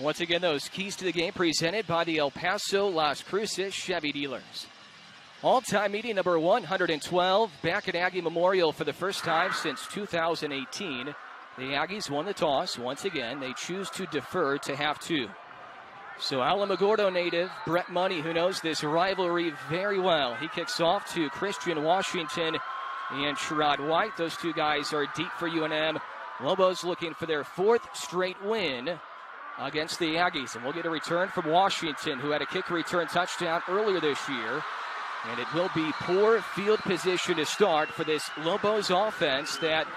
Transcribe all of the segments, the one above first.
Once again, those keys to the game presented by the El Paso Las Cruces Chevy dealers. All-time meeting number 112 back at Aggie Memorial for the first time since 2018. The Aggies won the toss. Once again, they choose to defer to half two. So Alamogordo native Brett Money, who knows this rivalry very well, he kicks off to Christian Washington and Sherrod White. Those two guys are deep for UNM. Lobos looking for their fourth straight win against the Aggies. And we'll get a return from Washington, who had a kick return touchdown earlier this year. And it will be poor field position to start for this Lobos offense that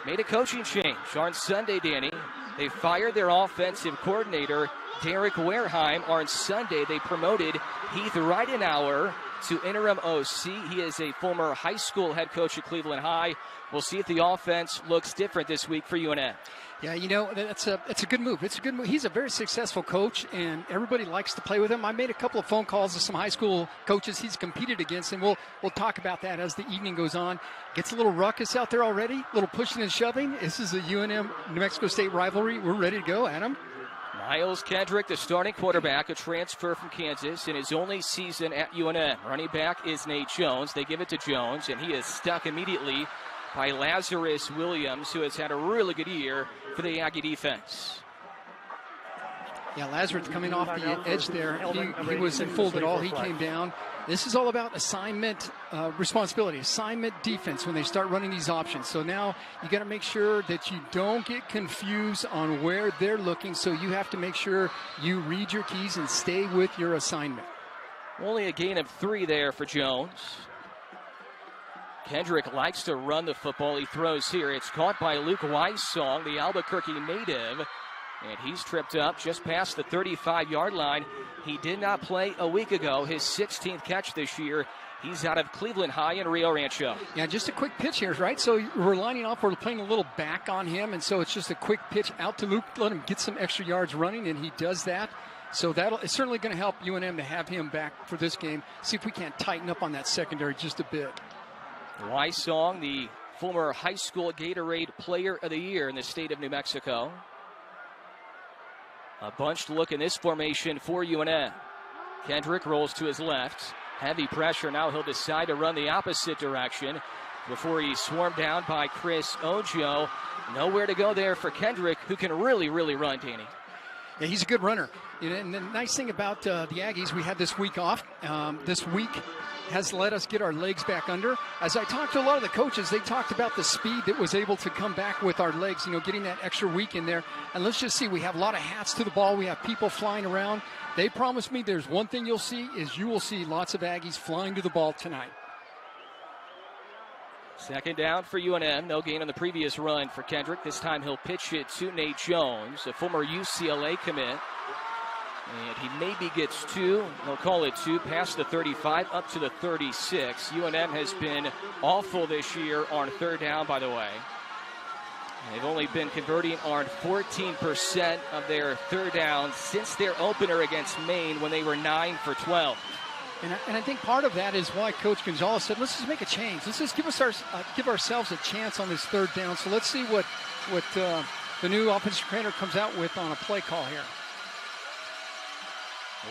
made a coaching change on Sunday, Danny. They fired their offensive coordinator, Derek Wareheim. On Sunday, they promoted Heath Ridenauer to interim OC. He is a former high school head coach at Cleveland High. We'll see if the offense looks different this week for UNM. Yeah, it's a good move. It's a good move. He's a very successful coach, and everybody likes to play with him. I made a couple of phone calls to some high school coaches he's competed against, and we'll talk about that as the evening goes on. Gets a little ruckus out there already, a little pushing and shoving. This is a UNM-New Mexico State rivalry. We're ready to go, Adam. Miles Kendrick, the starting quarterback, a transfer from Kansas in his only season at UNM. Running back is Nate Jones. They give it to Jones, and he is stuck immediately by Lazarus Williams, who has had a really good year for the Aggie defense. Yeah, Lazarus coming off the edge there. He wasn't fooled at all. He came down. This is all about assignment responsibility, assignment defense when they start running these options. So now you got to make sure that you don't get confused on where they're looking. So you have to make sure you read your keys and stay with your assignment. Only a gain of 3 there for Jones. Kendrick likes to run the football. He throws here. It's caught by Luke Weissong, the Albuquerque native. And he's tripped up just past the 35-yard line. He did not play a week ago. His 16th catch this year. He's out of Cleveland High in Rio Rancho. Yeah, just a quick pitch here, right? So we're lining up. We're playing a little back on him. And so it's just a quick pitch out to Luke. Let him get some extra yards running, and he does that. So it's certainly going to help UNM to have him back for this game. See if we can't tighten up on that secondary just a bit. Weissong, the former high school Gatorade Player of the Year in the state of New Mexico. A bunched look in this formation for UNM. Kendrick rolls to his left. Heavy pressure. Now he'll decide to run the opposite direction before he's swarmed down by Chris Ojo. Nowhere to go there for Kendrick, who can really, really run, Danny. Yeah, he's a good runner. And the nice thing about the Aggies, we had this week off. This week has let us get our legs back under. As I talked to a lot of the coaches, they talked about the speed that was able to come back with our legs, getting that extra week in there. And let's just see, we have a lot of hats to the ball. We have people flying around. They promised me there's one thing you'll see is you will see lots of Aggies flying to the ball tonight. Second down for UNM. No gain on the previous run for Kendrick. This time he'll pitch it to Nate Jones, a former UCLA commit. And he maybe gets 2. They'll call it 2 past the 35 up to the 36. UNM has been awful this year on third down, by the way. They've only been converting on 14% of their third down since their opener against Maine when they were 9 for 12. And I think part of that is why Coach Gonzalez said, let's just make a change. Let's just give ourselves a chance on this third down. So let's see what the new offensive trainer comes out with on a play call here.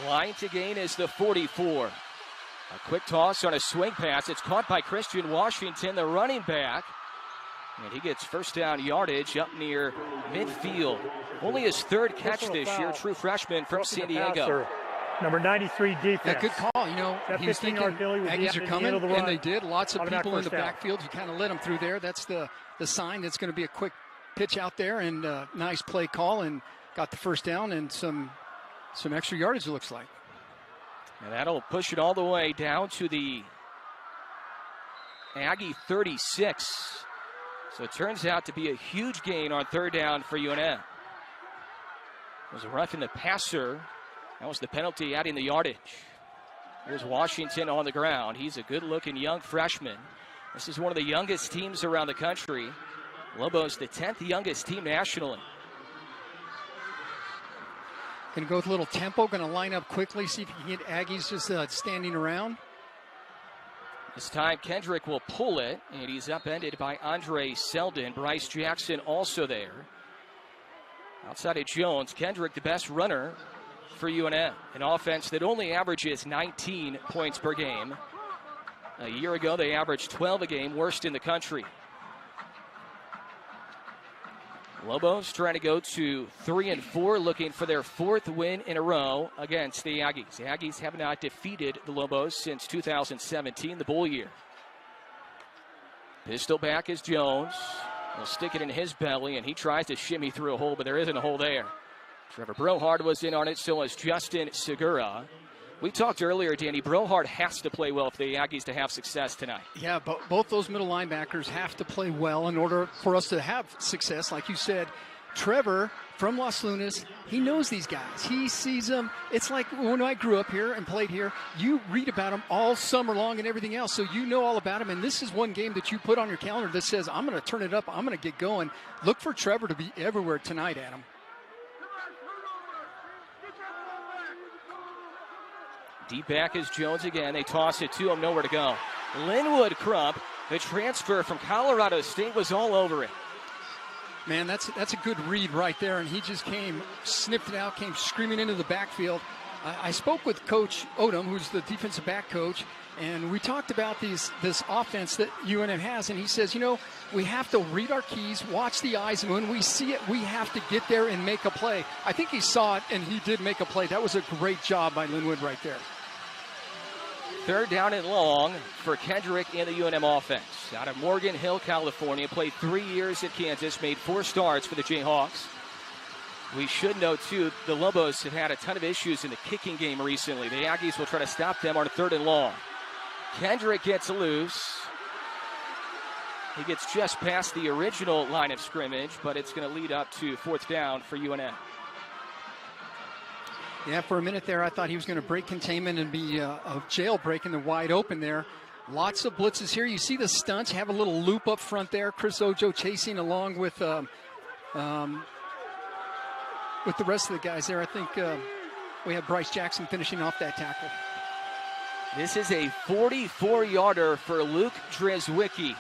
Line to gain is the 44. A quick toss on a swing pass. It's caught by Christian Washington, the running back. And he gets first down yardage up near midfield. Only his third catch this year, true freshman from San Diego. Number 93 defense. Yeah, good call. He was thinking Aggies are coming, and they did. Lots of people in the backfield. You kind of let them through there. That's the sign that's going to be a quick pitch out there, and nice play call, and got the first down and some extra yardage, it looks like. And that'll push it all the way down to the Aggie 36. So it turns out to be a huge gain on third down for UNM. It was a roughing the passer. That was the penalty, adding the yardage. Here's Washington on the ground. He's a good-looking young freshman. This is one of the youngest teams around the country. Lobos, the 10th youngest team nationally. Going to go with a little tempo. Going to line up quickly, see if you can get Aggies just standing around. This time Kendrick will pull it, and he's upended by Andre Selden. Bryce Jackson also there. Outside of Jones, Kendrick the best runner for UNM. An offense that only averages 19 points per game. A year ago, they averaged 12 a game, worst in the country. Lobos trying to go to 3-4, looking for their 4th win in a row against the Aggies. The Aggies have not defeated the Lobos since 2017, the bowl year. Pistol back is Jones. He'll stick it in his belly, and he tries to shimmy through a hole, but there isn't a hole there. Trevor Brohard was in on it, so was Justin Segura. We talked earlier, Danny, Brohard has to play well for the Aggies to have success tonight. Yeah, but both those middle linebackers have to play well in order for us to have success. Like you said, Trevor from Los Lunas, he knows these guys. He sees them. It's like when I grew up here and played here, you read about them all summer long and everything else, so you know all about them. And this is one game that you put on your calendar that says, I'm going to turn it up, I'm going to get going. Look for Trevor to be everywhere tonight, Adam. Deep back is Jones again. They toss it to him, nowhere to go. Linwood Crump, the transfer from Colorado State, was all over it. Man, that's a good read right there, and he just sniffed it out, came screaming into the backfield. I spoke with Coach Odom, who's the defensive back coach, and we talked about this offense that UNM has, and he says, we have to read our keys, watch the eyes, and when we see it, we have to get there and make a play. I think he saw it, and he did make a play. That was a great job by Linwood right there. 3rd down and long for Kendrick and the UNM offense. Out of Morgan Hill, California, played 3 years at Kansas, made 4 starts for the Jayhawks. We should know, too, the Lobos have had a ton of issues in the kicking game recently. The Aggies will try to stop them on 3rd and long. Kendrick gets loose. He gets just past the original line of scrimmage, but it's going to lead up to 4th down for UNM. Yeah, for a minute there, I thought he was going to break containment and be a jailbreak in the wide open there. Lots of blitzes here. You see the stunts, have a little loop up front there. Chris Ojo chasing along with the rest of the guys there. I think we have Bryce Jackson finishing off that tackle. This is a 44-yarder for Luke Drzewicki.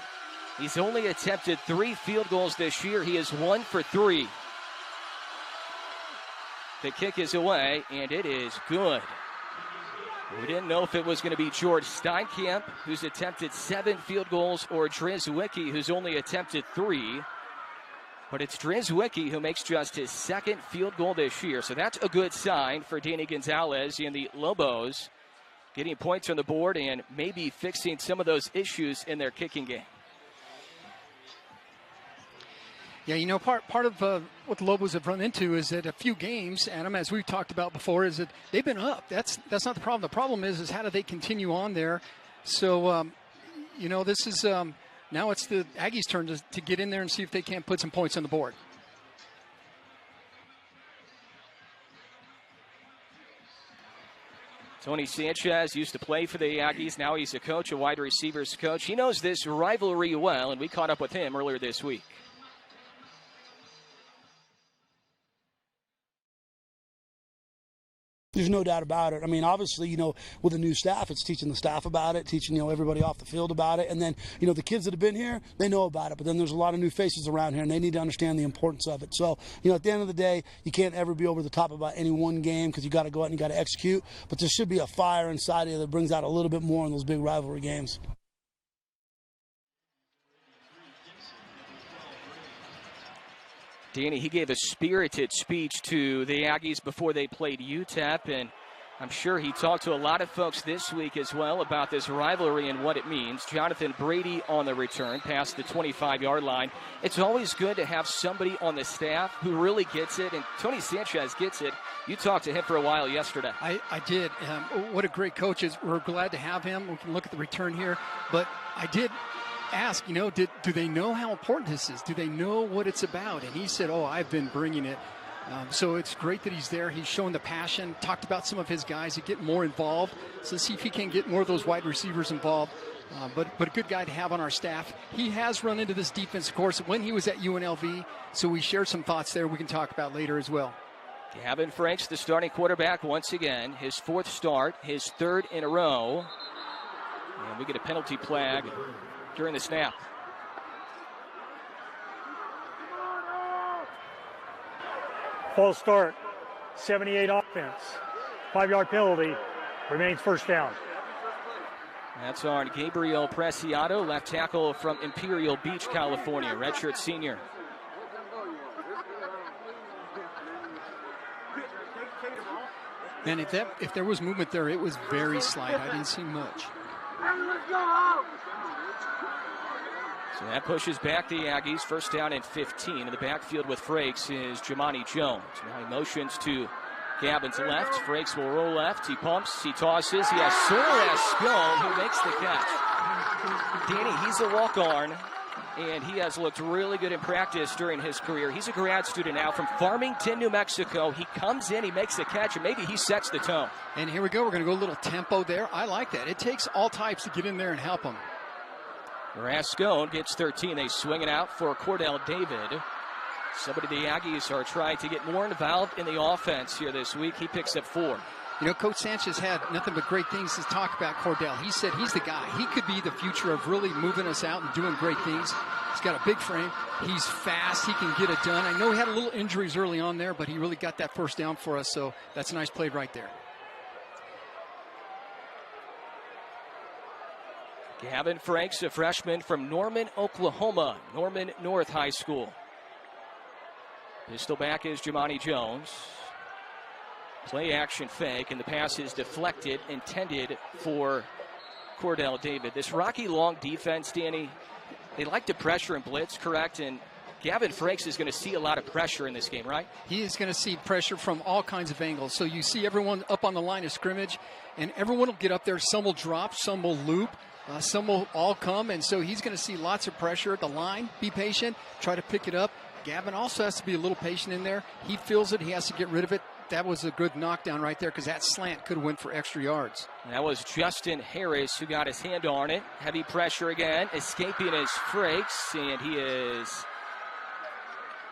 He's only attempted 3 field goals this year. He is 1 for 3. The kick is away, and it is good. We didn't know if it was going to be George Steinkamp, who's attempted 7 field goals, or Drzewicki, who's only attempted 3. But it's Drzewicki who makes just his 2nd field goal this year. So that's a good sign for Danny Gonzalez and the Lobos, getting points on the board and maybe fixing some of those issues in their kicking game. Yeah, part of what the Lobos have run into is that a few games, Adam, as we've talked about before, is that they've been up. That's not the problem. The problem is how do they continue on there? So, this is now it's the Aggies' turn to get in there and see if they can't put some points on the board. Tony Sanchez used to play for the Aggies. Now he's a coach, a wide receivers coach. He knows this rivalry well, and we caught up with him earlier this week. There's no doubt about it. I mean, obviously, with the new staff, it's teaching the staff about it, teaching, everybody off the field about it. And then, the kids that have been here, they know about it. But then there's a lot of new faces around here, and they need to understand the importance of it. So, at the end of the day, you can't ever be over the top about any one game because you got to go out and you got to execute. But there should be a fire inside of you that brings out a little bit more in those big rivalry games. Danny, he gave a spirited speech to the Aggies before they played UTEP, and I'm sure he talked to a lot of folks this week as well about this rivalry and what it means. Jonathan Brady on the return past the 25-yard line. It's always good to have somebody on the staff who really gets it, and Tony Sanchez gets it. You talked to him for a while yesterday. I did. What a great coach. We're glad to have him. We can look at the return here, but I did ask, do they know how important this is? Do they know what it's about? And he said, I've been bringing it. So it's great that he's there. He's showing the passion, talked about some of his guys that get more involved. So let's see if he can get more of those wide receivers involved. But a good guy to have on our staff. He has run into this defense, of course, when he was at UNLV. So we shared some thoughts there we can talk about later as well. Gavin Franks, the starting quarterback once again. His 4th start, his 3rd in a row. And we get a penalty flag during the snap. False start. 78 offense. 5-yard penalty. Remains first down. That's on Gabriel Preciado, left tackle from Imperial Beach, California, redshirt senior. And if there was movement there, it was very slight. I didn't see much. So that pushes back the Aggies. First down and 15. In the backfield with Frakes is Jamani Jones. Now he motions to Gavin's left. Frakes will roll left. He pumps. He tosses. He has Solar Scone who makes the catch. Danny, he's a walk-on, and he has looked really good in practice during his career. He's a grad student now from Farmington, New Mexico. He comes in, he makes the catch, and maybe he sets the tone. And here we go. We're going to go a little tempo there. I like that. It takes all types to get in there and help him. Rascone gets 13. They swing it out for Cordell David. Somebody the Aggies are trying to get more involved in the offense here this week. He picks up 4. You know, Coach Sanchez had nothing but great things to talk about Cordell. He said he's the guy. He could be the future of really moving us out and doing great things. He's got a big frame. He's fast. He can get it done. I know he had a little injuries early on there, but he really got that first down for us, so that's a nice play right there. Gavin Frakes, a freshman from Norman, Oklahoma, Norman North High School. Pistol back is Jamani Jones. Play action fake, and the pass is deflected, intended for Cordell David. This Rocky Long defense, Danny, they like to pressure and blitz, correct? And Gavin Frakes is going to see a lot of pressure in this game, right? He is going to see pressure from all kinds of angles. So you see everyone up on the line of scrimmage, and everyone will get up there. Some will drop, some will loop. Some will all come, and so he's going to see lots of pressure at the line. Be patient, try to pick it up. Gavin also has to be a little patient in there. He feels it, he has to get rid of it. That was a good knockdown right there because that slant could have went for extra yards. That was Justin Harris who got his hand on it. Heavy pressure again, escaping his Frakes, and he is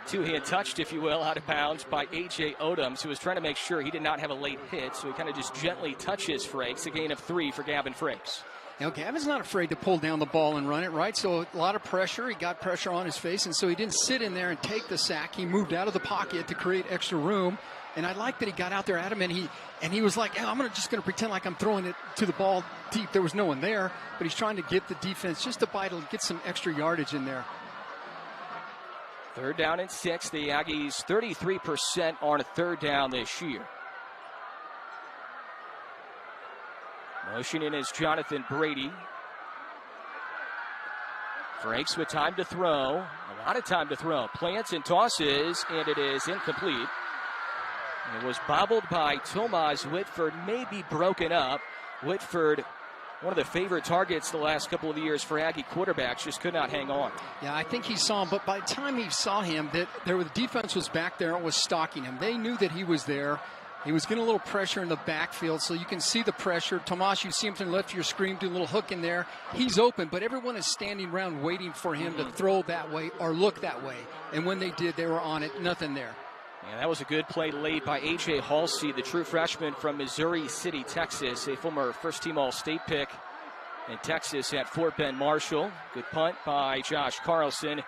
two-hand touched, if you will, out of bounds by A.J. Odoms, who was trying to make sure he did not have a late hit, so he kind of just gently touches Frakes. A gain of 3 for Gavin Frakes. Now, Gavin's not afraid to pull down the ball and run it, right? So a lot of pressure. He got pressure on his face, and so he didn't sit in there and take the sack. He moved out of the pocket to create extra room. And I like that he got out there at him, and he was like, I'm just going to pretend like I'm throwing it to the ball deep. There was no one there, but he's trying to get the defense just to bite and get some extra yardage in there. 3rd down and 6. The Aggies 33% on a 3rd down this year. Motioning is Jonathan Brady. Frakes with time to throw. A lot of time to throw. Plants and tosses, and it is incomplete. It was bobbled by Tomas Whitford, maybe broken up. Whitford, one of the favorite targets the last couple of years for Aggie quarterbacks, just could not hang on. Yeah, I think he saw him, but by the time he saw him, the defense was back there and was stalking him. They knew that he was there. He was getting a little pressure in the backfield, so you can see the pressure. Tomas, you see him to the left of your screen, do a little hook in there. He's open, but everyone is standing around waiting for him to throw that way or look that way. And when they did, they were on it. Nothing there. Yeah, that was a good play late by A.J. Halsey, the true freshman from Missouri City, Texas, a former first-team All-State pick in Texas at Fort Bend Marshall. Good punt by Josh Carlson.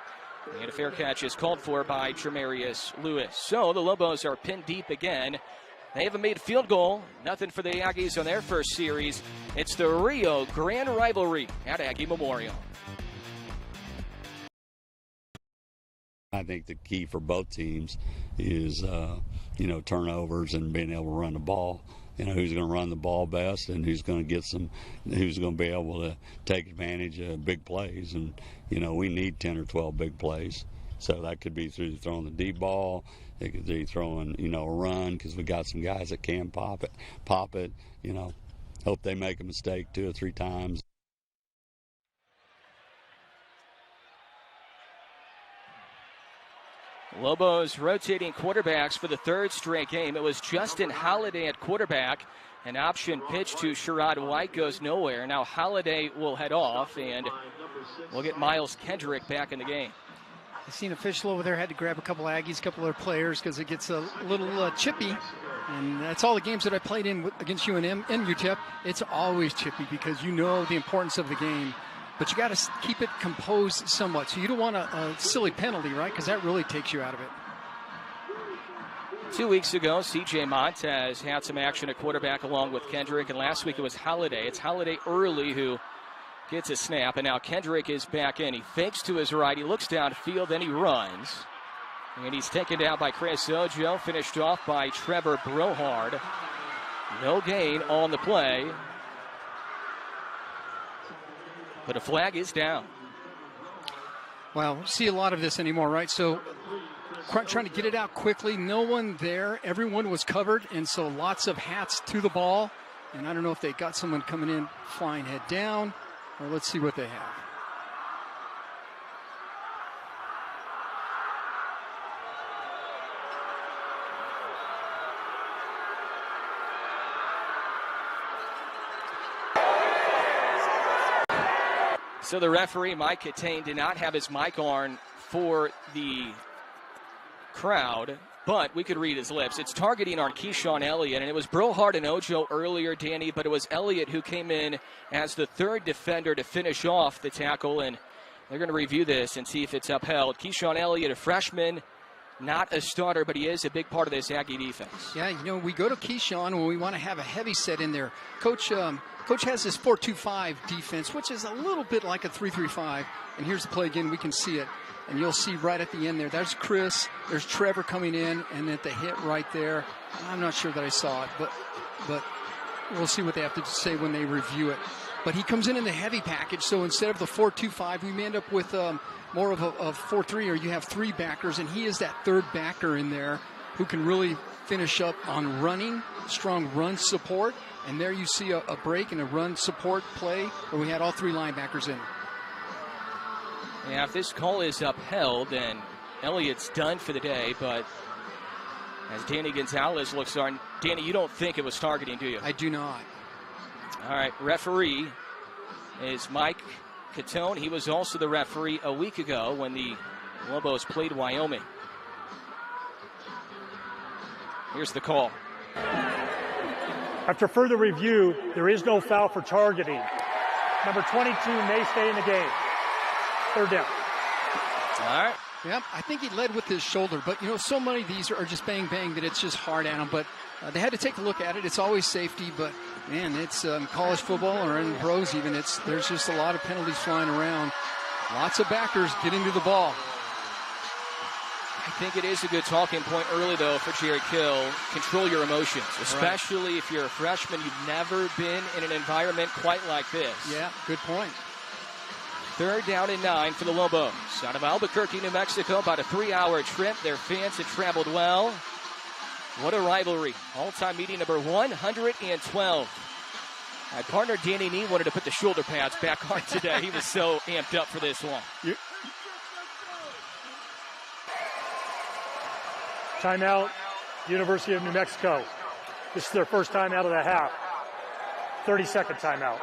And a fair catch is called for by Tremarius Lewis. So the Lobos are pinned deep again. They haven't made a field goal. Nothing for the Aggies on their first series. It's the Rio Grand Rivalry at Aggie Memorial. I think the key for both teams is, turnovers and being able to run the ball. Who's going to run the ball best and who's going to be able to take advantage of big plays. And, we need 10 or 12 big plays. So that could be through throwing the deep ball. It could be throwing, a run because we got some guys that can pop it. Hope they make a mistake 2 or 3 times. Lobos rotating quarterbacks for the 3rd straight game. It was Justin Holliday at quarterback. An option pitch to Sherrod White goes nowhere. Now Holliday will head off, and we'll get Miles Kendrick back in the game. I seen an official over there had to grab a couple of Aggies, a couple of players because it gets a little chippy. And that's all the games that I played in against UNM and UTEP. It's always chippy because the importance of the game. But you got to keep it composed somewhat. So you don't want a silly penalty, right? Because that really takes you out of it. 2 weeks ago, C.J. Montez had some action at quarterback along with Kendrick, and last week it was Holiday. It's Holiday early who gets a snap, and now Kendrick is back in. He fakes to his right, he looks downfield, then he runs. And he's taken down by Chris Ojo, finished off by Trevor Brohard. No gain on the play, but a flag is down. Well, we see a lot of this anymore, right? So trying to get it out quickly. No one there. Everyone was covered, and so lots of hats to the ball. And I don't know if they got someone coming in flying head down, or let's see what they have. So the referee, Mike Catane, did not have his mic on for the crowd, but we could read his lips. It's targeting on Keyshawn Elliott, and it was Brohard and Ojo earlier, Danny, but it was Elliott who came in as the third defender to finish off the tackle, and they're going to review this and see if it's upheld. Keyshawn Elliott, a freshman, not a starter, but he is a big part of this Aggie defense. Yeah, you know, we go to Keyshawn when we want to have a heavy set in there. Coach has this 4-2-5 defense, which is a little bit like a 3-3-5. And here's the play again. We can see it. And you'll see right at the end there, there's Chris, there's Trevor coming in, and at the hit right there, I'm not sure that I saw it, but we'll see what they have to say when they review it. But he comes in the heavy package, so instead of the 4-2-5, we may end up with more of a 4-3, or you have three backers, and he is that third backer in there who can really finish up on running, strong run support. And there you see a break and a run support play where we had all three linebackers in. Yeah, if this call is upheld, then Elliott's done for the day. But as Danny Gonzalez looks on, Danny, you don't think it was targeting, do you? I do not. All right, referee is Mike Catone. He was also the referee a week ago when the Lobos played Wyoming. Here's the call. After further review, there is no foul for targeting. Number 22 may stay in the game. Third down. All right. Yep, I think he led with his shoulder, but you know, so many of these are just bang bang that it's just hard at him. But they had to take a look at it. It's always safety, but man, it's college football or in pros even. There's just a lot of penalties flying around. Lots of backers getting to the ball. I think it is a good talking point early, though, for Jerry Kill. Control your emotions, especially if you're a freshman. You've never been in an environment quite like this. Yeah, good point. Third down and 9 for the Lobos. Out of Albuquerque, New Mexico, about a 3-hour trip. Their fans have traveled well. What a rivalry. All-time meeting number 112. My partner, Danny Nee, wanted to put the shoulder pads back on today. He was so amped up for this one. Timeout, University of New Mexico. This is their first time out of the half. 30-second timeout.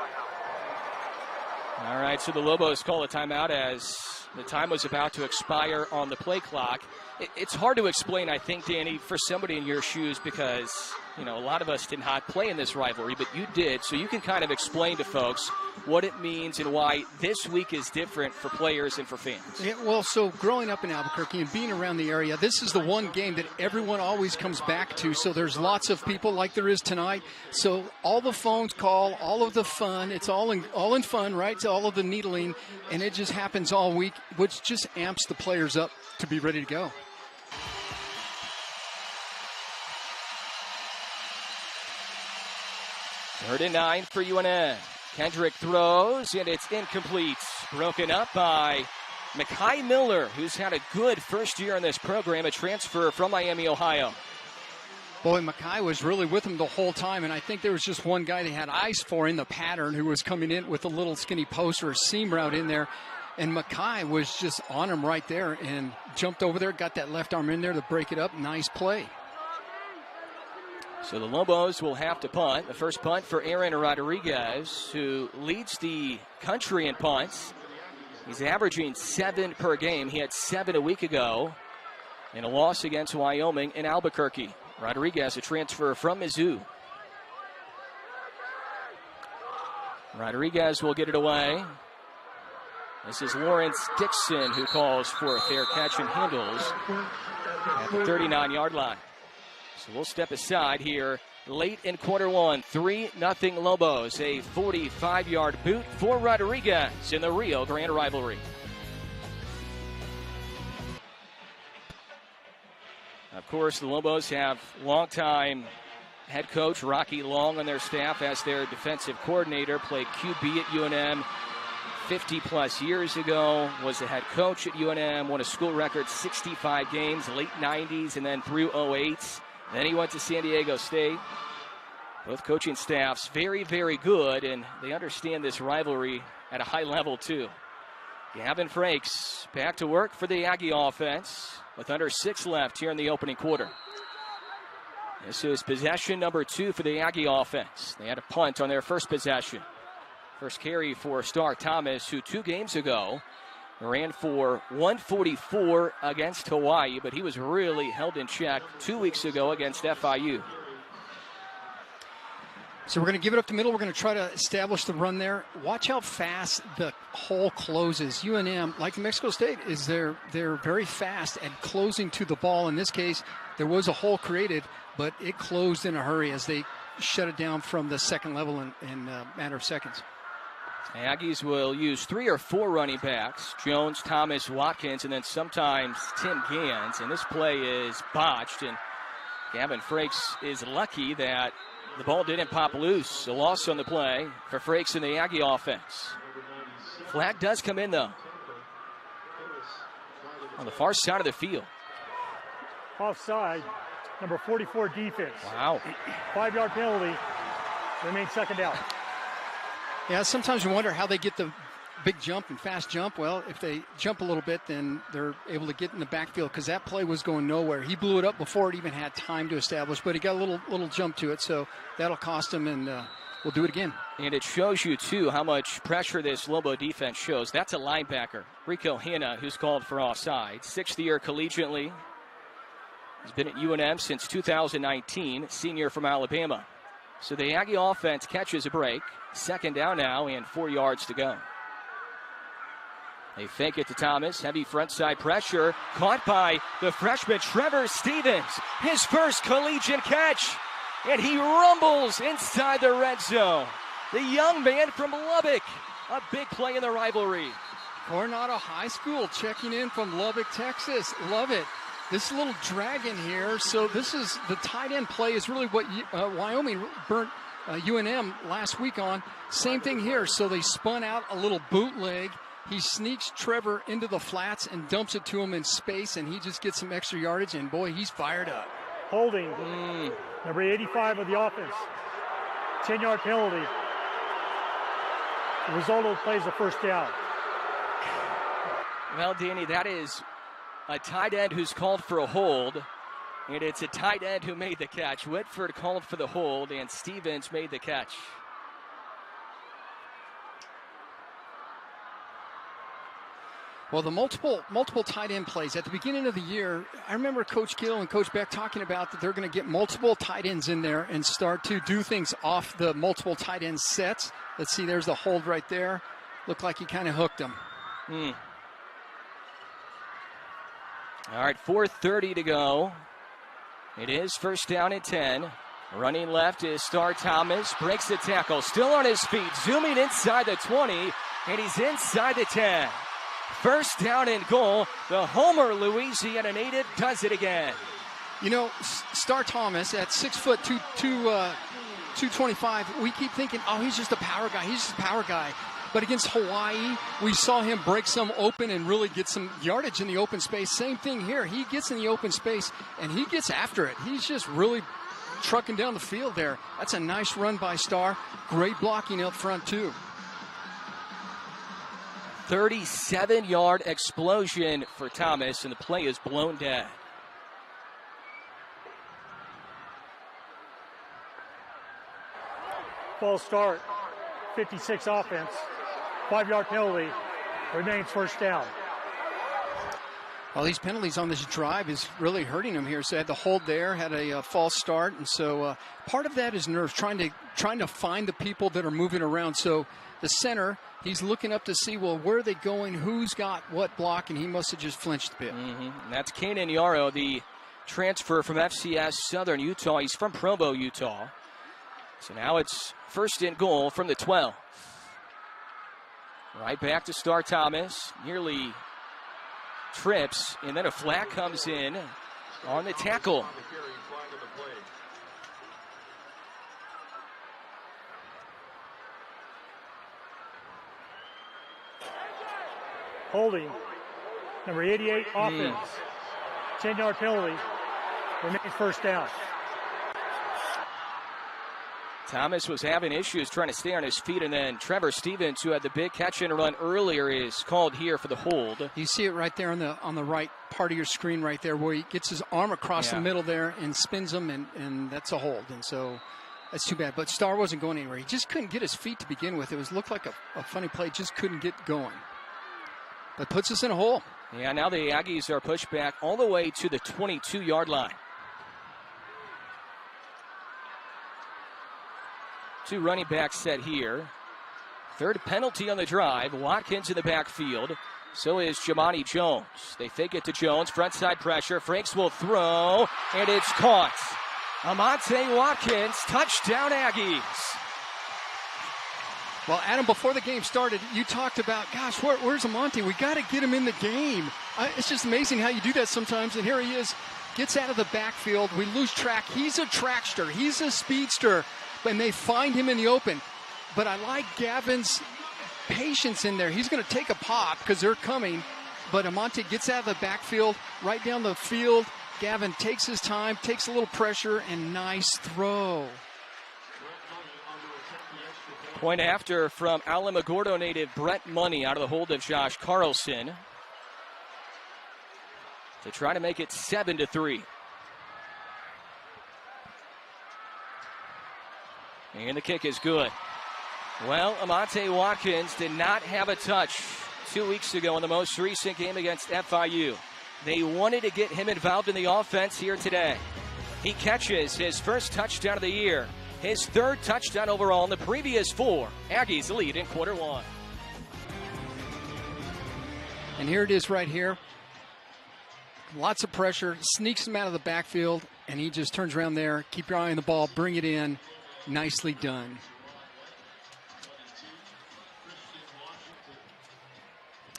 All right, so the Lobos call a timeout as the time was about to expire on the play clock. It's hard to explain, I think, Danny, for somebody in your shoes because, you know, a lot of us did not play in this rivalry, but you did. So you can kind of explain to folks what it means and why this week is different for players and for fans. Yeah, well, so growing up in Albuquerque and being around the area, this is the one game that everyone always comes back to. So there's lots of people like there is tonight. So all the phones call, all of the fun, it's all in fun, right? It's all of the needling, and it just happens all week, which just amps the players up to be ready to go. Third and 9 for UNN. Kendrick throws, and it's incomplete. Broken up by Mekhi Miller, who's had a good first year in this program, a transfer from Miami, Ohio. Boy, Mekhi was really with him the whole time, and I think there was just one guy they had eyes for in the pattern who was coming in with a little skinny post or a seam route in there, and Mekhi was just on him right there and jumped over there, got that left arm in there to break it up. Nice play. So the Lobos will have to punt. The first punt for Aaron Rodriguez, who leads the country in punts. He's averaging 7 per game. He had 7 a week ago in a loss against Wyoming in Albuquerque. Rodriguez, a transfer from Mizzou. Rodriguez will get it away. This is Lawrence Dixon who calls for a fair catch and handles at the 39-yard line. So we'll step aside here late in quarter one. 3-0 Lobos. A 45-yard boot for Rodriguez in the Rio Grande rivalry. Of course, the Lobos have longtime head coach Rocky Long on their staff as their defensive coordinator. Played QB at UNM 50-plus years ago. Was the head coach at UNM. Won a school record 65 games, late 90s, and then through 08. Then he went to San Diego State. Both coaching staffs very, very good, and they understand this rivalry at a high level, too. Gavin Frakes back to work for the Aggie offense with under 6 left here in the opening quarter. This is possession number 2 for the Aggie offense. They had a punt on their first possession. First carry for Star Thomas, who 2 games ago ran for 144 against Hawaii, but he was really held in check 2 weeks ago against FIU. So we're going to give it up the middle. We're going to try to establish the run there. Watch how fast the hole closes. UNM, like New Mexico State, they're very fast at closing to the ball. In this case, there was a hole created, but it closed in a hurry as they shut it down from the second level in a matter of seconds. Aggies will use 3 or 4 running backs, Jones, Thomas, Watkins, and then sometimes Tim Gans. And this play is botched, and Gavin Frakes is lucky that the ball didn't pop loose. A loss on the play for Frakes in the Aggie offense. Flag does come in, though, on the far side of the field. Offside, number 44 defense. Wow. 5-yard penalty, remains second down. Yeah, sometimes you wonder how they get the big jump and fast jump. Well, if they jump a little bit, then they're able to get in the backfield because that play was going nowhere. He blew it up before it even had time to establish, but he got a little jump to it, so that'll cost him, and we'll do it again. And it shows you, too, how much pressure this Lobo defense shows. That's a linebacker, Rico Hanna, who's called for offside. 6th year collegiately. He's been at UNM since 2019, senior from Alabama. So the Aggie offense catches a break. Second down now and 4 yards to go. They fake it to Thomas. Heavy front side pressure. Caught by the freshman Trevor Stevens. His first collegiate catch. And he rumbles inside the red zone. The young man from Lubbock. A big play in the rivalry. Coronado High School checking in from Lubbock, Texas. Love it. This little dragon here. So this is the tight end play is really what Wyoming burnt UNM last week on. Same thing here. So they spun out a little bootleg. He sneaks Trevor into the flats and dumps it to him in space, and he just gets some extra yardage, and boy, he's fired up. Holding, number 85 of the offense. 10-yard penalty. The result of the play is a first down. Well, Danny, that is a tight end who's called for a hold, and it's a tight end who made the catch. Whitford called for the hold, and Stevens made the catch. Well, the multiple tight end plays at the beginning of the year, I remember Coach Gill and Coach Beck talking about that they're going to get multiple tight ends in there and start to do things off the multiple tight end sets. Let's see, there's the hold right there. Looked like he kind of hooked him. All right, 4:30 to go. It is first down and 10. Running left is Star Thomas. Breaks the tackle. Still on his feet. Zooming inside the 20. And he's inside the 10. First down and goal. The Homer, Louisiana native, does it again. You know, Star Thomas at 6 foot 225, we keep thinking, oh, he's just a power guy. He's just a power guy. But against Hawaii, we saw him break some open and really get some yardage in the open space. Same thing here. He gets in the open space, and he gets after it. He's just really trucking down the field there. That's a nice run by Star. Great blocking up front, too. 37-yard explosion for Thomas, and the play is blown dead. False start, 56 offense, 5-yard penalty, remains first down. Well, these penalties on this drive is really hurting him here. So had the hold there, had a false start, and so part of that is nerves, trying to find the people that are moving around. So the center, he's looking up to see, well, where are they going, who's got what block, and he must have just flinched a bit. And that's Kanan Yarrow, the transfer from FCS Southern Utah. He's from Provo, Utah. So now it's first and goal from the 12. Right back to Star Thomas. Nearly trips, and then a flag comes in on the tackle. Holding. Number 88, offense. 10-yard penalty. Remains first down. Thomas was having issues trying to stay on his feet, and then Trevor Stevens, who had the big catch and run earlier, is called here for the hold. You see it right there on the right part of your screen right there where he gets his arm across the middle there and spins him, and that's a hold. And so that's too bad. But Starr wasn't going anywhere. He just couldn't get his feet to begin with. It looked like a funny play, just couldn't get going. But puts us in a hole. Yeah, now the Aggies are pushed back all the way to the 22-yard line. 2 running backs set here. Third penalty on the drive. Watkins in the backfield. So is Jamani Jones. They fake it to Jones. Front side pressure. Franks will throw. And it's caught. Amante Watkins. Touchdown Aggies. Well, Adam, before the game started, you talked about, gosh, where's Amante? We got to get him in the game. It's just amazing how you do that sometimes. And here he is. Gets out of the backfield. We lose track. He's a trackster. He's a speedster. And they find him in the open. But I like Gavin's patience in there. He's going to take a pop because they're coming. But Amante gets out of the backfield, right down the field. Gavin takes his time, takes a little pressure, and nice throw. Point after from Alamogordo native Brett Money out of the hold of Josh Carlson to try to make it 7-3. And the kick is good. Well, Amante Watkins did not have a touch 2 weeks ago in the most recent game against FIU. They wanted to get him involved in the offense here today. He catches his first touchdown of the year, his third touchdown overall in the previous 4. Aggies lead in quarter 1. And here it is right here. Lots of pressure, sneaks him out of the backfield, and he just turns around there. Keep your eye on the ball, bring it in. Nicely done.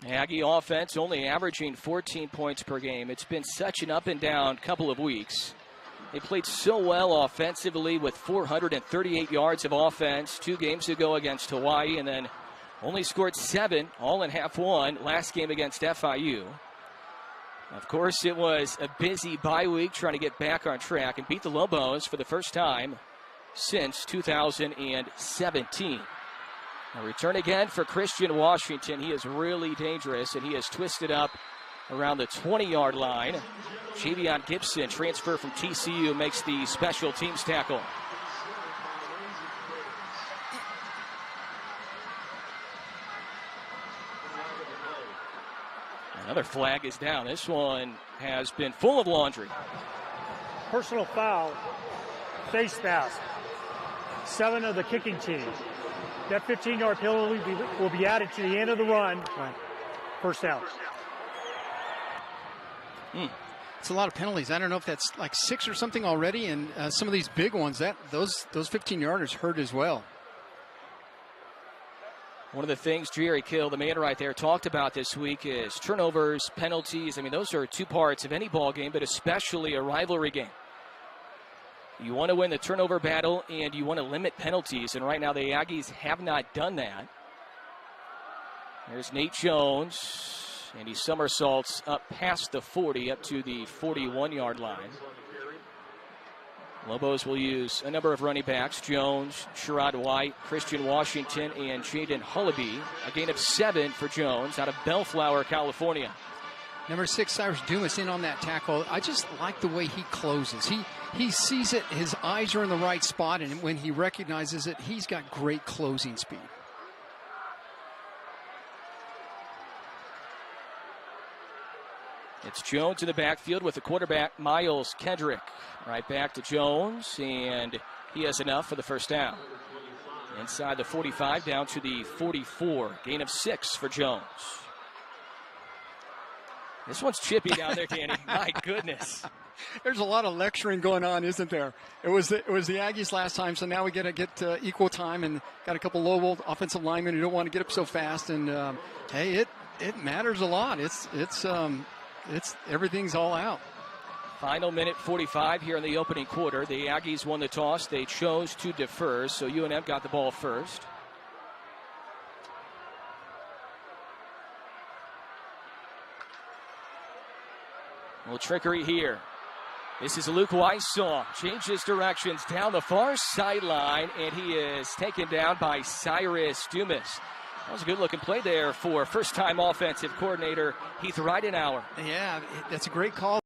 Aggie offense only averaging 14 points per game. It's been such an up and down couple of weeks. They played so well offensively with 438 yards of offense 2 games ago against Hawaii, and then only scored 7 all in half one last game against FIU. Of course, it was a busy bye week trying to get back on track and beat the Lobos for the first time since 2017. A return again for Christian Washington. He is really dangerous, and he is twisted up around the 20-yard line. Javion Gibson, transfer from TCU, makes the special teams tackle. Another flag is down. This one has been full of laundry. Personal foul, face mask. 7 of the kicking team. That 15-yard penalty will be added to the end of the run. Right. First down. It's a lot of penalties. I don't know if that's like 6 or something already, and some of these big ones, those 15-yarders hurt as well. One of the things Jerry Kill, the man right there, talked about this week is turnovers, penalties. I mean, those are 2 parts of any ball game, but especially a rivalry game. You want to win the turnover battle, and you want to limit penalties. And right now, the Aggies have not done that. There's Nate Jones, and he somersaults up past the 40, up to the 41-yard line. Lobos will use a number of running backs: Jones, Sherrod White, Christian Washington, and Jaden Hullaby. A gain of 7 for Jones out of Bellflower, California. Number 6, Cyrus Dumas in on that tackle. I just like the way he closes. He sees it, his eyes are in the right spot, and when he recognizes it, he's got great closing speed. It's Jones in the backfield with the quarterback, Miles Kendrick. Right back to Jones, and he has enough for the first down. Inside the 45, down to the 44. Gain of 6 for Jones. This one's chippy down there, Danny. My goodness. There's a lot of lecturing going on, isn't there? It was the Aggies last time, so now we got to get equal time, and got a couple low offensive linemen who don't want to get up so fast. And hey, it matters a lot. It's everything's all out. Final minute 45 here in the opening quarter. The Aggies won the toss. They chose to defer, so UNM got the ball first. A little trickery here. This is Luke Weissong. Changes directions down the far sideline, and he is taken down by Cyrus Dumas. That was a good-looking play there for first-time offensive coordinator Heath Ridenauer. Yeah, that's a great call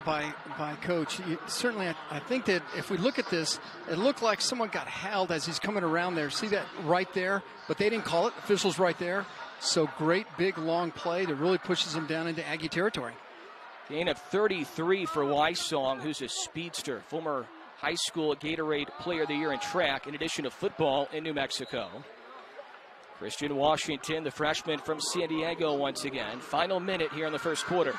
by Coach. Certainly, I think that if we look at this, it looked like someone got held as he's coming around there. See that right there? But they didn't call it. Officials right there. So great, big, long play that really pushes him down into Aggie territory. Gain of 33 for Weissong, who's a speedster, former high school Gatorade Player of the Year in track, in addition to football in New Mexico. Christian Washington, the freshman from San Diego once again. Final minute here in the first quarter.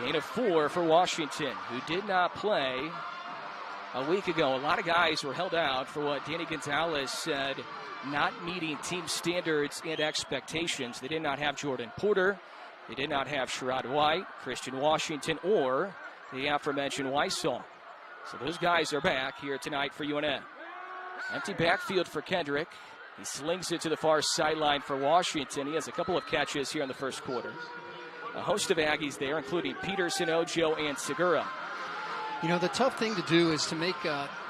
Gain of 4 for Washington, who did not play a week ago. A lot of guys were held out for what Danny Gonzalez said, not meeting team standards and expectations. They did not have Jordan Porter. They did not have Sherrod White, Christian Washington, or the aforementioned Weissong. So those guys are back here tonight for UNM. Empty backfield for Kendrick. He slings it to the far sideline for Washington. He has a couple of catches here in the first quarter. A host of Aggies there, including Peterson, Ojo, and Segura. You know, the tough thing to do is to make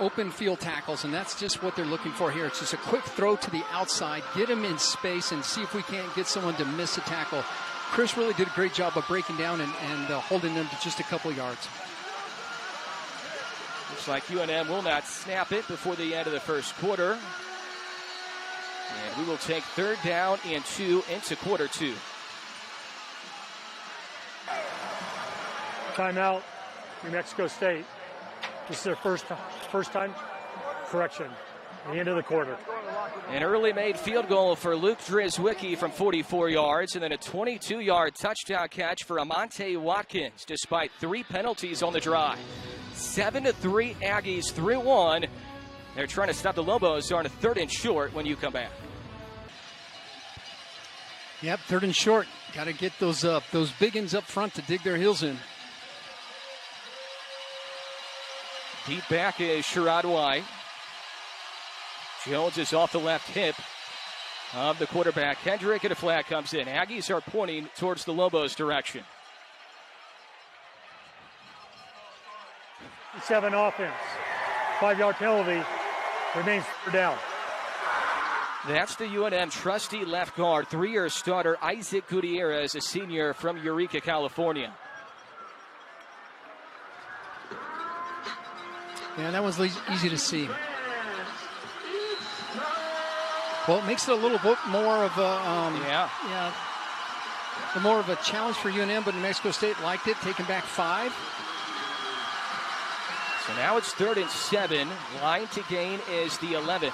open field tackles, and that's just what they're looking for here. It's just a quick throw to the outside, get them in space, and see if we can't get someone to miss a tackle. Chris really did a great job of breaking down and holding them to just a couple of yards. Looks like UNM will not snap it before the end of the first quarter. And we will take 3rd down and 2 into quarter 2. Timeout, New Mexico State. This is their first time correction at the end of the quarter. An early made field goal for Luke Drizwicki from 44 yards, and then a 22-yard touchdown catch for Amante Watkins, despite 3 penalties on the drive. 7-3 Aggies, 3-1. They're trying to stop the Lobos on a 3rd and short when you come back. Yep, 3rd and short. Got to get those biggins up front to dig their heels in. Deep back is Sherrod White. Jones is off the left hip of the quarterback. Kendrick, and a flag comes in. Aggies are pointing towards the Lobos' direction. 7 offense. 5-yard penalty. Remains down. That's the UNM trusty left guard, 3-year starter Isaac Gutierrez, a senior from Eureka, California. Yeah, that was easy to see. Well, it makes it a little bit more of a more of a challenge for UNM, but New Mexico State liked it, taking back 5. So now it's 3rd and 7. Line to gain is the 11.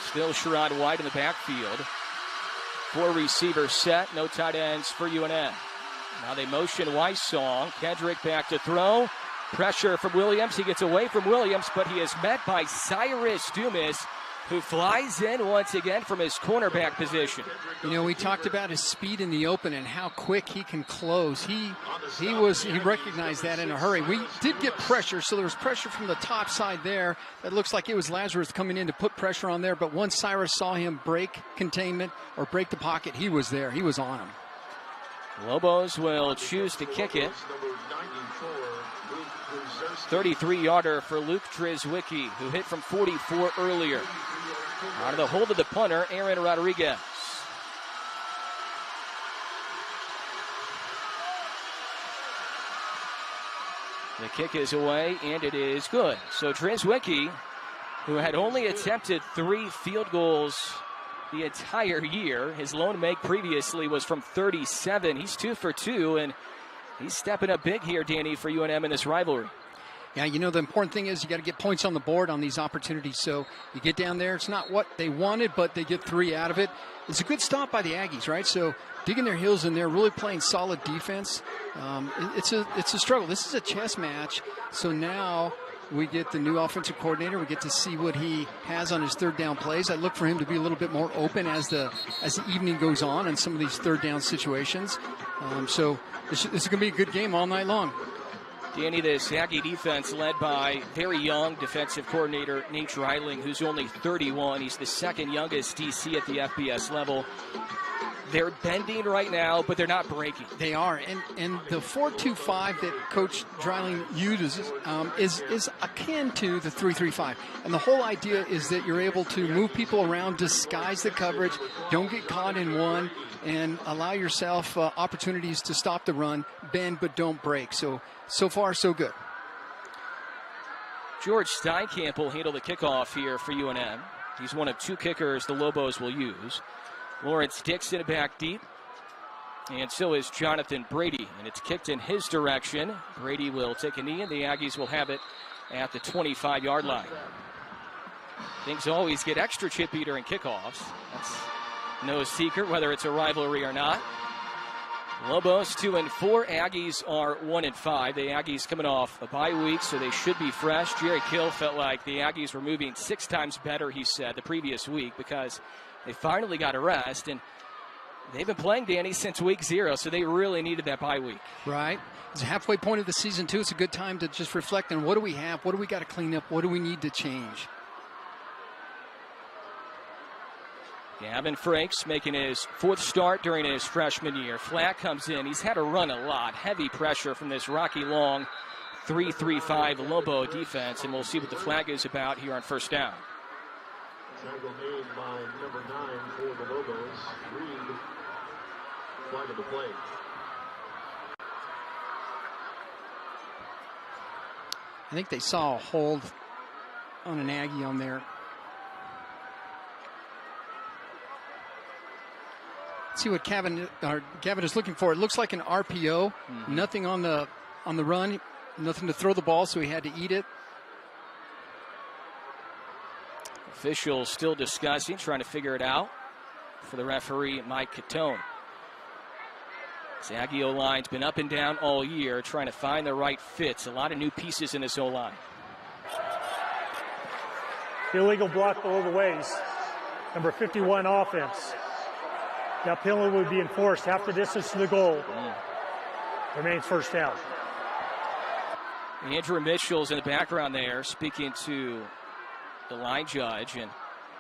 Still Sherrod White in the backfield. 4 receivers set, no tight ends for UNM. Now they motion Weissong. Kendrick back to throw. Pressure from Williams. He gets away from Williams, but he is met by Cyrus Dumas, who flies in once again from his cornerback position. You know, we talked about his speed in the open and how quick he can close. He recognized that in a hurry. We did get pressure, so there was pressure from the top side there. It looks like it was Lazarus coming in to put pressure on there, but once Cyrus saw him break containment or break the pocket, he was there. He was on him. Lobos will choose to kick it. 33-yarder for Luke Drizwicki, who hit from 44 earlier. Out of the hold of the punter, Aaron Rodriguez. The kick is away, and it is good. So Drizwicki, who had only attempted 3 field goals the entire year, his lone make previously was from 37. He's 2 for 2, and he's stepping up big here, Danny, for UNM in this rivalry. Yeah, the important thing is you got to get points on the board on these opportunities. So you get down there, it's not what they wanted, but they get 3 out of it. It's a good stop by the Aggies, right? So digging their heels in there, really playing solid defense. It's a struggle. This is a chess match. So now we get the new offensive coordinator. We get to see what he has on his third down plays. I look for him to be a little bit more open as the evening goes on in some of these third down situations. So this is going to be a good game all night long. Danny, this Aggie defense led by very young defensive coordinator Nate Dreiling, who's only 31. He's the second youngest DC at the FBS level. They're bending right now, but they're not breaking. They are, and the 4-2-5 that Coach Dreiling uses is akin to the 3-3-5. And the whole idea is that you're able to move people around, disguise the coverage, don't get caught in one, and allow yourself opportunities to stop the run, bend but don't break. So far, so good. George Steinkamp will handle the kickoff here for UNM. He's one of 2 kickers the Lobos will use. Lawrence Dixon back deep, and so is Jonathan Brady, and it's kicked in his direction. Brady will take a knee, and the Aggies will have it at the 25-yard line. Things always get extra chippy during kickoffs. That's no secret, whether it's a rivalry or not. Lobos 2-4, Aggies are 1-5. The Aggies coming off a bye week, so they should be fresh. Jerry Kill felt like the Aggies were moving 6 times better, he said, the previous week, because they finally got a rest, and they've been playing, Danny, since week 0, so they really needed that bye week. Right. It's a halfway point of the season, too. It's a good time to just reflect on what do we have, what do we got to clean up, what do we need to change. Gavin Frakes making his 4th start during his freshman year. Flat comes in. He's had to run a lot. Heavy pressure from this Rocky Long 3-3-5 Lobo defense, and we'll see what the flag is about here on first down. Tackle made by number 9 for the Lobos. Reed, flag of the play. I think they saw a hold on an Aggie on there. Let's see what Gavin is looking for. It looks like an RPO. Mm-hmm. Nothing on the run. Nothing to throw the ball, so he had to eat it. Officials still discussing, trying to figure it out for the referee, Mike Catone. This Aggie O-line's been up and down all year, trying to find the right fits. A lot of new pieces in this O-line. Illegal block below the waist. Number 51 offense. That penalty would be enforced half the distance to the goal. Remains first down. Andrew Mitchell's in the background there, speaking to the line judge, and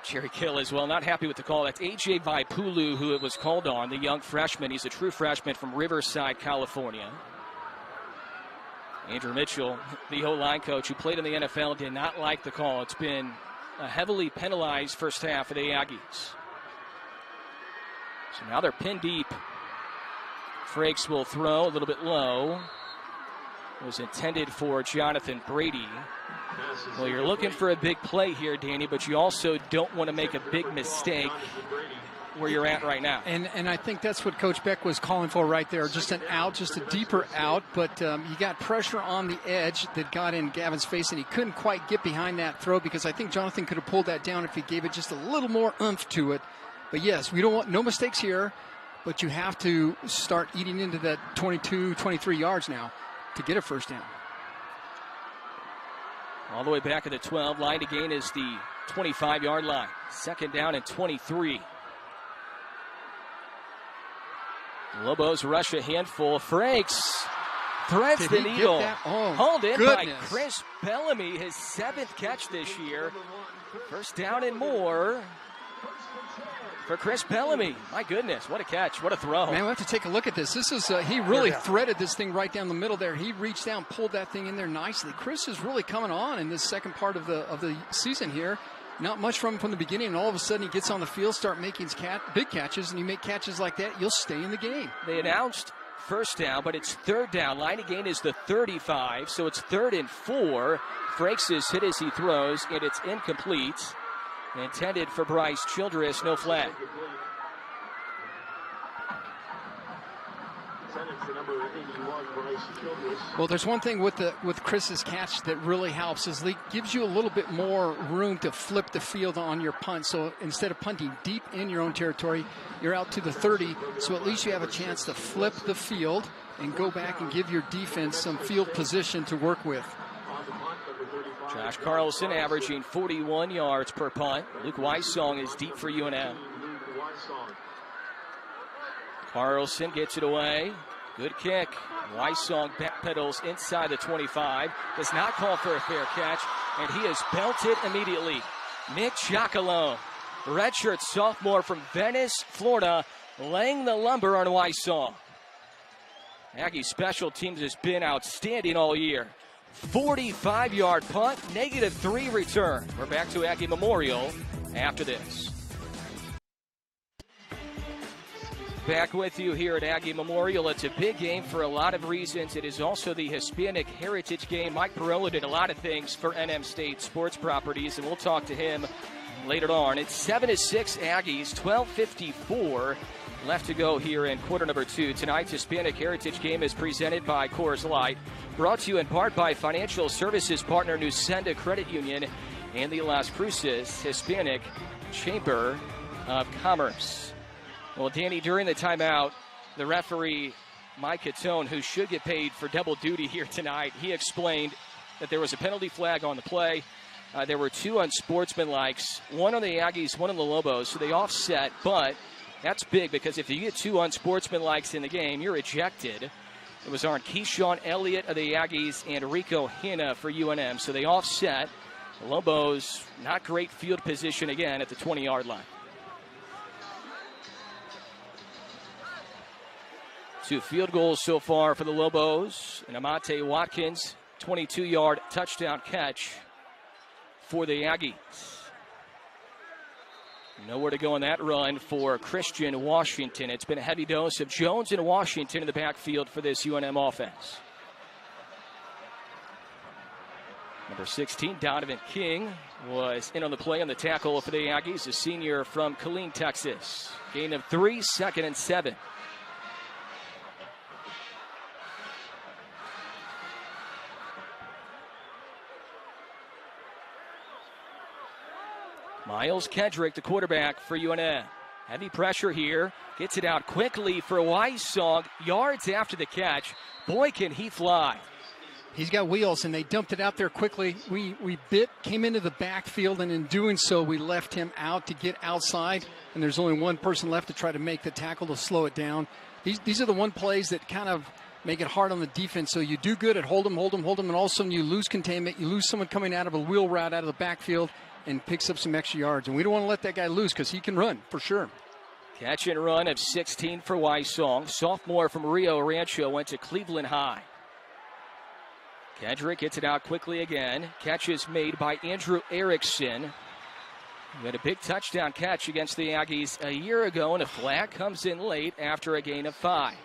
Jerry Kill as well. Not happy with the call. That's A.J. Vaipulu, who it was called on, the young freshman. He's a true freshman from Riverside, California. Andrew Mitchell, the O-line coach who played in the NFL, did not like the call. It's been a heavily penalized first half for the Aggies. So now they're pinned deep. Frakes will throw a little bit low. It was intended for Jonathan Brady. Well, you're looking for a big play here, Danny, but you also don't want to make a big mistake where you're at right now. And I think that's what Coach Beck was calling for right there. Just an out, just a deeper out, but you got pressure on the edge that got in Gavin's face, and he couldn't quite get behind that throw because I think Jonathan could have pulled that down if he gave it just a little more oomph to it. But yes, we don't want no mistakes here, but you have to start eating into that 22, 23 yards now to get a first down. All the way back at the 12. Line to gain is the 25-yard line. Second down and 23. Lobos rush a handful. Frakes threads the needle. Hauled in by Chris Bellamy, his 7th catch this year. First down and more for Chris Bellamy. My goodness, what a catch, what a throw. Man, we have to take a look at this. This is he really threaded this thing right down the middle there. He reached down, pulled that thing in there nicely. Chris is really coming on in this second part of the season here. Not much from the beginning, and all of a sudden he gets on the field, start making big catches, and you make catches like that, you'll stay in the game. They announced first down, but it's third down. Line of gain is the 35, so it's 3rd and 4. Frakes is hit as he throws, and it's incomplete. Intended for Bryce Childress, no flag. Sending to number 81, Bryce Childress. Well, there's one thing with Chris's catch that really helps is it gives you a little bit more room to flip the field on your punt. So instead of punting deep in your own territory, you're out to the 30. So at least you have a chance to flip the field and go back and give your defense some field position to work with. Josh Carlson averaging 41 yards per punt. Luke Weissong is deep for UNM. Carlson gets it away. Good kick. Weissong backpedals inside the 25. Does not call for a fair catch, and he is belted immediately. Nick Giacalone, redshirt sophomore from Venice, Florida, laying the lumber on Weissong. Aggie special teams has been outstanding all year. 45-yard punt, -3 return. We're back to Aggie Memorial after this. Back with you here at Aggie Memorial. It's a big game for a lot of reasons. It is also the Hispanic Heritage Game. Mike Barola did a lot of things for NM State Sports Properties, and we'll talk to him later on. It's 7-6 Aggies, 12:54 left to go here in quarter number 2. Tonight's Hispanic Heritage Game is presented by Coors Light, brought to you in part by financial services partner Nusenda Credit Union and the Las Cruces Hispanic Chamber of Commerce. Well, Danny, during the timeout, the referee, Mike Catone, who should get paid for double duty here tonight, he explained that there was a penalty flag on the play. There were 2 unsportsmanlikes, one on the Aggies, one on the Lobos, so they offset, but that's big because if you get 2 unsportsmanlikes in the game, you're ejected. It was on Keyshawn Elliott of the Aggies and Rico Hanna for UNM, so they offset. The Lobos, not great field position again at the 20-yard line. 2 field goals so far for the Lobos. And Amante Watkins, 22-yard touchdown catch for the Aggies. Nowhere to go on that run for Christian Washington. It's been a heavy dose of Jones and Washington in the backfield for this UNM offense. Number 16, Donovan King, was in on the play on the tackle for the Aggies, a senior from Killeen, Texas. Gain of 3, 2nd and 7. Miles Kendrick, the quarterback for UNM. Heavy pressure here. Gets it out quickly for Weissong. Yards after the catch. Boy, can he fly. He's got wheels, and they dumped it out there quickly. We came into the backfield, and in doing so, we left him out to get outside, and there's only one person left to try to make the tackle to slow it down. These are the one plays that kind of make it hard on the defense. So you do good at hold them, and all of a sudden you lose containment. You lose someone coming out of a wheel route out of the backfield and picks up some extra yards. And we don't want to let that guy loose because he can run for sure. Catch and run of 16 for Weissong. Sophomore from Rio Rancho, went to Cleveland High. Kendrick gets it out quickly again. Catch is made by Andrew Erickson. He had a big touchdown catch against the Aggies a year ago, and a flag comes in late after a gain of 5.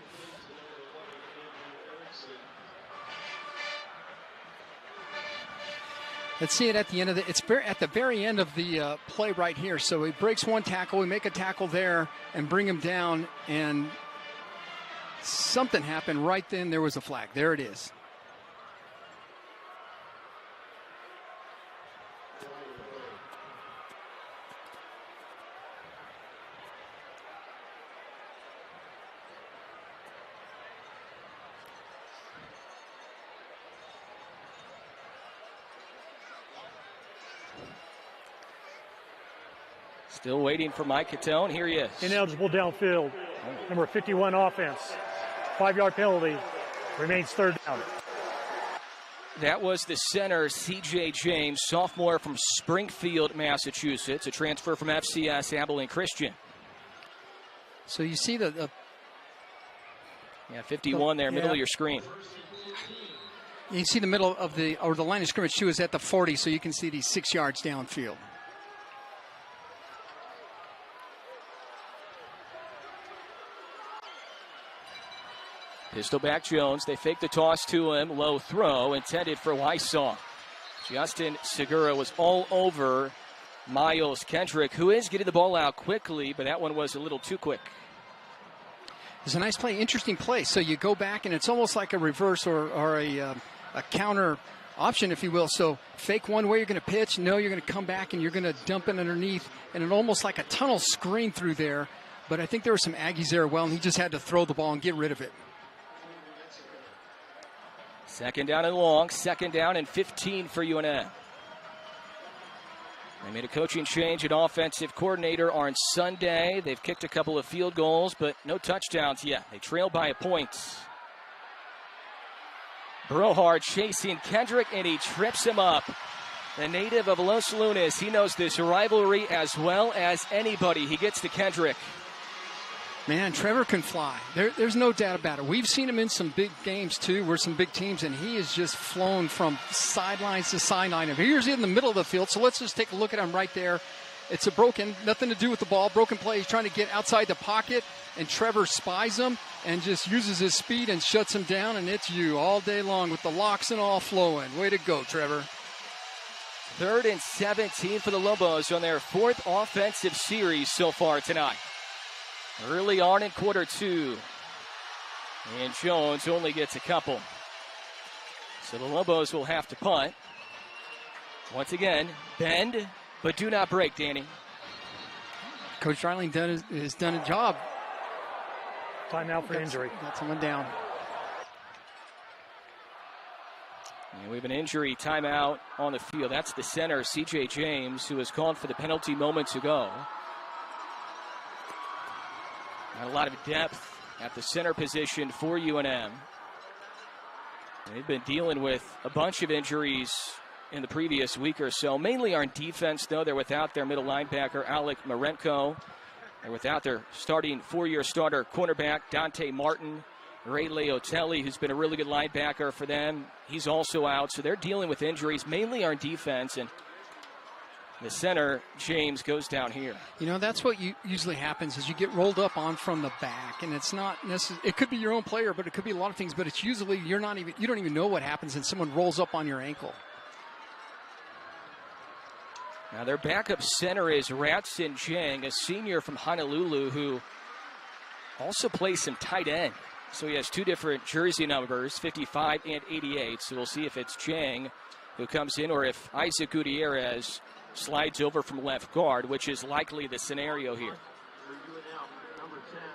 Let's see it at the end of it's at the very end of the play right here. So he breaks one tackle, we make a tackle there and bring him down, and something happened right then. There was a flag. There it is. Still waiting for Mike Catone. Here he is. Ineligible downfield. Number 51 offense. 5-yard penalty. Remains 3rd down. That was the center, C.J. James, sophomore from Springfield, Massachusetts, a transfer from FCS Abilene Christian. So you see the 51 there, middle of your screen. You see the middle of the line of scrimmage too is at the 40, so you can see these 6 yards downfield. Pistol back Jones. They fake the toss to him. Low throw intended for Weissong. Justin Segura was all over Miles Kendrick, who is getting the ball out quickly, but that one was a little too quick. It's a nice play, interesting play. So you go back, and it's almost like a reverse or a counter option, if you will. So fake one way, you're going to pitch. No, you're going to come back, and you're going to dump it underneath, and it almost like a tunnel screen through there. But I think there were some Aggies there and he just had to throw the ball and get rid of it. Second down and long, second down and 15 for UNM. They made a coaching change at offensive coordinator on Sunday. They've kicked a couple of field goals, but no touchdowns yet. They trail by a point. Brohard chasing Kendrick, and he trips him up. The native of Los Lunas, he knows this rivalry as well as anybody. He gets to Kendrick. Man, Trevor can fly. There's no doubt about it. We've seen him in some big games, too, where some big teams, and he has just flown from sidelines to sideline. And here's in the middle of the field, so let's just take a look at him right there. It's a nothing to do with the ball, broken play. He's trying to get outside the pocket, and Trevor spies him and just uses his speed and shuts him down, and it's you all day long with the locks and all flowing. Way to go, Trevor. 3rd and 17 for the Lobos on their 4th offensive series so far tonight. Early on in quarter 2. And Jones only gets a couple. So the Lobos will have to punt. Once again, bend, but do not break, Danny. Coach Darling has done a job. Timeout for injury. Got someone down. And we have an injury timeout on the field. That's the center, C.J. James, who was called for the penalty moments ago. Not a lot of depth at the center position for UNM. They've been dealing with a bunch of injuries in the previous week or so, mainly on defense, though. They're without their middle linebacker, Alec Marenko. They're without their starting 4-year starter cornerback, Dante Martin. Ray Leotelli, who's been a really good linebacker for them, he's also out. So they're dealing with injuries, mainly on defense. And the center, James, goes down here. You know, that's what usually happens is you get rolled up on from the back, and it's not necessarily, it could be your own player, but it could be a lot of things, but it's usually you don't even know what happens and someone rolls up on your ankle. Now their backup center is Ratson Jang, a senior from Honolulu who also plays some tight end. So he has 2 different jersey numbers, 55 and 88. So we'll see if it's Jang who comes in or if Isaac Gutierrez slides over from left guard, which is likely the scenario here.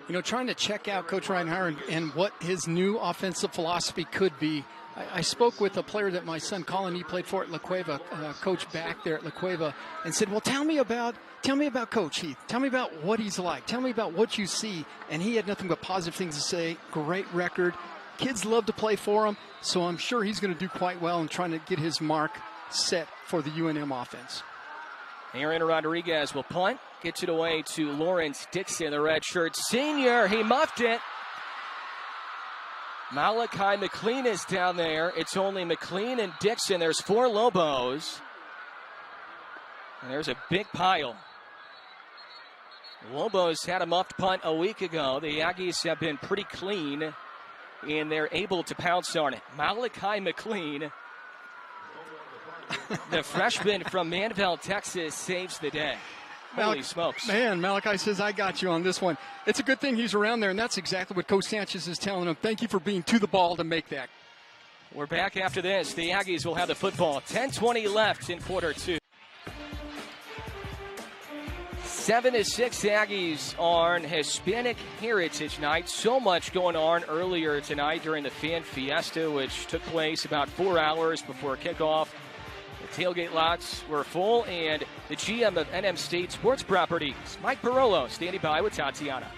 You know, trying to check out Coach Reinhardt and what his new offensive philosophy could be. I spoke with a player that my son Colin, he played for at La Cueva, coach back there at La Cueva, and said, well, tell me about Coach Heath. Tell me about what he's like. Tell me about what you see. And he had nothing but positive things to say. Great record. Kids love to play for him, so I'm sure he's going to do quite well in trying to get his mark set for the UNM offense. Aaron Rodriguez will punt, gets it away to Lawrence Dixon, the redshirt senior. He muffed it. Malachi McLean is down there. It's only McLean and Dixon. There's 4 Lobos. And there's a big pile. The Lobos had a muffed punt a week ago. The Aggies have been pretty clean, and they're able to pounce on it. Malachi McLean, the freshman from Manville, Texas, saves the day. Holy smokes. Man, Malachi says, I got you on this one. It's a good thing he's around there, and that's exactly what Coach Sanchez is telling him. Thank you for being to the ball to make that. We're back after this. The Aggies will have the football. 10:20 left in quarter 2. 7-6 Aggies on Hispanic Heritage Night. So much going on earlier tonight during the Fan Fiesta, which took place about 4 hours before kickoff. The tailgate lots were full, and the GM of NM State Sports Properties, Mike Barolo, standing by with Tatiana.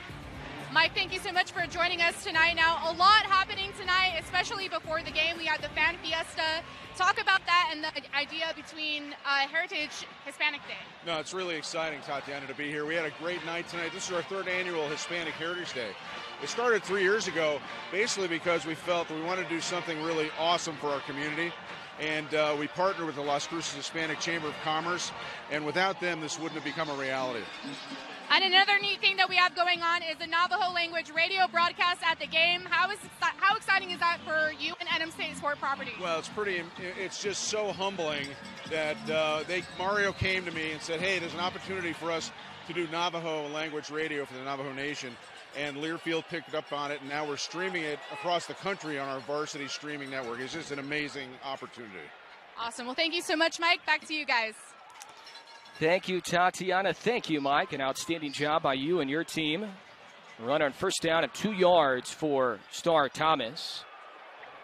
Mike, thank you so much for joining us tonight. Now, a lot happening tonight, especially before the game. We had the Fan Fiesta. Talk about that and the idea between Heritage Hispanic Day. No, it's really exciting, Tatiana, to be here. We had a great night tonight. This is our 3rd annual Hispanic Heritage Day. It started 3 years ago, basically because we felt that we wanted to do something really awesome for our community. And we partnered with the Las Cruces Hispanic Chamber of Commerce, and without them, this wouldn't have become a reality. And another neat thing that we have going on is the Navajo language radio broadcast at the game. How exciting is that for you and NM State Sport Properties? Well, it's just so humbling that Mario came to me and said, hey, there's an opportunity for us to do Navajo language radio for the Navajo Nation. and Learfield picked up on it, and now we're streaming it across the country on our varsity streaming network. It's just an amazing opportunity. Awesome. Well, thank you so much, Mike. Back to you guys. Thank you, Tatiana. Thank you, Mike. An outstanding job by you and your team. Run on first down of 2 yards for Star Thomas.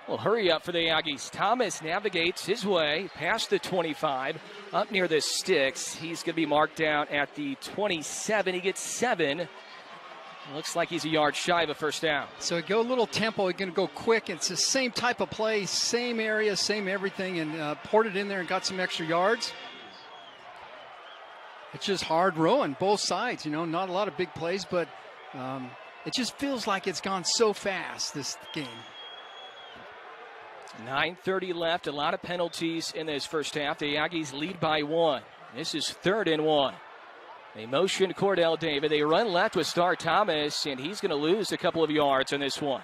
Well, hurry up for the Aggies. Thomas navigates his way past the 25, up near the sticks. He's going to be marked down at the 27. He gets 7. Looks like he's a yard shy of a first down. So go a little tempo. He's going to go quick. It's the same type of play, same area, same everything, and poured it in there and got some extra yards. It's just hard rowing, both sides. Not a lot of big plays, but it just feels like it's gone so fast, this game. 9:30 left. A lot of penalties in this first half. The Aggies lead by 1. This is 3rd and 1. They motion Cordell David. They run left with Star Thomas, and he's going to lose a couple of yards on this one.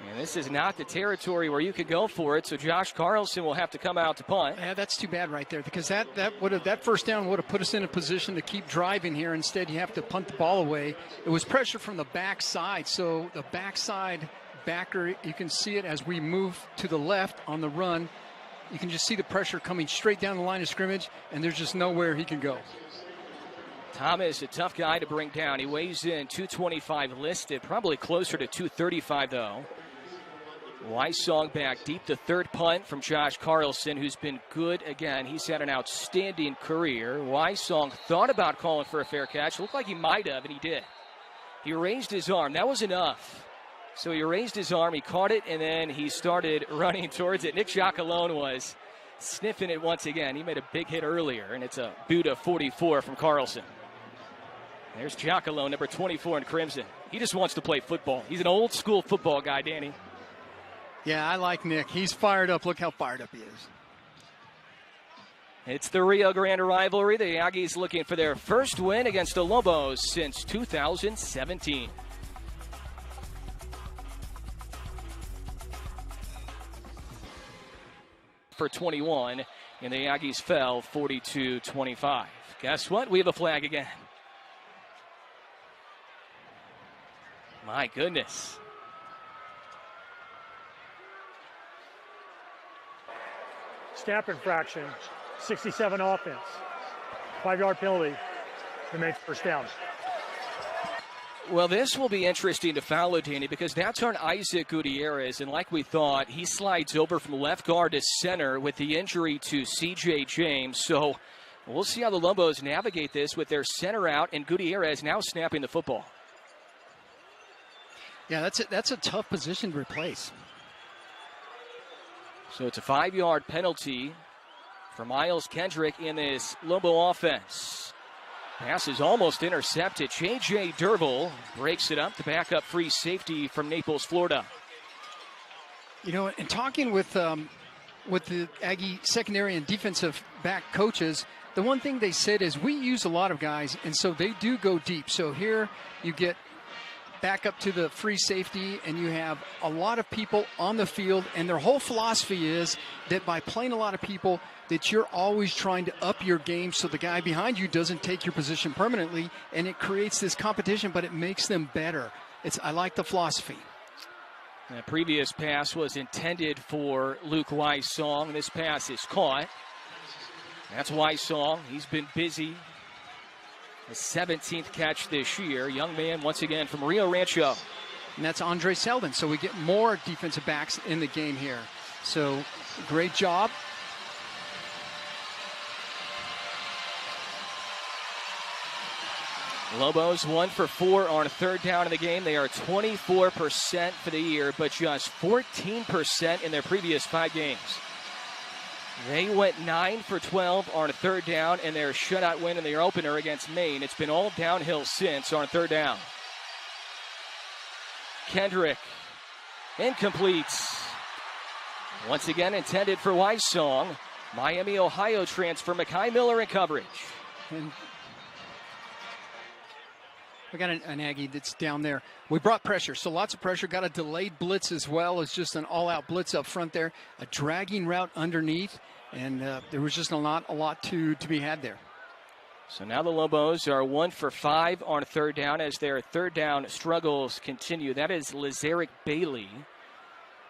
And this is not the territory where you could go for it, so Josh Carlson will have to come out to punt. Yeah, that's too bad right there, because that first down would have put us in a position to keep driving here. Instead, you have to punt the ball away. It was pressure from the backside, so the backside backer, you can see it as we move to the left on the run. You can just see the pressure coming straight down the line of scrimmage, and there's just nowhere he can go. Thomas, a tough guy to bring down. He weighs in 225 listed, probably closer to 235 though. Wysong back deep, the third punt from Josh Carlson, who's been good again. He's had an outstanding career. Wysong thought about calling for a fair catch. Looked like he might have, and he did. He raised his arm. That was enough. So he raised his arm, he caught it, and then he started running towards it. Nick Jacalone was sniffing it once again. He made a big hit earlier, and it's a boot of 44 from Carlson. There's Jacalone, number 24 in crimson. He just wants to play football. He's an old school football guy, Danny. Yeah, I like Nick. He's fired up. Look how fired up he is. It's the Rio Grande rivalry. The Aggies looking for their first win against the Lobos since 2017. For 21, and the Aggies fell 42-25. Guess what? We have a flag again. My goodness. Snap infraction, 67 offense. 5-yard penalty, remains first down. Well, this will be interesting to follow, Danny, because that's on Isaac Gutierrez, and like we thought, he slides over from left guard to center with the injury to C.J. James. So we'll see how the Lobos navigate this with their center out and Gutierrez now snapping the football. Yeah, that's a tough position to replace. So it's a 5-yard penalty for Miles Kendrick in this Lobo offense. Pass is almost intercepted. J.J. Derville breaks it up. The backup free safety from Naples, Florida. In talking with the Aggie secondary and defensive back coaches, the one thing they said is we use a lot of guys, and so they do go deep. So here you get back up to the free safety, and you have a lot of people on the field, and their whole philosophy is that by playing a lot of people, that you're always trying to up your game so the guy behind you doesn't take your position permanently, and it creates this competition, but it makes them better. I like the philosophy. The previous pass was intended for Luke Wysong. This pass is caught. That's Wysong. He's been busy. His 17th catch this year. Young man once again from Rio Rancho. And that's Andre Selden. So we get more defensive backs in the game here. So great job. Lobos 1 for 4 on third down in the game. They are 24% for the year, but just 14% in their previous 5 games. They went 9 for 12 on third down in their shutout win in their opener against Maine. It's been all downhill since on third down. Kendrick, incomplete. Once again intended for Wysong. Miami, Ohio transfer, Mekhi Miller in coverage. And we got an Aggie that's down there. We brought pressure, so lots of pressure. Got a delayed blitz as well as just an all-out blitz up front there. A dragging route underneath, and there was just not a lot to be had there. So now the Lobos are 1 for 5 on third down as their third down struggles continue. That is Lazarick Bailey,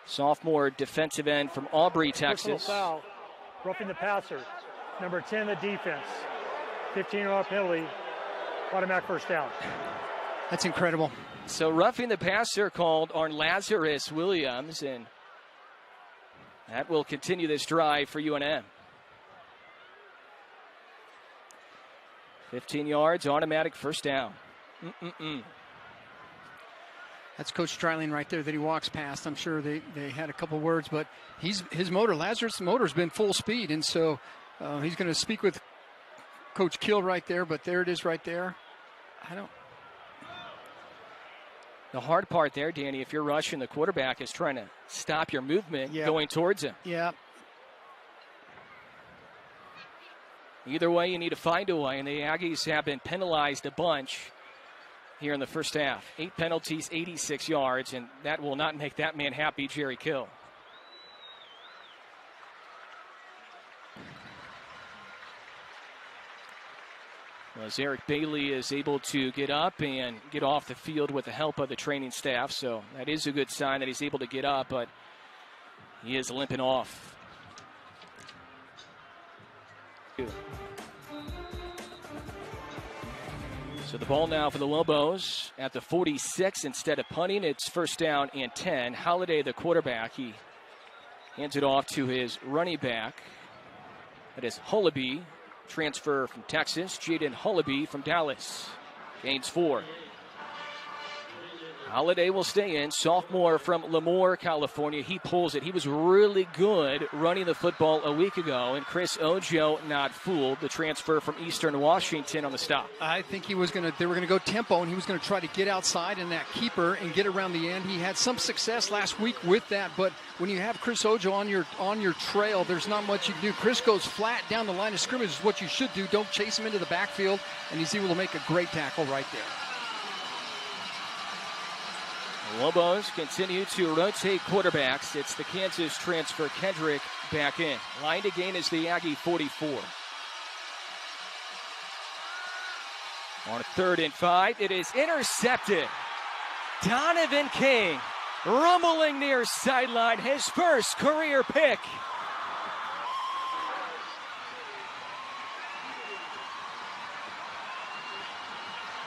sophomore defensive end from Aubrey, Texas. Foul, roughing the passer, number 10 in the defense. 15-yard penalty, automatic first down. That's incredible. So roughing the passer called on Lazarus Williams, and that will continue this drive for UNM. 15 yards, automatic first down. That's Coach Stryling right there that he walks past. I'm sure they had a couple words, but Lazarus' motor's been full speed, and so he's going to speak with Coach Kill right there, but there it is right there. The hard part there, Danny, if you're rushing, the quarterback is trying to stop your movement going towards him. Yeah. Either way, you need to find a way, and the Aggies have been penalized a bunch here in the first half. 8 penalties, 86 yards, and that will not make that man happy, Jerry Kill. Well, as Eric Bailey is able to get up and get off the field with the help of the training staff, so that is a good sign that he's able to get up, but he is limping off. So the ball now for the Lobos at the 46. Instead of punting, it's first down and 10. Holiday, the quarterback, he hands it off to his running back. That is Hullaby, transfer from Texas. Jaden Hullaby from Dallas. Gains 4. Holiday will stay in, sophomore from Lemoore, California. He pulls it. He was really good running the football a week ago, and Chris Ojo not fooled. The transfer from Eastern Washington on the stop. I think they were going to go tempo, and he was going to try to get outside in that keeper and get around the end. He had some success last week with that, but when you have Chris Ojo on your trail, there's not much you can do. Chris goes flat down the line of scrimmage is what you should do. Don't chase him into the backfield, and he's able to make a great tackle right there. The Lobos continue to rotate quarterbacks. It's the Kansas transfer Kendrick back in. Line to gain is the Aggie 44. On 3rd and 5, it is intercepted. Donovan King rumbling near sideline, his first career pick.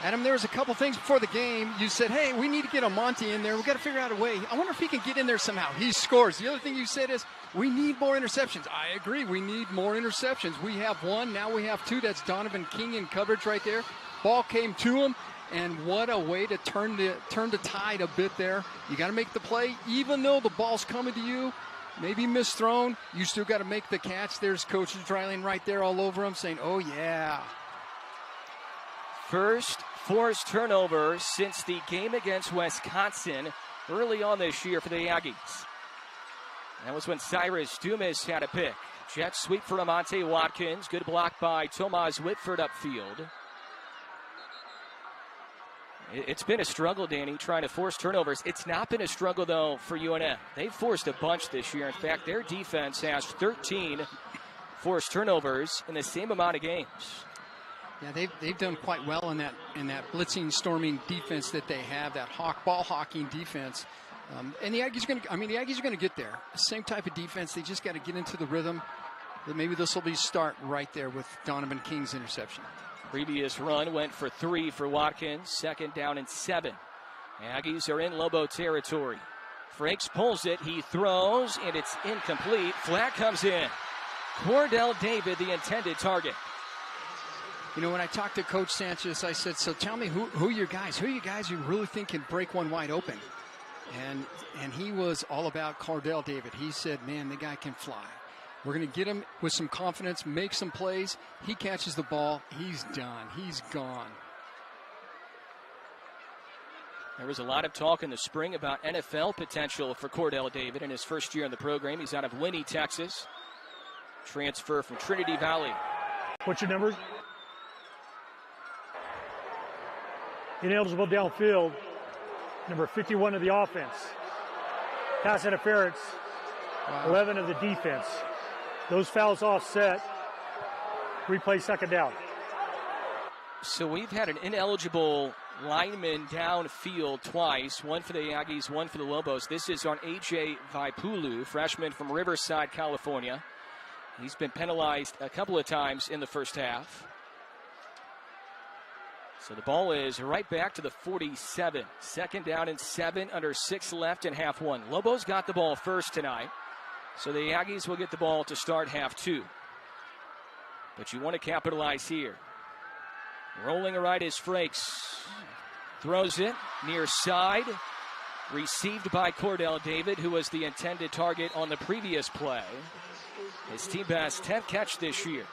Adam, there was a couple things before the game. You said, hey, we need to get Monty in there. We've got to figure out a way. I wonder if he can get in there somehow. He scores. The other thing you said is we need more interceptions. I agree. We need more interceptions. We have 1. Now we have 2. That's Donovan King in coverage right there. Ball came to him, and what a way to turn the tide a bit there. You got to make the play. Even though the ball's coming to you, maybe misthrown, you still got to make the catch. There's Coach Dryling right there all over him saying, oh, yeah. First forced turnover since the game against Wisconsin early on this year for the Aggies. That was when Cyrus Dumas had a pick. Jet sweep for Amante Watkins. Good block by Tomas Whitford upfield. It's been a struggle, Danny, trying to force turnovers. It's not been a struggle, though, for UNM. They've forced a bunch this year. In fact, their defense has 13 forced turnovers in the same amount of games. Yeah, they've done quite well in that blitzing, storming defense that they have, that ball hawking defense. And the Aggies are going to get there. The same type of defense. They just got to get into the rhythm. But maybe this will be start right there with Donovan King's interception. Previous run went for 3 for Watkins. 2nd down and 7. Aggies are in Lobo territory. Frakes pulls it. He throws, and it's incomplete. Flag comes in. Cordell David, the intended target. You know, when I talked to Coach Sanchez, I said, so tell me who are your guys? Who are you guys you really think can break one wide open? And he was all about Cordell David. He said, man, the guy can fly. We're going to get him with some confidence, make some plays. He catches the ball. He's done. He's gone. There was a lot of talk in the spring about NFL potential for Cordell David in his first year in the program. He's out of Winnie, Texas. Transfer from Trinity Valley. What's your number? Ineligible downfield, number 51 of the offense. Pass interference, 11 of the defense. Those fouls offset. Replay 2nd down. So we've had an ineligible lineman downfield twice, one for the Aggies, one for the Lobos. This is on A.J. Vaipulu, freshman from Riverside, California. He's been penalized a couple of times in the first half. So the ball is right back to the 47. 2nd down and 7, under 6 left in half one. Lobos got the ball first tonight, so the Aggies will get the ball to start half two. But you want to capitalize here. Rolling right is Frakes. Throws it near side. Received by Cordell David, who was the intended target on the previous play. His team best 10th catch this year.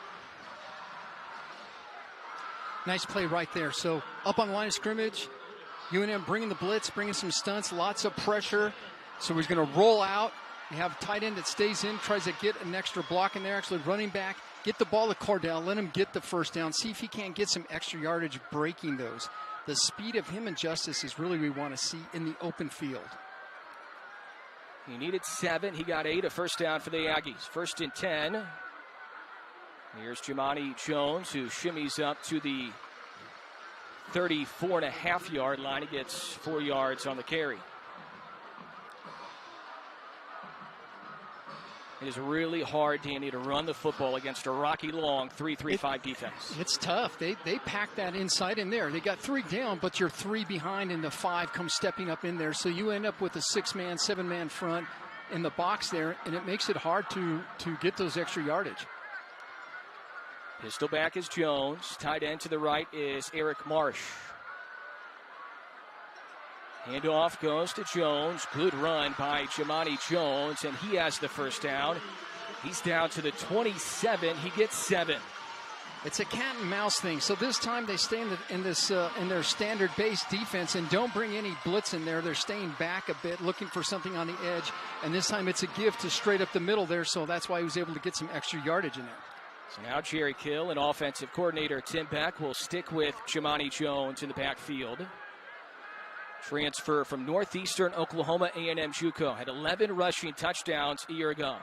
Nice play right there. So up on the line of scrimmage, UNM bringing the blitz, bringing some stunts, lots of pressure. So he's going to roll out. You have a tight end that stays in, tries to get an extra block in there, actually running back. Get the ball to Cordell, let him get the first down. See if he can't get some extra yardage breaking those. The speed of him and Justice is really we want to see in the open field. He needed 7. He got 8. A first down for the Aggies. 1st and 10. Here's Jimani Jones, who shimmies up to the 34.5-yard line. He gets 4 yards on the carry. It is really hard, Danny, to run the football against a Rocky Long 3-3-5 defense. It's tough. They pack that inside in there. They got 3 down, but you're 3 behind, and the 5 comes stepping up in there. So you end up with a 6-man, 7-man front in the box there, and it makes it hard to get those extra yardage. Pistol back is Jones. Tight end to the right is Eric Marsh. Handoff goes to Jones. Good run by Jimani Jones, and he has the first down. He's down to the 27. He gets 7. It's a cat and mouse thing. So this time they stay in their standard base defense and don't bring any blitz in there. They're staying back a bit, looking for something on the edge. And this time it's a give to straight up the middle there. So that's why he was able to get some extra yardage in there. So now Jerry Kill and offensive coordinator Tim Beck will stick with Jimani Jones in the backfield. Transfer from Northeastern Oklahoma A&M JUCO. Had 11 rushing touchdowns a year ago.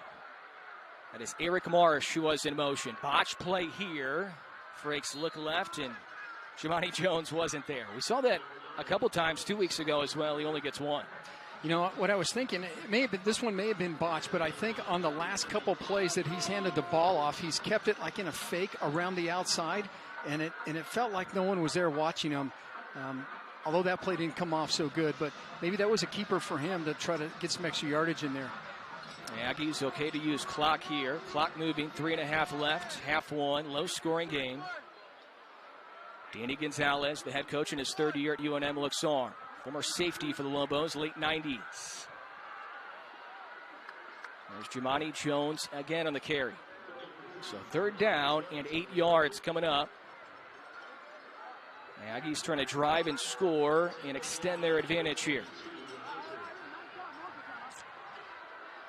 That is Eric Marsh, who was in motion. Botch play here. Frakes look left, and Jimani Jones wasn't there. We saw that a couple times 2 weeks ago as well. He only gets 1. You know what I was thinking, this one may have been botched, but I think on the last couple plays that he's handed the ball off, he's kept it like in a fake around the outside, and it felt like no one was there watching him. Although that play didn't come off so good, but maybe that was a keeper for him to try to get some extra yardage in there. The Aggies okay to use clock here. Clock moving, 3.5 left, half one, low-scoring game. Danny Gonzalez, the head coach in his 3rd year at UNM, looks on. Former safety for the Lobos, late 90s. There's Jimani Jones again on the carry. So 3rd down and 8 yards coming up. The Aggies trying to drive and score and extend their advantage here.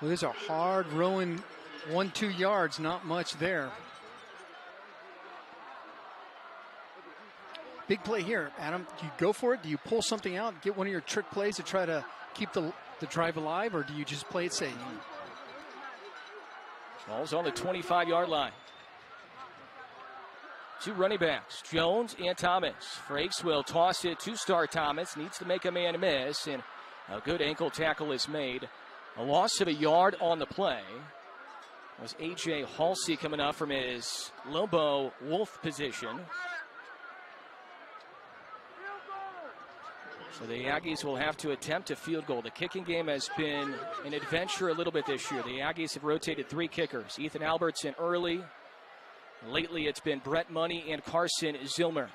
Well, there's a hard rowing 1-2 yards, not much there. Big play here, Adam. Do you go for it? Do you pull something out, get one of your trick plays to try to keep the drive alive, or do you just play it safe? Ball's on the 25-yard line. 2 running backs, Jones and Thomas. Frakes will toss it to Star Thomas. Needs to make a man miss, and a good ankle tackle is made. A loss of a yard on the play. It was A.J. Halsey coming up from his Lobo Wolf position. So the Aggies will have to attempt a field goal. The kicking game has been an adventure a little bit this year. The Aggies have rotated 3 kickers. Ethan Albertson early. Lately it's been Brett Money and Carson Zilmer.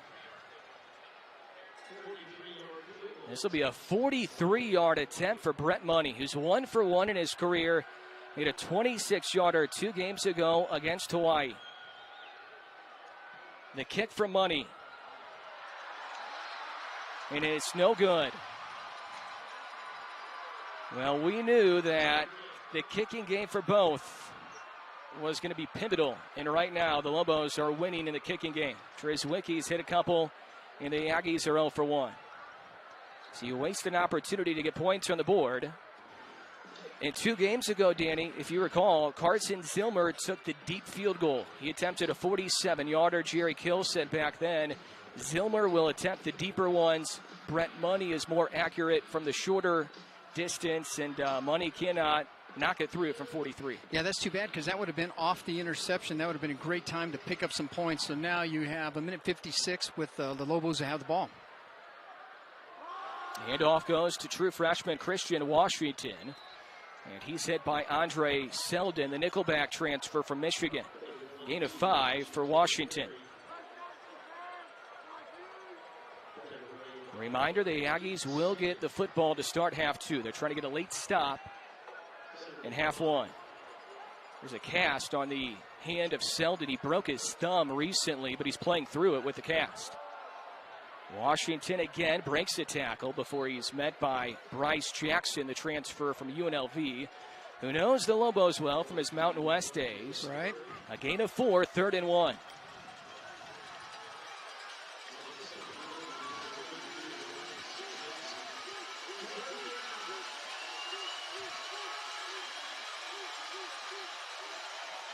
This will be a 43-yard attempt for Brett Money, who's 1 for 1 in his career. He had a 26-yarder 2 games ago against Hawaii. The kick from Money. And it's no good. Well, we knew that the kicking game for both was going to be pivotal. And right now, the Lobos are winning in the kicking game. Trezwicki's hit a couple, and the Aggies are 0 for 1. So you waste an opportunity to get points on the board. And 2 games ago, Danny, if you recall, Carson Zilmer took the deep field goal. He attempted a 47-yarder. Jerry Kill said back then Zilmer will attempt the deeper ones. Brett Money is more accurate from the shorter distance, and Money cannot knock it through from 43. Yeah, that's too bad because that would have been off the interception. That would have been a great time to pick up some points. So now you have a minute 56 with the Lobos who have the ball. Handoff goes to true freshman Christian Washington. And he's hit by Andre Selden, the nickelback transfer from Michigan. Gain of 5 for Washington. Reminder, the Aggies will get the football to start half 2. They're trying to get a late stop in half 1. There's a cast on the hand of Selden. He broke his thumb recently, but he's playing through it with the cast. Washington again breaks a tackle before he's met by Bryce Jackson, the transfer from UNLV, who knows the Lobos well from his Mountain West days. Right. A gain of 4, 3rd and 1.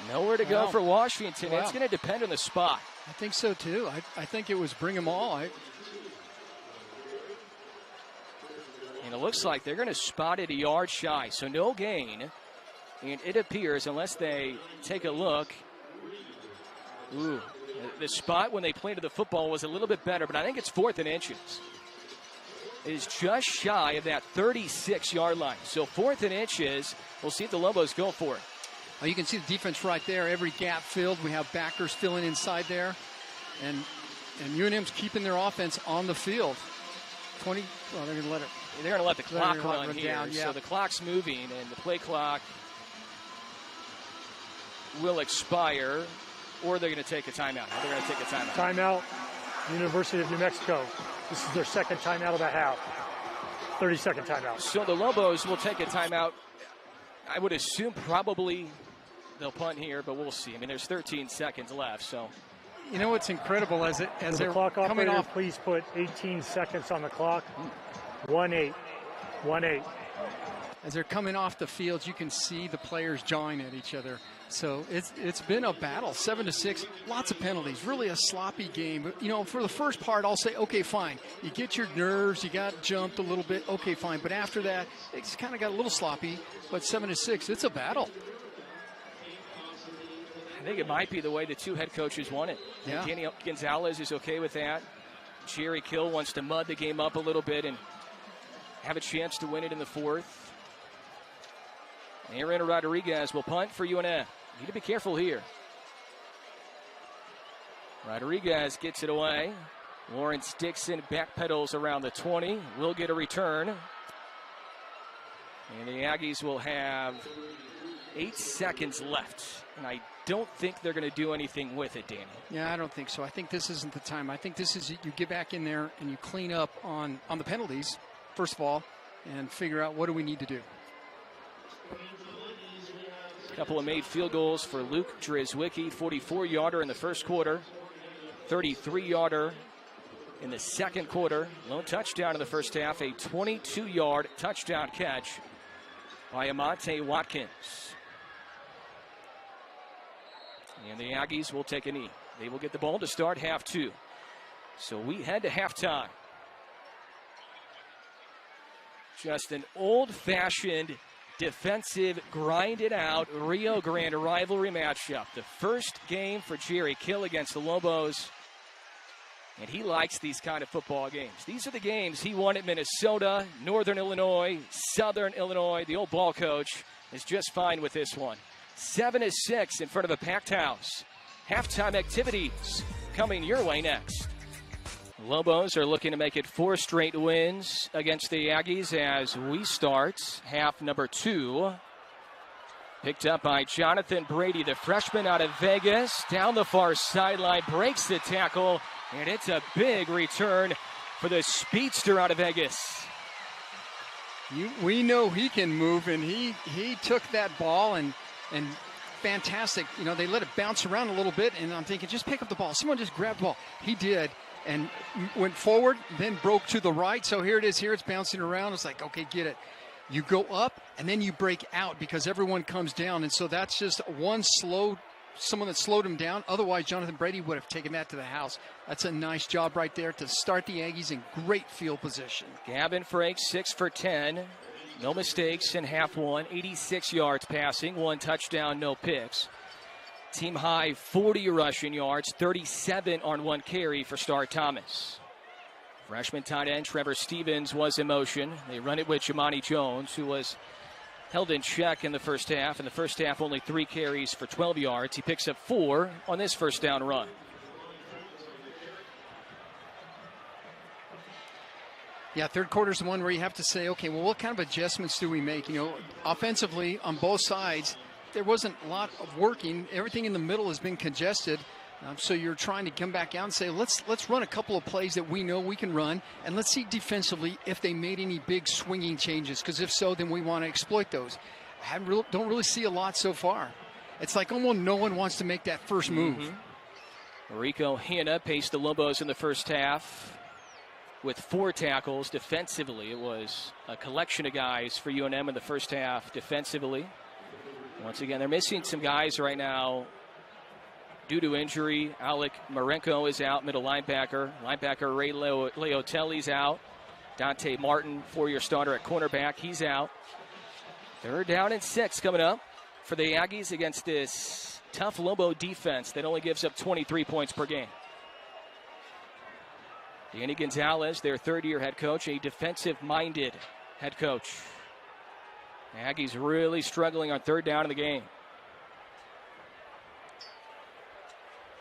Nowhere to go for Washington. It's going to depend on the spot. I think so, too. I think it was bring them all. And it looks like they're going to spot it a yard shy, so no gain. And it appears, unless they take a look, the spot when they planted the football was a little bit better, but I think it's 4th and inches. It is just shy of that 36-yard line. So 4th and inches, we'll see if the Lobos go for it. You can see the defense right there. Every gap filled. We have backers filling inside there. And UNM's keeping their offense on the field. They're going to let it. They're going to let the clock run here. Down, yeah. So the clock's moving, and the play clock will expire, or they're going to take a timeout. They're going to take a timeout. Timeout, University of New Mexico. This is their second timeout of the half. 30-second timeout. So the Lobos will take a timeout. I would assume probably they'll punt here, but we'll see. I mean, there's 13 seconds left, so. You know what's incredible as they're clock coming operator, off. please put 18 seconds on the clock. 1-8. As they're coming off the field, you can see the players jawing at each other. So it's been a battle, 7-6, lots of penalties, really a sloppy game. But, you know, for the first part, I'll say, okay, fine. You get your nerves, you got jumped a little bit, okay, fine. But after that, it's kind of got a little sloppy. But 7-6, it's a battle. I think it might be the way the two head coaches want it. Yeah. Danny Gonzalez is okay with that. Jerry Kill wants to mud the game up a little bit and have a chance to win it in the 4th. Aaron Rodriguez will punt for UNF. Need to be careful here. Rodriguez gets it away. Lawrence Dixon backpedals around the 20. Will get a return. And the Aggies will have 8 seconds left. And I don't think they're going to do anything with it, Danny. Yeah, I don't think so. I think this isn't the time. I think this is you get back in there and you clean up on the penalties, first of all, and figure out what do we need to do. A couple of made field goals for Luke Drizwicki, 44-yarder in the first quarter, 33-yarder in the second quarter. Lone touchdown in the first half, a 22-yard touchdown catch by Amante Watkins. And the Aggies will take a knee. They will get the ball to start half 2. So we head to halftime. Just an old-fashioned defensive, grind-it-out Rio Grande rivalry matchup. The first game for Jerry Kill against the Lobos. And he likes these kind of football games. These are the games he won at Minnesota, Northern Illinois, Southern Illinois. The old ball coach is just fine with this one. 7-6 in front of a packed house. Halftime activities coming your way next. Lobos are looking to make it 4 straight wins against the Aggies as we start half number 2. Picked up by Jonathan Brady, the freshman out of Vegas. Down the far sideline, breaks the tackle, and it's a big return for the speedster out of Vegas. We know he can move, and he took that ball and fantastic. You know, they let it bounce around a little bit, and I'm thinking, just pick up the ball. Someone just grab the ball. He did, and went forward, then broke to the right. So here it is. Here it's bouncing around. It's like, okay, get it. You go up, and then you break out because everyone comes down. And so that's just one slow someone that slowed him down. Otherwise, Jonathan Brady would have taken that to the house. That's a nice job right there to start the Aggies in great field position. Gavin Frakes, 6 for 10. No mistakes in half one. 86 yards passing, 1 touchdown, no picks. Team high 40 rushing yards, 37 on 1 carry for Star Thomas. Freshman tight end Trevor Stevens was in motion. They run it with Jamani Jones, who was held in check in the first half. In the first half, only 3 carries for 12 yards. He picks up 4 on this first down run. Yeah, third quarter is the one where you have to say, okay, well, what kind of adjustments do we make? Offensively, on both sides, there wasn't a lot of working. Everything in the middle has been congested. So you're trying to come back out and say, let's run a couple of plays that we know we can run, and let's see defensively if they made any big swinging changes, because if so, then we want to exploit those. Don't really see a lot so far. It's like almost no one wants to make that first move. Rico Hanna paced the Lobos in the first half with 4 tackles. Defensively, it was a collection of guys for UNM in the first half defensively. Once again, they're missing some guys right now due to injury. Alec Marenko is out, middle linebacker. Linebacker Ray Leotelli's out. Dante Martin, 4-year starter at cornerback, he's out. 3rd down and 6 coming up for the Aggies against this tough Lobo defense that only gives up 23 points per game. Danny Gonzalez, their 3rd-year head coach, a defensive-minded head coach. Aggies really struggling on 3rd down in the game.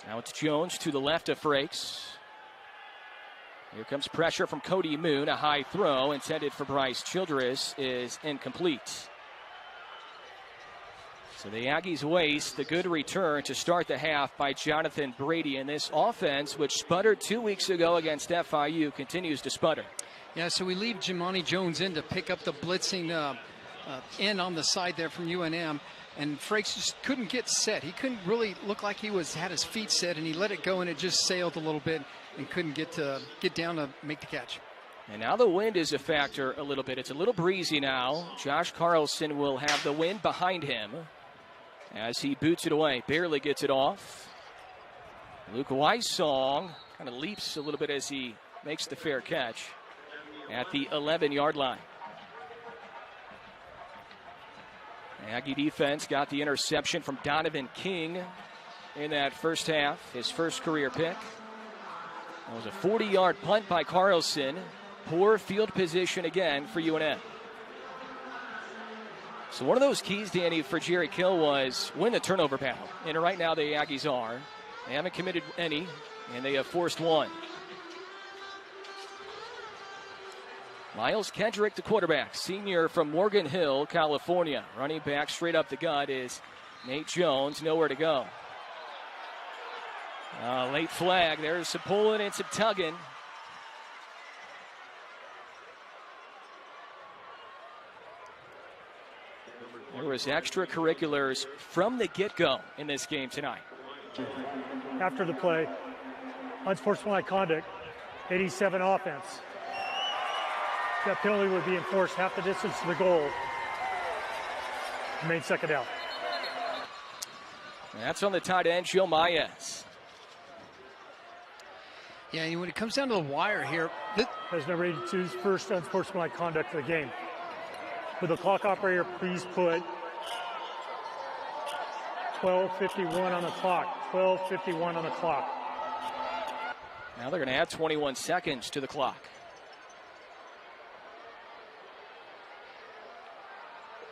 Now it's Jones to the left of Frakes. Here comes pressure from Cody Moon. A high throw intended for Bryce Childress is incomplete. So the Aggies waste the good return to start the half by Jonathan Brady. And this offense, which sputtered 2 weeks ago against FIU, continues to sputter. Yeah, so we leave Jamani Jones in to pick up the blitzing end on the side there from UNM. And Frakes just couldn't get set. He couldn't really look like he had his feet set, and he let it go, and it just sailed a little bit and couldn't get down to make the catch. And now the wind is a factor a little bit. It's a little breezy now. Josh Carlson will have the wind behind him as he boots it away. Barely gets it off. Luke Weissong kind of leaps a little bit as he makes the fair catch at the 11-yard line. Aggie defense got the interception from Donovan King in that first half, his first career pick. That was a 40-yard punt by Carlson. Poor field position again for UNM. So one of those keys, Danny, for Jerry Kill was win the turnover battle. And right now the Aggies are. They haven't committed any, and they have forced 1. Miles Kendrick, the quarterback, senior from Morgan Hill, California. Running back straight up the gut is Nate Jones, nowhere to go. Late flag. There's some pulling and some tugging. There was extracurriculars from the get-go in this game tonight. After the play, unsportsmanlike conduct, 87 offense. That penalty would be enforced half the distance to the goal. Main 2nd down. That's on the tight end, Joe Maez. Yeah, and when it comes down to the wire here, As number 82's first unsportsmanlike conduct of the game. Would the clock operator please put 12:51 on the clock? 12:51 on the clock. Now they're going to add 21 seconds to the clock.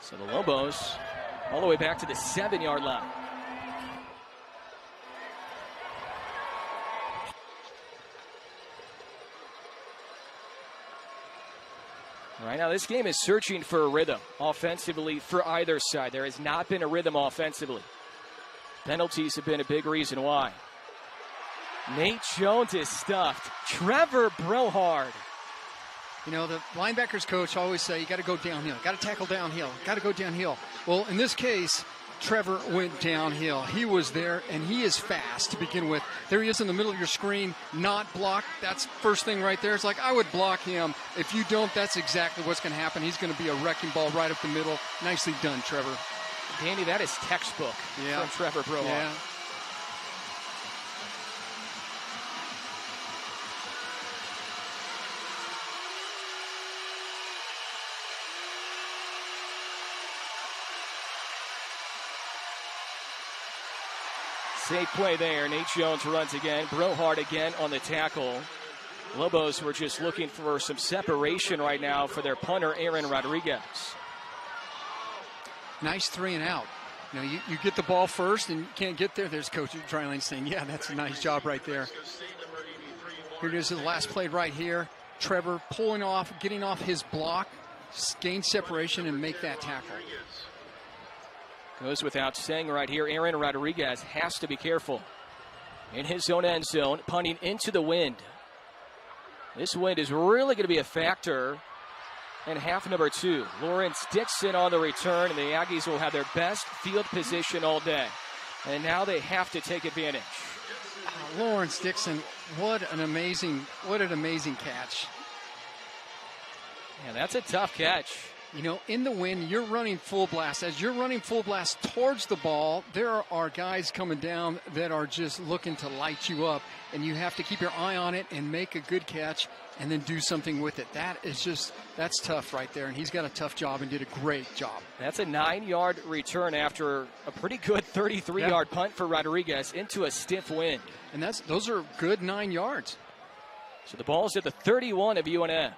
So the Lobos all the way back to the 7-yard line. Right now, this game is searching for a rhythm offensively for either side. There has not been a rhythm offensively. Penalties have been a big reason why. Nate Jones is stuffed. Trevor Brohard. You know, the linebackers coach always say, you got to go downhill, got to tackle downhill, got to go downhill. Well, in this case, Trevor went downhill. He was there, and he is fast to begin with. There he is in the middle of your screen, not blocked. That's first thing right there. It's like, I would block him. If you don't, that's exactly what's going to happen. He's going to be a wrecking ball right up the middle. Nicely done, Trevor. Danny, that is textbook from Trevor Brohard. Yeah. Safe play there. Nate Jones runs again. Brohart again on the tackle. Lobos were just looking for some separation right now for their punter, Aaron Rodriguez. Nice 3 and out. You know, you get the ball first and you can't get there. There's Coach Dryling saying, yeah, that's a nice job right there. Here it is, the last play right here. Trevor pulling off, getting off his block, gain separation, and make that tackle. Goes without saying right here, Aaron Rodriguez has to be careful. In his own end zone, punting into the wind. This wind is really going to be a factor in half number 2. Lawrence Dixon on the return, and the Aggies will have their best field position all day. And now they have to take advantage. Lawrence Dixon, what an amazing catch. Yeah, that's a tough catch. You know, in the wind, you're running full blast. As you're running full blast towards the ball, there are guys coming down that are just looking to light you up, and you have to keep your eye on it and make a good catch and then do something with it. That's tough right there, and he's got a tough job and did a great job. That's a 9-yard return after a pretty good 33-yard punt for Rodriguez into a stiff wind. And those are good 9 yards. So the ball's at the 31 of UNM.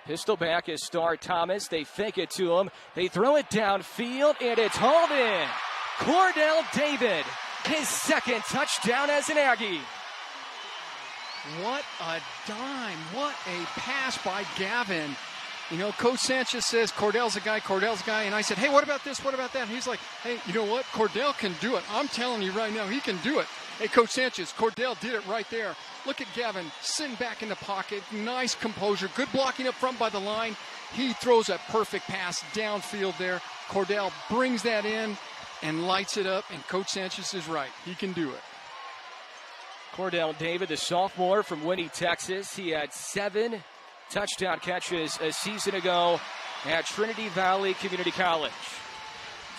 Pistol back is Star Thomas. They fake it to him. They throw it downfield, and it's hauled in. Cordell David, his second touchdown as an Aggie. What a dime. What a pass by Gavin. You know, Coach Sanchez says, Cordell's a guy. And I said, hey, what about this? What about that? And he's like, hey, you know what? Cordell can do it. I'm telling you right now, he can do it. Hey, Coach Sanchez, Cordell did it right there. Look at Gavin sitting back in the pocket. Nice composure. Good blocking up front by the line. He throws a perfect pass downfield there. Cordell brings that in and lights it up. And Coach Sanchez is right. He can do it. Cordell David, the sophomore from Winnie, Texas. He had 7 touchdown catches a season ago at Trinity Valley Community College.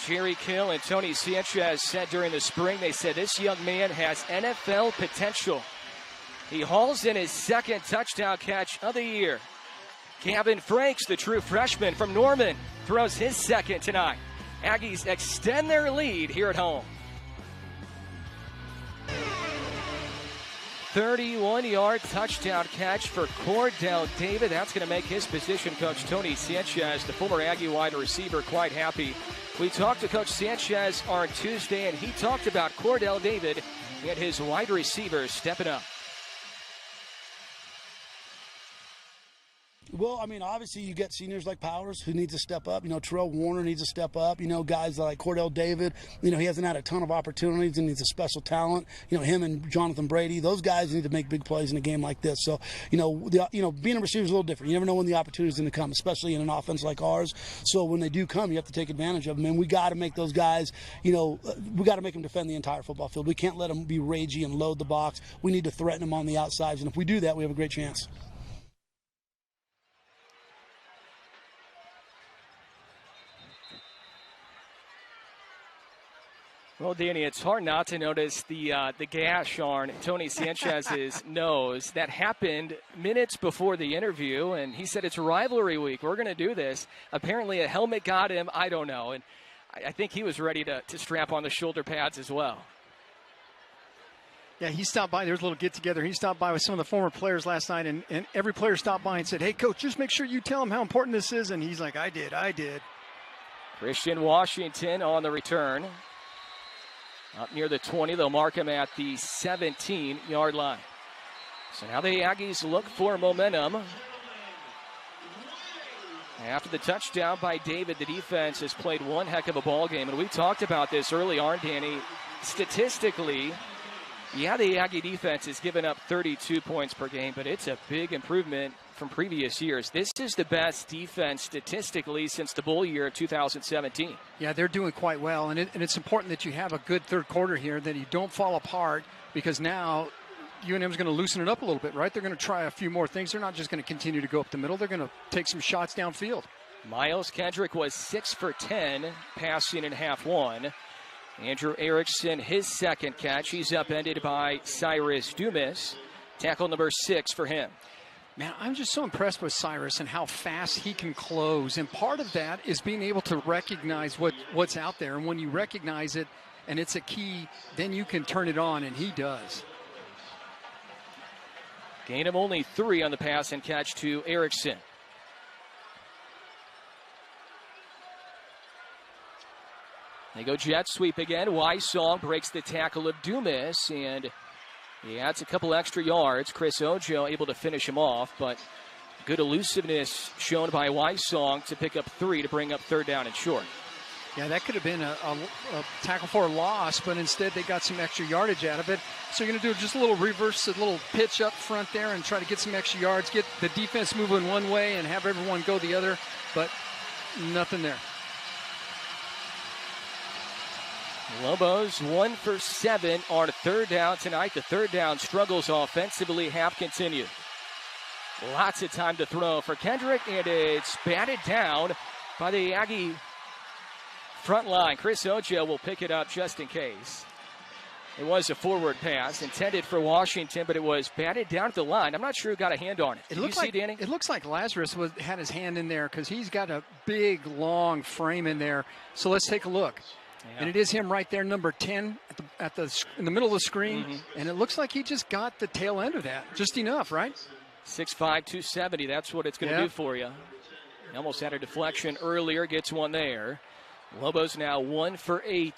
Jerry Kill and Tony Sanchez said during the spring, they said this young man has NFL potential. He hauls in his second touchdown catch of the year. Gavin Franks, the true freshman from Norman, throws his second tonight. Aggies extend their lead here at home. 31-yard touchdown catch for Cordell David. That's going to make his position coach, Tony Sanchez, the former Aggie wide receiver, quite happy. We talked to Coach Sanchez on Tuesday, and he talked about Cordell David and his wide receivers stepping up. Well, I mean, obviously you get seniors like Powers who needs to step up. You know, Terrell Warner needs to step up. You know, guys like Cordell David, you know, he hasn't had a ton of opportunities and he's a special talent. You know, him and Jonathan Brady, those guys need to make big plays in a game like this. So, being a receiver is a little different. You never know when the opportunity is going to come, especially in an offense like ours. So when they do come, you have to take advantage of them. And we got to make those guys, we got to make them defend the entire football field. We can't let them be ragey and load the box. We need to threaten them on the outsides. And if we do that, we have a great chance. Well, Danny, it's hard not to notice the gash on Tony Sanchez's nose. That happened minutes before the interview, and he said it's rivalry week. We're going to do this. Apparently a helmet got him. I don't know. And I think he was ready to strap on the shoulder pads as well. Yeah, he stopped by. There's a little get-together. He stopped by with some of the former players last night, and every player stopped by and said, hey, Coach, just make sure you tell him how important this is. And he's like, I did. Christian Washington on the return. Up near the 20, they'll mark him at the 17-yard line. So now the Aggies look for momentum. After the touchdown by David, the defense has played one heck of a ball game. And we talked about this early on, Danny. Statistically, yeah, the Aggie defense has given up 32 points per game, but it's a big improvement from previous years. This is the best defense statistically since the bowl year of 2017. Yeah, they're doing quite well, and it's important that you have a good third quarter here, that you don't fall apart, because now UNM's going to loosen it up a little bit, right? They're going to try a few more things. They're not just going to continue to go up the middle. They're going to take some shots downfield. Miles Kendrick was 6 for 10, passing in half one. Andrew Erickson, his second catch. He's upended by Cyrus Dumas. Tackle number 6 for him. Man, I'm just so impressed with Cyrus and how fast he can close. And part of that is being able to recognize what's out there. And when you recognize it and it's a key, then you can turn it on, and he does. Gain of only 3 on the pass and catch to Erickson. They go jet sweep again. Wysong breaks the tackle of Dumas, and he adds a couple extra yards. Chris Ojo able to finish him off, but good elusiveness shown by Wysong to pick up 3 to bring up 3rd down and short. Yeah, that could have been a tackle for a loss, but instead they got some extra yardage out of it. So you're going to do just a little reverse, a little pitch up front there and try to get some extra yards, get the defense moving one way and have everyone go the other, but nothing there. Lobos 1 for 7 on 3rd down tonight. The 3rd down struggles offensively have continued. Lots of time to throw for Kendrick, and it's batted down by the Aggie front line. Chris Ojo will pick it up just in case. It was a forward pass intended for Washington, but it was batted down at the line. I'm not sure who got a hand on it. Did you see, Danny? It looks like Lazarus had his hand in there because he's got a big, long frame in there. So let's take a look. Yeah. And it is him right there, number 10, in the middle of the screen. And it looks like he just got the tail end of that. Just enough, right? 6'5", 270. That's what it's going to do for you. He almost had a deflection earlier. Gets one there. Lobos now 1 for 8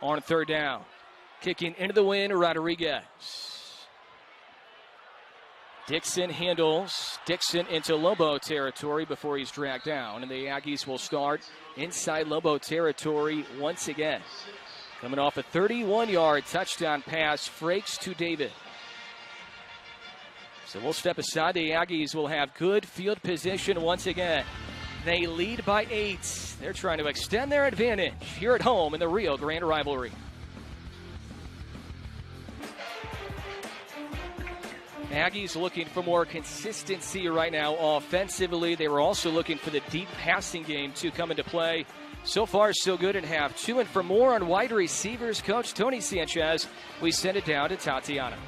on 3rd down. Kicking into the wind, Rodriguez. Dixon handles. Dixon into Lobo territory before he's dragged down. And the Aggies will start inside Lobo territory once again. Coming off a 31-yard touchdown pass, Frakes to David. So we'll step aside. The Aggies will have good field position once again. They lead by 8. They're trying to extend their advantage here at home in the Rio Grande rivalry. Aggies looking for more consistency right now offensively. They were also looking for the deep passing game to come into play. So far, so good in half 2. And for more on wide receivers, Coach Tony Sanchez, we send it down to Tatiana.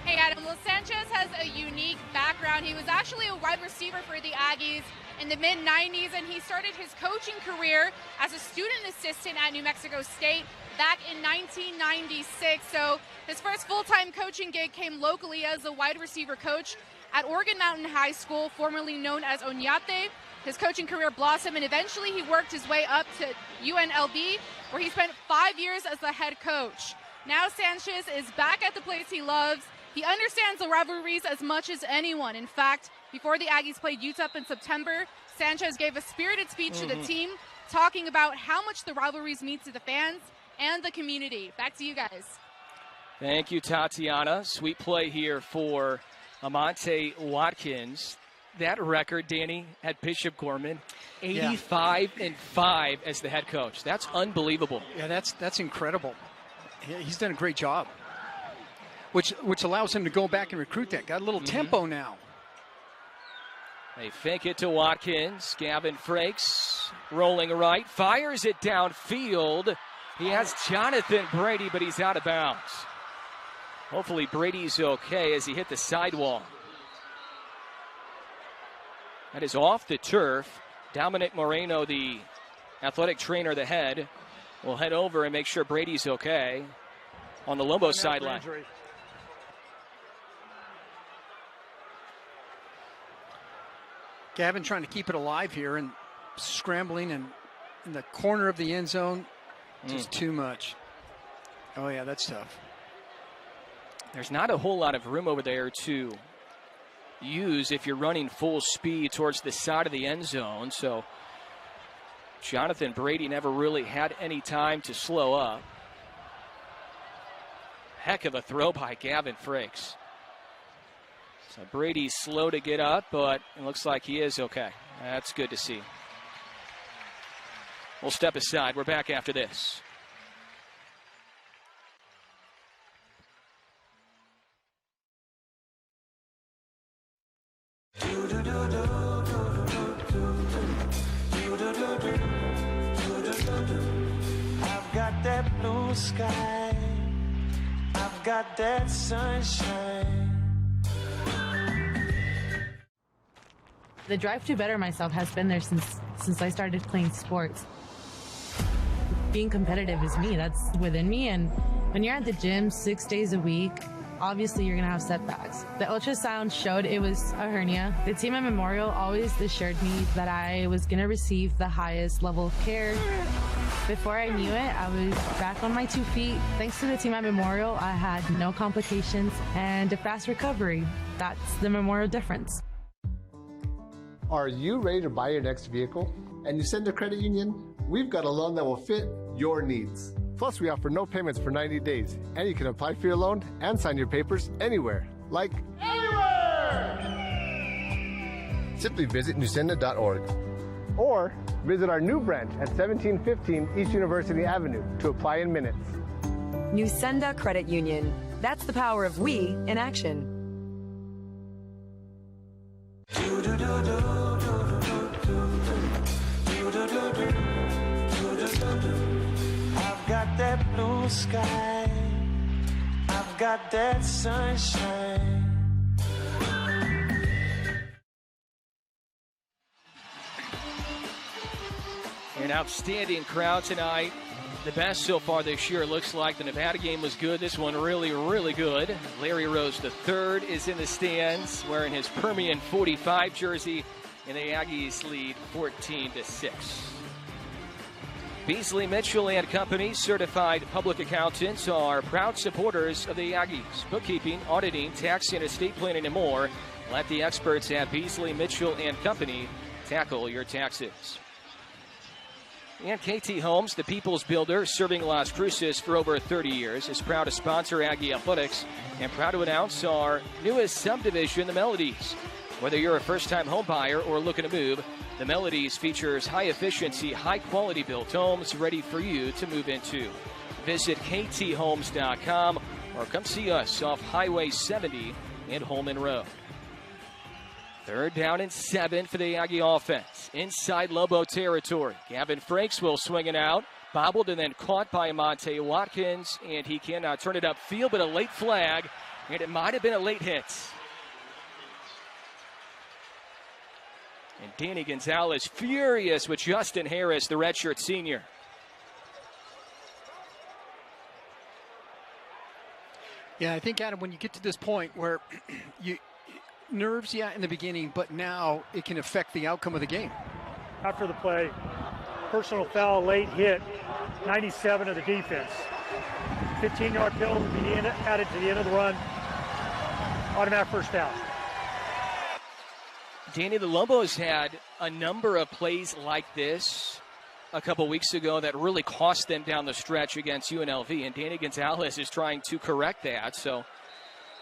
Hey, Adam. Well, Sanchez has a unique background. He was actually a wide receiver for the Aggies in the mid-90s, and he started his coaching career as a student assistant at New Mexico State back in 1996. So his first full-time coaching gig came locally as a wide receiver coach at Oregon Mountain High School, formerly known as Oñate. His coaching career blossomed, and eventually he worked his way up to UNLV, where he spent 5 years as the head coach. Now Sanchez is back at the place he loves. He understands the rivalries as much as anyone. In fact, before the Aggies played UTEP in September, Sanchez gave a spirited speech to the team, talking about how much the rivalries mean to the fans and the community. Back to you guys. Thank you, Tatiana. Sweet play here for Amante Watkins. That record, Danny, at Bishop Gorman, 85-5 as the head coach. That's unbelievable. Yeah, that's incredible. He's done a great job, which allows him to go back and recruit that. Got a little tempo now. They fake it to Watkins. Gavin Frakes rolling right. Fires it downfield. He has Jonathan Brady, but he's out of bounds. Hopefully Brady's okay as he hit the sidewall. That is off the turf. Dominic Moreno, the athletic trainer, the head, will head over and make sure Brady's okay on the Lobo sideline. Gavin trying to keep it alive here and scrambling and in the corner of the end zone. Just too much. Oh, yeah, that's tough. There's not a whole lot of room over there to use if you're running full speed towards the side of the end zone. So Jonathan Brady never really had any time to slow up. Heck of a throw by Gavin Frakes. So Brady's slow to get up, but it looks like he is okay. That's good to see. We'll step aside. We're back after this. I've got that blue sky. I've got that sunshine. The drive to better myself has been there since I started playing sports. being competitive is me. That's within me. And when you're at the gym 6 days a week, obviously you're going to have setbacks. The ultrasound showed it was a hernia. The team at Memorial always assured me that I was going to receive the highest level of care. Before I knew it, I was back on my 2 feet. Thanks to the team at Memorial, I had no complications and a fast recovery. That's the Memorial difference. Are you ready to buy your next vehicle? At Nusenda Credit Union, we've got a loan that will fit your needs. Plus, we offer no payments for 90 days, and you can apply for your loan and sign your papers anywhere. Like anywhere! Simply visit nusenda.org. Or visit our new branch at 1715 East University Avenue to apply in minutes. Nusenda Credit Union. That's the power of we in action. I've got that blue sky. I've got that sunshine. An outstanding crowd tonight. The best so far this year. Looks like the Nevada game was good. This one really, really good. Larry Rose III is in the stands wearing his Permian 45 jersey, and the Aggies lead 14-6. Beasley Mitchell and Company, certified public accountants, are proud supporters of the Aggies. Bookkeeping, auditing, tax and estate planning, and more. Let the experts at Beasley Mitchell and Company tackle your taxes. And KT Homes, the people's builder, serving Las Cruces for over 30 years, is proud to sponsor Aggie Athletics and proud to announce our newest subdivision, the Melodies. Whether you're a first-time home buyer or looking to move, the Melodies features high-efficiency, high-quality built homes ready for you to move into. Visit kthomes.com or come see us off Highway 70 and Holman Road. 3rd down and 7 for the Aggie offense. Inside Lobo territory. Gavin Frakes will swing it out. Bobbled and then caught by Monte Watkins, and he cannot turn it upfield, but a late flag, and it might have been a late hit. And Danny Gonzalez furious with Justin Harris, the redshirt senior. Yeah, I think, Adam, when you get to this point where nerves, in the beginning, but now it can affect the outcome of the game. After the play, personal foul, late hit, 97 of the defense. 15-yard penalty will be added to the end of the run. Automatic first down. Danny, the Lobos had a number of plays like this a couple weeks ago that really cost them down the stretch against UNLV, and Danny Gonzalez is trying to correct that, so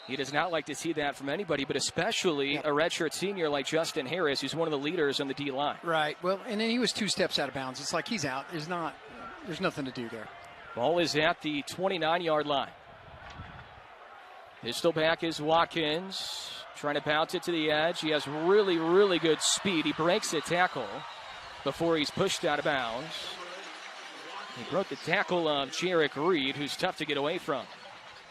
he does not like to see that from anybody, but especially a redshirt senior like Justin Harris, who's one of the leaders on the D-line. Right. Well, and then he was 2 steps out of bounds. It's like he's out. There's nothing to do there. Ball is at the 29-yard line. Pistol back is Watkins, trying to bounce it to the edge. He has really, really good speed. He breaks a tackle before he's pushed out of bounds. He broke the tackle of Jarek Reed, who's tough to get away from.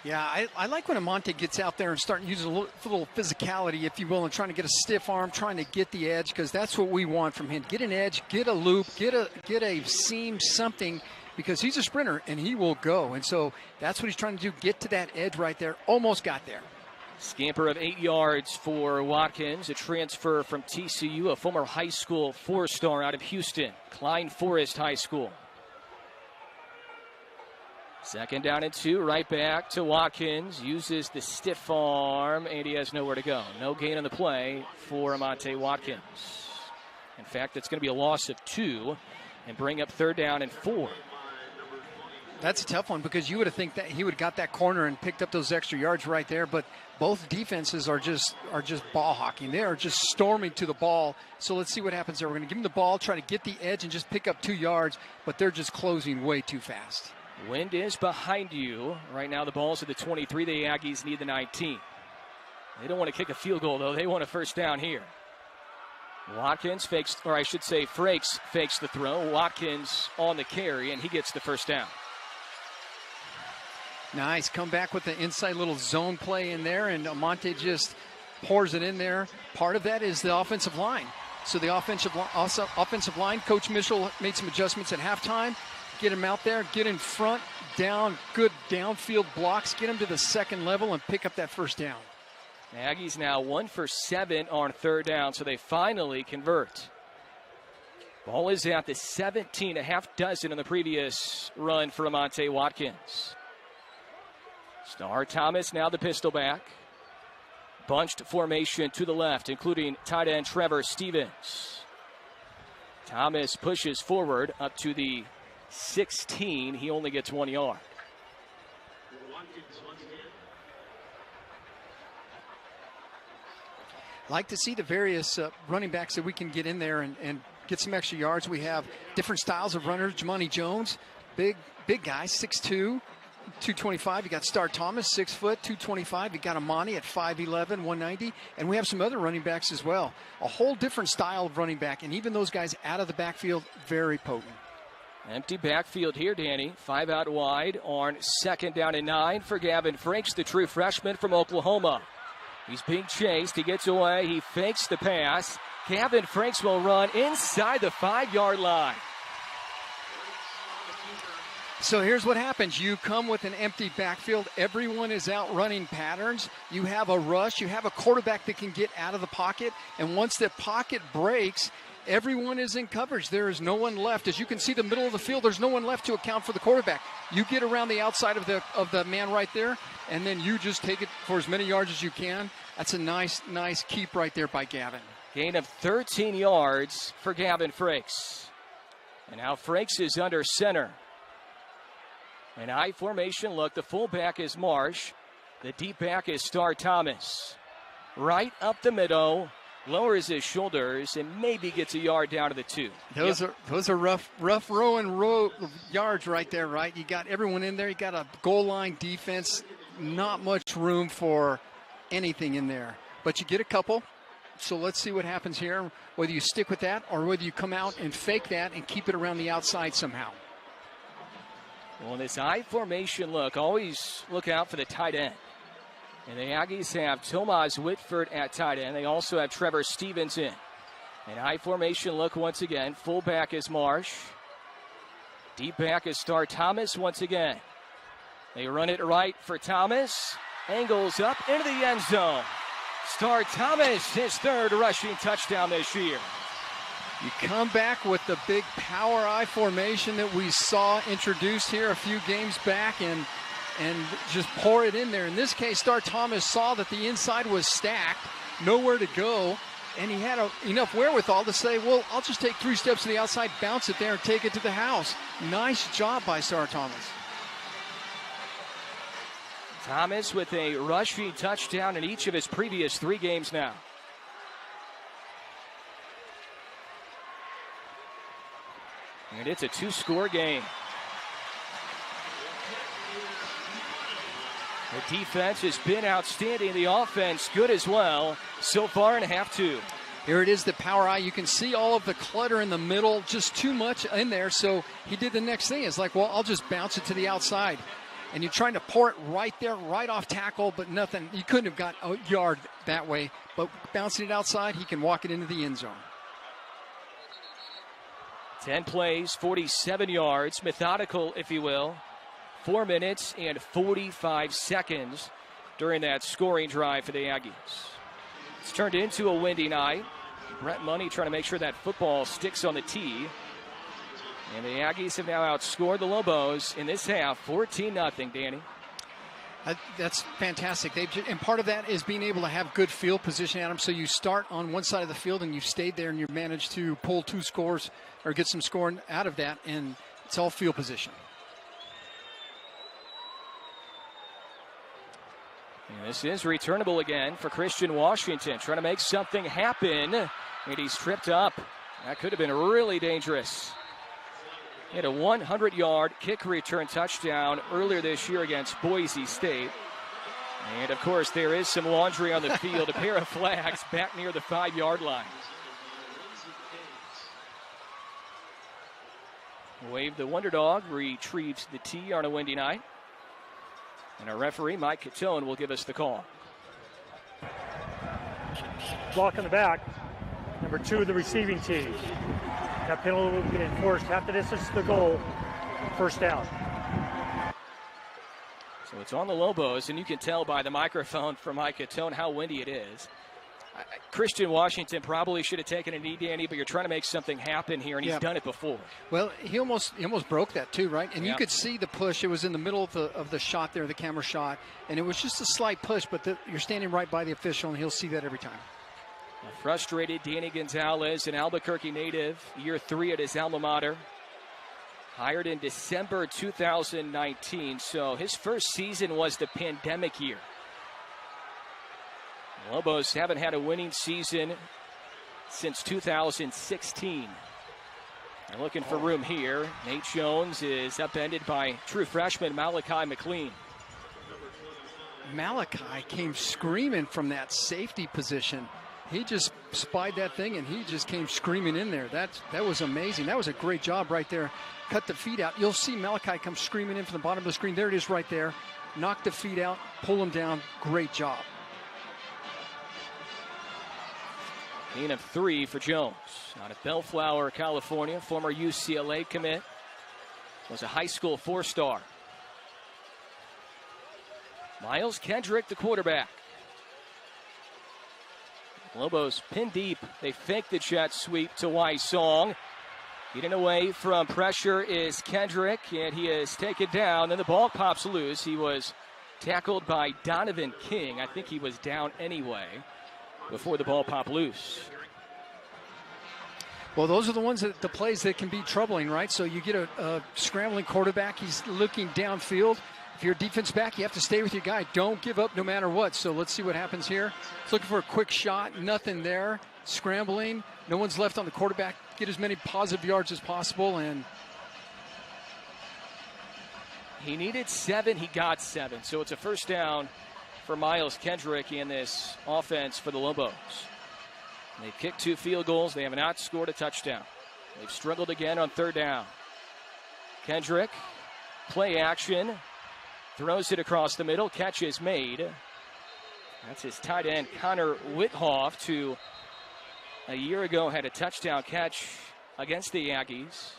Yeah, I like when Amonte gets out there and start using a little physicality, if you will, and trying to get a stiff arm, trying to get the edge, because that's what we want from him. Get an edge, get a loop, get a seam, something, because he's a sprinter and he will go. And so that's what he's trying to do, get to that edge right there. Almost got there. Scamper of 8 yards for Watkins, a transfer from TCU, a former high school 4-star out of Houston, Klein Forest High School. 2nd down and 2, right back to Watkins. Uses the stiff arm, and he has nowhere to go. No gain on the play for Amonte Watkins. In fact, it's going to be a loss of 2 and bring up 3rd down and 4. That's a tough one, because you would have think that he would have got that corner and picked up those extra yards right there, but both defenses are just ball hawking. They are just storming to the ball. So let's see what happens there. We're going to give them the ball, try to get the edge and just pick up 2 yards, but they're just closing way too fast. Wind is behind you. Right now the ball's at the 23. The Aggies need the 19. They don't want to kick a field goal, though. They want a first down here. Watkins fakes, or I should say Frakes fakes the throw. Watkins on the carry, and he gets the first down. Nice. Come back with the inside little zone play in there, and Amonte just pours it in there. Part of that is the offensive line. So the offensive line, Coach Mitchell made some adjustments at halftime. get him out there, get in front, down, good downfield blocks, get him to the second level and pick up that first down. Aggies now 1 for 7 on third down, so they finally convert. Ball is at the 17, a half dozen on the previous run for Amonte Watkins. Star Thomas now the pistol back. Bunched formation to the left, including tight end Trevor Stevens. Thomas pushes forward up to the 16. He only gets 1 yard. Like to see the various running backs that we can get in there and get some extra yards. We have different styles of runners. Jamani Jones, big guy, 6'2", 225. You got Star Thomas, 6 foot, 225. You got Amani at 5'11", 190. And we have some other running backs as well. A whole different style of running back. And even those guys out of the backfield, very potent. Empty backfield here, Danny. 5 out wide on 2nd down and 9 for Gavin Franks, the true freshman from Oklahoma. He's being chased. He gets away. He fakes the pass. Gavin Franks will run inside the 5-yard line. So here's what happens. You come with an empty backfield. Everyone is out running patterns. You have a rush. You have a quarterback that can get out of the pocket. And once the pocket breaks, everyone is in coverage. There is no one left. As you can see, the middle of the field, there's no one left to account for the quarterback. You get around the outside of the man right there, and then you just take it for as many yards as you can. That's a nice keep right there by Gavin. Gain of 13 yards for Gavin Franks. And now Franks is under center. An I formation look. The fullback is Marsh. The deep back is Star Thomas. Right up the middle. Lowers his shoulders and maybe gets a yard down to the 2. Those are rough row and yards right there, right? You got everyone in there. You got a goal line defense. Not much room for anything in there. But you get a couple. So let's see what happens here. Whether you stick with that or whether you come out and fake that and keep it around the outside somehow. Well, this I formation look, always look out for the tight end. And the Aggies have Tomas Whitford at tight end. They also have Trevor Stevens in. And I formation look once again. Fullback is Marsh. Deep back is Star Thomas once again. They run it right for Thomas. Angles up into the end zone. Star Thomas, his 3rd rushing touchdown this year. You come back with the big power I formation that we saw introduced here a few games back and just pour it in there. In this case, Star Thomas saw that the inside was stacked, nowhere to go, and he had enough wherewithal to say, well, I'll just take 3 steps to the outside, bounce it there, and take it to the house. Nice job by Star Thomas. Thomas with a rushing touchdown in each of his previous 3 games now. And it's a 2-score game. The defense has been outstanding. The offense good as well so far in half 2. Here it is, the power eye. You can see all of the clutter in the middle, just too much in there. So he did the next thing. It's like, well, I'll just bounce it to the outside. And you're trying to pour it right there, right off tackle, but nothing. You couldn't have got a yard that way. But bouncing it outside, he can walk it into the end zone. 10 plays, 47 yards, methodical, if you will. 4 minutes and 45 seconds during that scoring drive for the Aggies. It's turned into a windy night. Brett Money trying to make sure that football sticks on the tee. And the Aggies have now outscored the Lobos in this half, 14-0, Danny. That's fantastic. And part of that is being able to have good field position, Adam. So you start on one side of the field and you stayed there and you managed to pull 2 scores or get some scoring out of that. And it's all field position. And this is returnable again for Christian Washington, trying to make something happen. And he's tripped up. That could have been really dangerous. He had a 100-yard kick return touchdown earlier this year against Boise State. And, of course, there is some laundry on the field. A pair of flags back near the 5-yard line. Wave the Wonder Dog retrieves the tee on a windy night. And our referee, Mike Catone, will give us the call. Block in the back. Number 2, the receiving team. That penalty will be enforced half the distance to the goal. First down. So it's on the Lobos, and you can tell by the microphone from Mike Catone how windy it is. Christian Washington probably should have taken a knee, Danny, but you're trying to make something happen here, and he's done it before. Well, he almost broke that too, right? And you could see the push. It was in the middle of the shot there, the camera shot, and it was just a slight push, but you're standing right by the official, and he'll see that every time. A frustrated Danny Gonzalez, an Albuquerque native, year 3 at his alma mater. Hired in December 2019, so his first season was the pandemic year. The Lobos haven't had a winning season since 2016. They're looking for room here. Nate Jones is upended by true freshman Malachi McLean. Malachi came screaming from that safety position. He just spied that thing, and he just came screaming in there. That was amazing. That was a great job right there. Cut the feet out. You'll see Malachi come screaming in from the bottom of the screen. There it is right there. Knock the feet out, pull him down. Great job. Gain of 3 for Jones. Out of Bellflower, California, former UCLA commit. Was a high school 4-star. Miles Kendrick, the quarterback. Lobos pin deep. They fake the jet sweep to Wysong. Getting away from pressure is Kendrick, and he is taken down. Then the ball pops loose. He was tackled by Donovan King. I think he was down anyway before the ball popped loose. Well, those are the plays that can be troubling, right? So you get a scrambling quarterback. He's looking downfield. If you're a defense back, you have to stay with your guy. Don't give up no matter what. So let's see what happens here. He's looking for a quick shot. Nothing there. Scrambling. No one's left on the quarterback. Get as many positive yards as possible. And he needed 7. He got 7. So it's a first down for Miles Kendrick in this offense for the Lobos. They've kicked 2 field goals. They have not scored a touchdown. They've struggled again on 3rd down. Kendrick, play action. Throws it across the middle. Catch is made. That's his tight end, Connor Whithoff, who a year ago had a touchdown catch against the Aggies.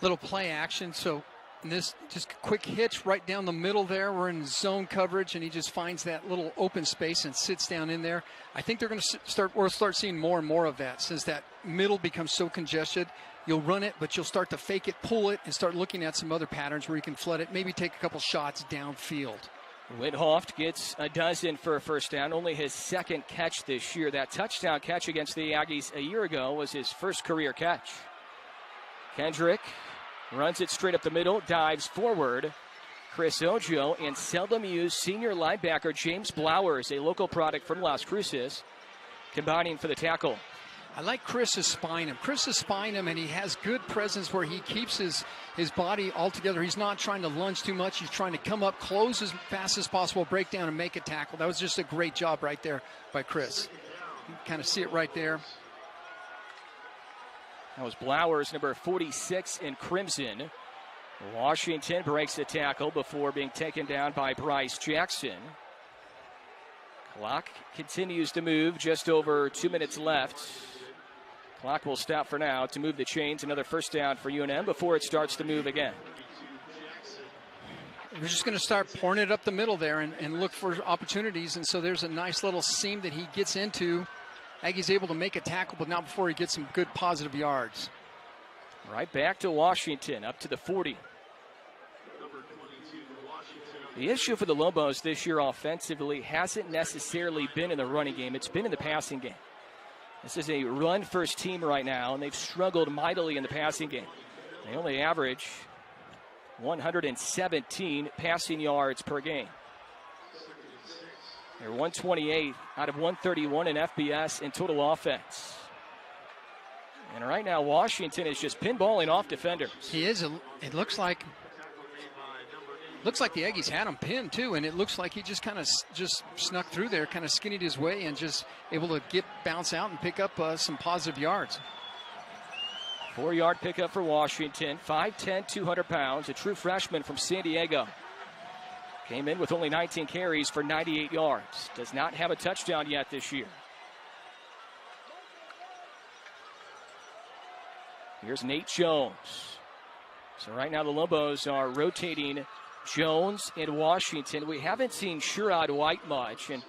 Little play action. So this just quick hitch right down the middle there. We're in zone coverage, and he just finds that little open space and sits down in there. I think they're going to start seeing more and more of that since that middle becomes so congested. You'll run it, but you'll start to fake it, pull it, and start looking at some other patterns where you can flood it, maybe take a couple shots downfield. Whithoff gets a dozen for a first down, only his 2nd catch this year. That touchdown catch against the Aggies a year ago was his first career catch. Kendrick runs it straight up the middle, dives forward. Chris Ojo and seldom used senior linebacker James Blowers, a local product from Las Cruces, combining for the tackle. I like Chris's spine him. Chris is spine him, and he has good presence where he keeps his body all together. He's not trying to lunge too much. He's trying to come up, close as fast as possible, break down, and make a tackle. That was just a great job right there by Chris. You kind of see it right there. That was Blowers, number 46 in crimson. Washington breaks the tackle before being taken down by Bryce Jackson. Clock continues to move, just over 2 minutes left. Clock will stop for now to move the chains. Another first down for UNM before it starts to move again. We're just going to start pouring it up the middle there and look for opportunities. And so there's a nice little seam that he gets into. Aggie's able to make a tackle, but not before he gets some good positive yards. Right back to Washington, up to the 40. The issue for the Lobos this year offensively hasn't necessarily been in the running game. It's been in the passing game. This is a run-first team right now, and they've struggled mightily in the passing game. They only average 117 passing yards per game. They're 128 out of 131 in FBS in total offense. And right now, Washington is just pinballing off defenders. He is. It looks like the Aggies had him pinned too, and it looks like he just kind of just snuck through there, kind of skinnied his way, and just able to bounce out and pick up some positive yards. 4-yard pickup for Washington. 5'10", 200 pounds, a true freshman from San Diego. Came in with only 19 carries for 98 yards. Does not have a touchdown yet this year. Here's Nate Jones. So right now the Lobos are rotating Jones and Washington. We haven't seen Sherrod White much, and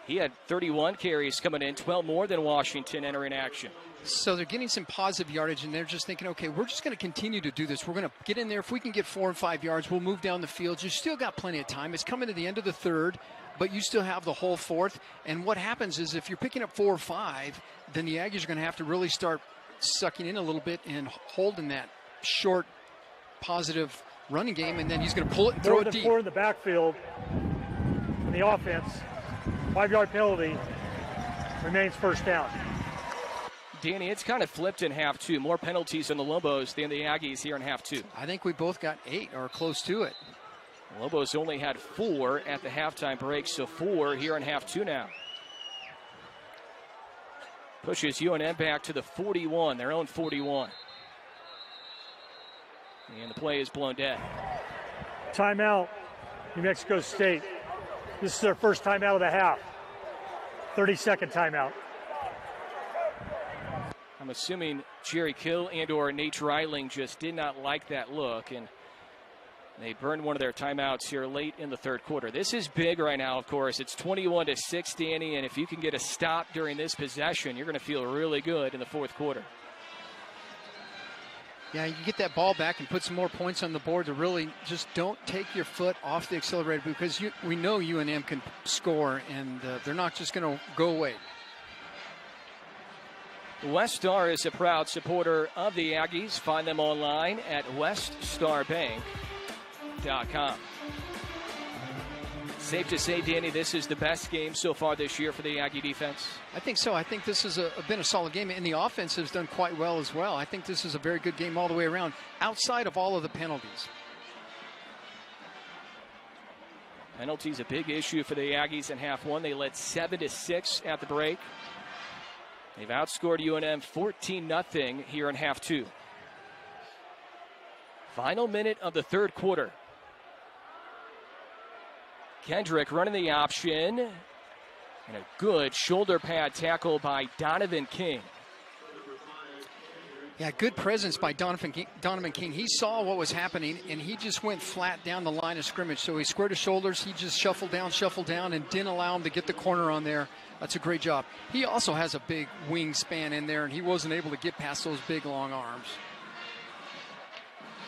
he had 31 carries coming in, 12 more than Washington entering action. So they're getting some positive yardage, and they're just thinking, okay, we're just going to continue to do this. We're going to get in there. If we can get 4 and 5 yards, we'll move down the field. You still got plenty of time. It's coming to the end of the third, but you still have the whole fourth. And what happens is if you're picking up 4 or 5, then the Aggies are going to have to really start sucking in a little bit and holding that short, positive running game, and then he's going to pull it and throw it deep. 4 in the backfield in the offense. 5-yard penalty, remains first down. Danny, it's kind of flipped in half two. More penalties on the Lobos than the Aggies here in half two. I think we both got 8 or close to it. The Lobos only had 4 at the halftime break, so 4 here in half two now. Pushes UNM back to the 41, their own 41. And the play is blown dead. Timeout, New Mexico State. This is their first timeout of the half. 30-second timeout. I'm assuming Jerry Kill and or Nate Dreiling just did not like that look, and they burned one of their timeouts here late in the third quarter. This is big right now, of course. It's 21-6, Danny, and if you can get a stop during this possession, you're going to feel really good in the fourth quarter. Yeah, you get that ball back and put some more points on the board to really just don't take your foot off the accelerator, because we know UNM can score, and they're not just going to go away. West Star is a proud supporter of the Aggies. Find them online at weststarbank.com. Safe to say, Danny, this is the best game so far this year for the Aggie defense? I think so. I think this has been a solid game, and the offense has done quite well as well. I think this is a very good game all the way around, outside of all of the penalties. Penalties a big issue for the Aggies in half one. They led 7-6 at the break. They've outscored UNM 14-0 here in half two. Final minute of the third quarter. Kendrick running the option. And a good shoulder pad tackle by Donovan King. Yeah, good presence by Donovan King. He saw what was happening, and he just went flat down the line of scrimmage. So he squared his shoulders. He just shuffled down, and didn't allow him to get the corner on there. That's a great job. He also has a big wingspan in there, and he wasn't able to get past those big, long arms.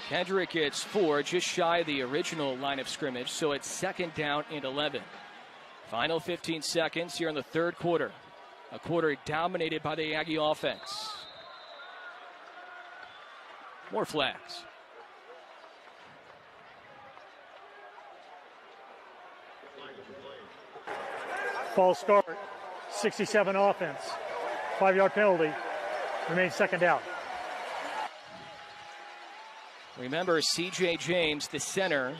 Kendrick gets 4, just shy of the original line of scrimmage, so it's 2nd down and 11. Final 15 seconds here in the third quarter. A quarter dominated by the Aggie offense. More flags. False start, 67 offense. 5-yard penalty, remains 2nd down. Remember, C.J. James, the center,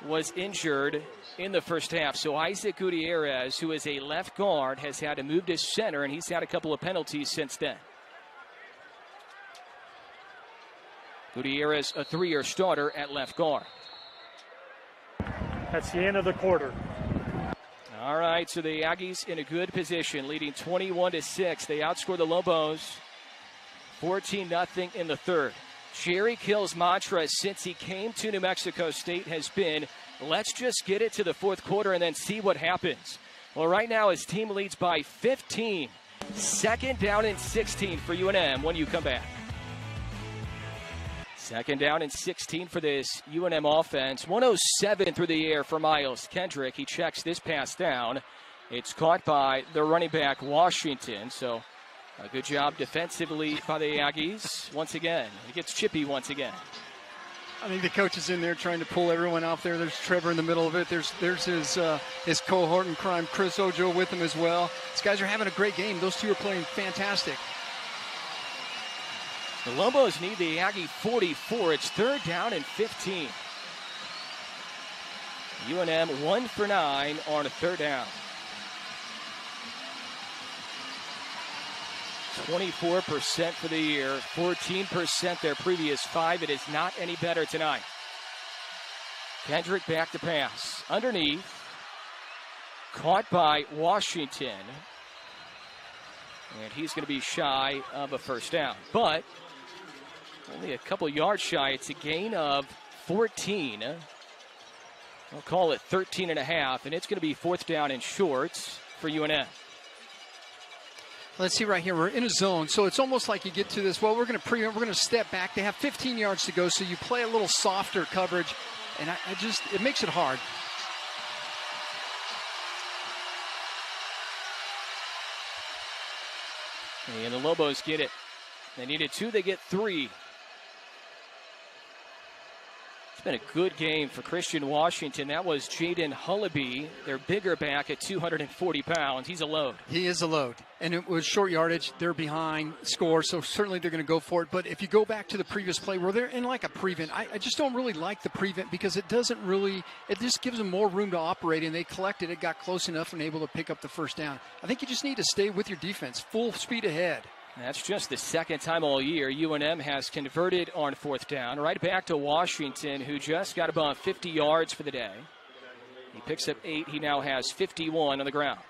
was injured in the first half. So Isaac Gutierrez, who is a left guard, has had to move to center, and he's had a couple of penalties since then. Gutierrez, a 3-year starter at left guard. That's the end of the quarter. All right, so the Aggies in a good position, leading 21-6. They outscore the Lobos 14-0 in the third. Jerry Kill's mantra since he came to New Mexico State has been, let's just get it to the fourth quarter and then see what happens. Well, right now his team leads by 15. 2nd down and 16 for UNM when you come back. 2nd down and 16 for this UNM offense. 107 through the air for Miles Kendrick. He checks this pass down. It's caught by the running back, Washington. So a good job defensively by the Aggies. Once again, he gets chippy once again. I think the coach is in there trying to pull everyone out there. There's Trevor in the middle of it. There's his cohort in crime, Chris Ojo, with him as well. These guys are having a great game. Those two are playing fantastic. The Lobos need the Aggie 44. It's 3rd down and 15. UNM 1 for 9 on a 3rd down. 24% for the year, 14% their previous 5. It is not any better tonight. Kendrick back to pass. Underneath. Caught by Washington. And he's going to be shy of a first down. But only a couple yards shy. It's a gain of 14. I'll call it 13 and a half, and it's going to be 4th down and shorts for UNM. Let's see right here. We're in a zone, so it's almost like you get to this. Well, we're going to step back. They have 15 yards to go, so you play a little softer coverage, and it makes it hard. And the Lobos get it. They needed 2, they get 3. It's been a good game for Christian Washington. That was Jaden Hullaby, their bigger back at 240 pounds. He's a load. He is a load. And it was short yardage. They're behind score, so certainly they're going to go for it. But if you go back to the previous play where they're in like a prevent, I just don't really like the prevent because it just gives them more room to operate, and they collected it, got close enough, and able to pick up the first down. I think you just need to stay with your defense, full speed ahead. That's just the second time all year UNM has converted on 4th down. Right back to Washington, who just got about 50 yards for the day. He picks up 8. He now has 51 on the ground.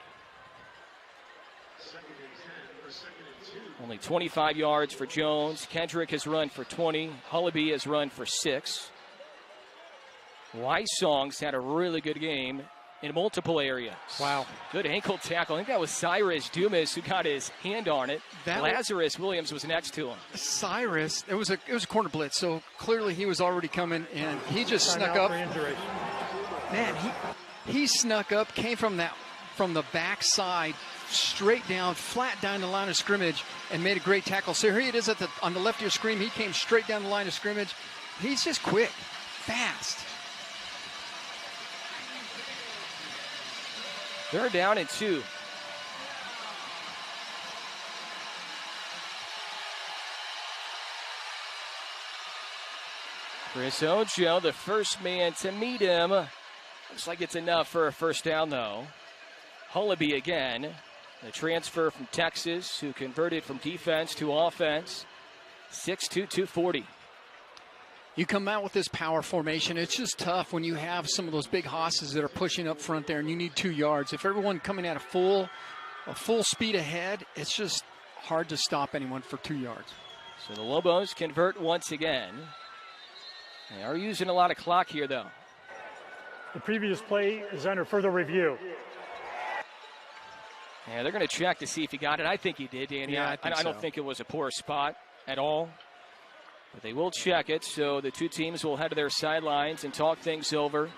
Only 25 yards for Jones. Kendrick has run for 20. Hullaby has run for 6. Wysong's had a really good game in multiple areas. Wow. Good ankle tackle. I think that was Cyrus Dumas who got his hand on it. Lazarus Williams was next to him. Cyrus, it was a corner blitz, so clearly he was already coming, and he just snuck up. Man, he snuck up, came from the backside, straight down, flat down the line of scrimmage, and made a great tackle. So here it is on the left of your screen. He came straight down the line of scrimmage. He's just quick, fast. 3rd down and 2. Chris Ojo, the first man to meet him. Looks like it's enough for a first down, though. Hullaby again, the transfer from Texas, who converted from defense to offense. 6'2", 240. You come out with this power formation, it's just tough when you have some of those big hosses that are pushing up front there and you need 2 yards. If everyone coming at a full speed ahead, it's just hard to stop anyone for 2 yards. So the Lobos convert once again. They are using a lot of clock here, though. The previous play is under further review. Yeah, they're going to check to see if he got it. I think he did, Danny. Yeah, I don't think it was a poor spot at all. But they will check it, so the 2 teams will head to their sidelines and talk things over.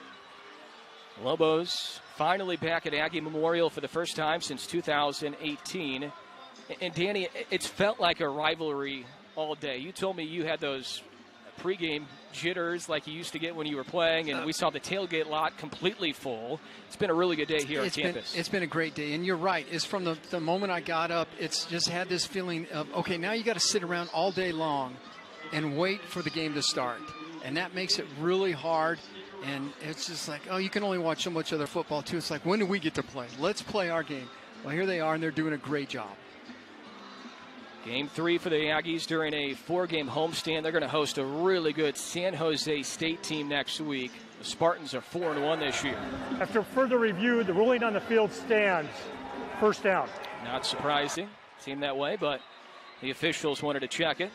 Lobos finally back at Aggie Memorial for the first time since 2018. And Danny, it's felt like a rivalry all day. You told me you had those pregame jitters like you used to get when you were playing, and we saw the tailgate lot completely full. It's been a really good day here on campus. It's been a great day, and you're right. It's from the moment I got up, it's just had this feeling of, okay, now you got to sit around all day long and wait for the game to start. And that makes it really hard. And it's just like, oh, you can only watch so much other football, too. It's like, when do we get to play? Let's play our game. Well, here they are, and they're doing a great job. Game 3 for the Aggies during a 4-game homestand. They're going to host a really good San Jose State team next week. The Spartans are 4-1 this year. After further review, the ruling on the field stands. First down. Not surprising. Seemed that way, but the officials wanted to check it.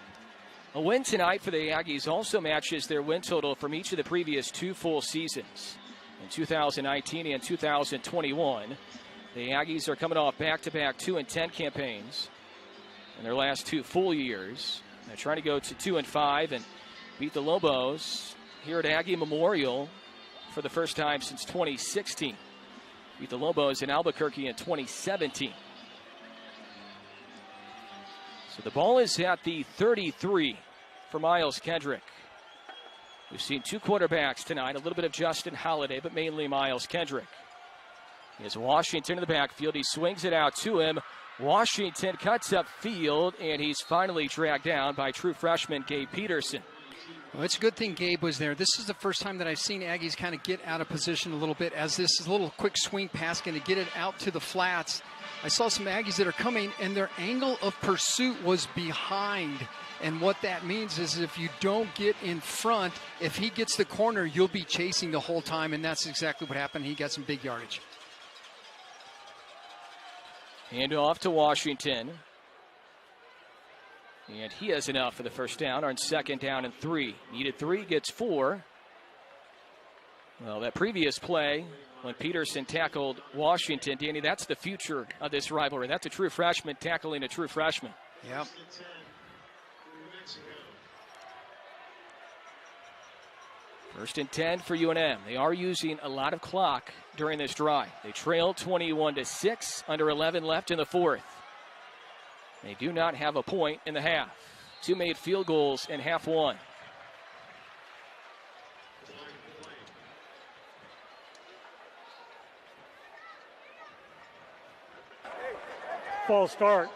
A win tonight for the Aggies also matches their win total from each of the previous 2 full seasons. In 2019 and 2021, the Aggies are coming off back-to-back 2-10 campaigns in their last 2 full years. They're trying to go to 2-5 and beat the Lobos here at Aggie Memorial for the first time since 2016. Beat the Lobos in Albuquerque in 2017. So the ball is at the 33 for Miles Kendrick. We've seen 2 quarterbacks tonight, a little bit of Justin Holiday, but mainly Miles Kendrick. He has Washington in the backfield. He swings it out to him. Washington cuts up field, and he's finally dragged down by true freshman Gabe Peterson. Well, it's a good thing Gabe was there. This is the first time that I've seen Aggies kind of get out of position a little bit as this little quick swing pass going to get it out to the flats. I saw some Aggies that are coming, and their angle of pursuit was behind. And what that means is if you don't get in front, if he gets the corner, you'll be chasing the whole time, and that's exactly what happened. He got some big yardage. Hand off to Washington. And he has enough for the first down on 2nd down and 3. Needed 3, gets 4. Well, that previous play, when Peterson tackled Washington, Danny, that's the future of this rivalry. That's a true freshman tackling a true freshman. Yep. First and 10 for UNM. They are using a lot of clock during this drive. They trail 21-6, under 11 left in the 4th. They do not have a point in the half. 2 made field goals in half one. False start,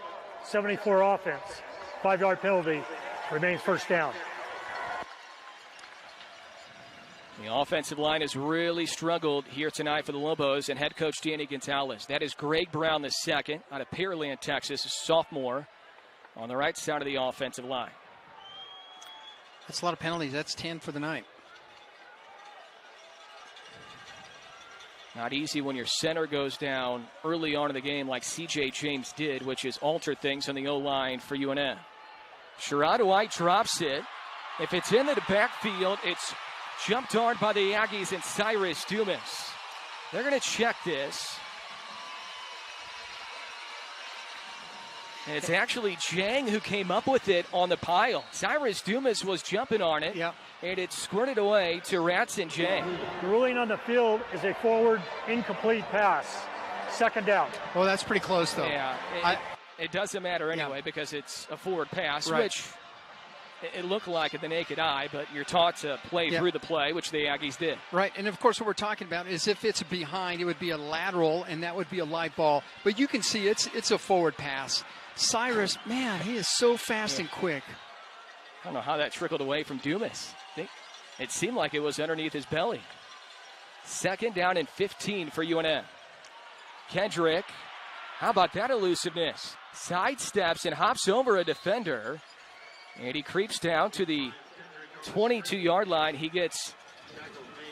74 offense, 5-yard penalty, remains first down. The offensive line has really struggled here tonight for the Lobos and head coach Danny Gonzalez. That is Greg Brown II out of Pearland, Texas, a sophomore on the right side of the offensive line. That's a lot of penalties. That's 10 for the night. Not easy when your center goes down early on in the game like C.J. James did, which has altered things on the O-line for UNM. Sherrod White drops it. If it's in the backfield, it's jumped on by the Aggies and Cyrus Dumas. They're going to check this. And it's actually Jang who came up with it on the pile. Cyrus Dumas was jumping on it. Yep. And it squirted away to Ratson Jang. The ruling on the field is a forward incomplete pass. 2nd down. Well, that's pretty close, though. Yeah, it doesn't matter anyway because it's a forward pass, right, which it looked like at the naked eye, but you're taught to play through the play, which the Aggies did. Right, and of course what we're talking about is if it's behind, it would be a lateral, and that would be a live ball. But you can see it's a forward pass. Cyrus, man, he is so fast and quick. I don't know how that trickled away from Dumas. It seemed like it was underneath his belly. 2nd down and 15 for UNM. Kendrick, how about that elusiveness? Sidesteps and hops over a defender. And he creeps down to the 22-yard line. He gets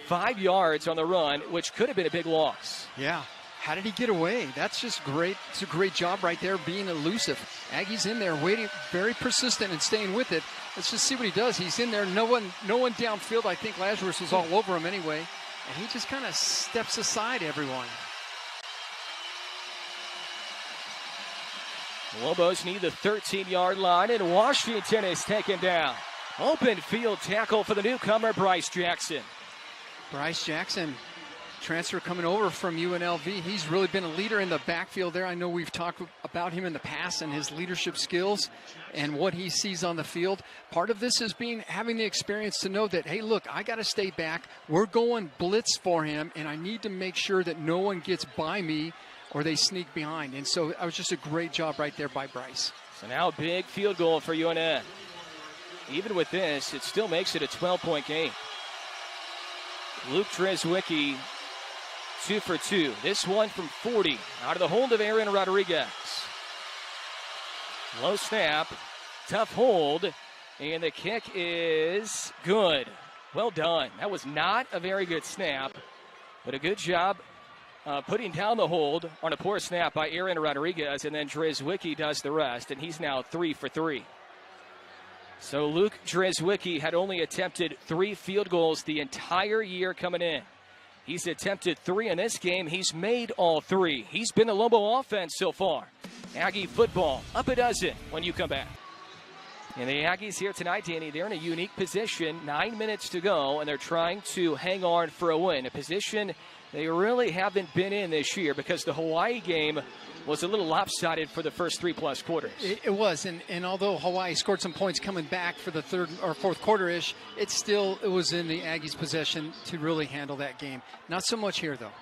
5 yards on the run, which could have been a big loss. Yeah. How did he get away? That's just great. It's a great job right there being elusive. Aggie's in there waiting, very persistent and staying with it. Let's just see what he does. He's in there. No one downfield. I think Lazarus was all over him anyway. And he just kind of steps aside everyone. The Lobos need the 13-yard line, and Washington is taken down. Open field tackle for the newcomer, Bryce Jackson. Bryce Jackson, transfer coming over from UNLV. He's really been a leader in the backfield there. I know we've talked about him in the past and his leadership skills and what he sees on the field. Part of this is having the experience to know that, hey, look, I got to stay back. We're going blitz for him, and I need to make sure that no one gets by me or they sneak behind. And so that was just a great job right there by Bryce. So now a big field goal for UNM. Even with this, it still makes it a 12-point game. Luke Dreswicki, 2 for 2. This one from 40, out of the hold of Aaron Rodriguez. Low snap, tough hold, and the kick is good. Well done. That was not a very good snap, but a good job putting down the hold on a poor snap by Aaron Rodriguez, and then Dreswicki does the rest, and he's now 3 for 3. So Luke Dreswicki had only attempted 3 field goals the entire year coming in. He's attempted 3 in this game. He's made all 3. He's been the Lobo offense so far. Aggie football up a dozen when you come back. And the Aggies here tonight, Danny, they're in a unique position. 9 minutes to go, and they're trying to hang on for a win. A position they really haven't been in this year because the Hawaii game was a little lopsided for the first 3+ quarters. It was, and although Hawaii scored some points coming back for the 3rd or 4th quarter-ish, it was in the Aggies' possession to really handle that game. Not so much here, though.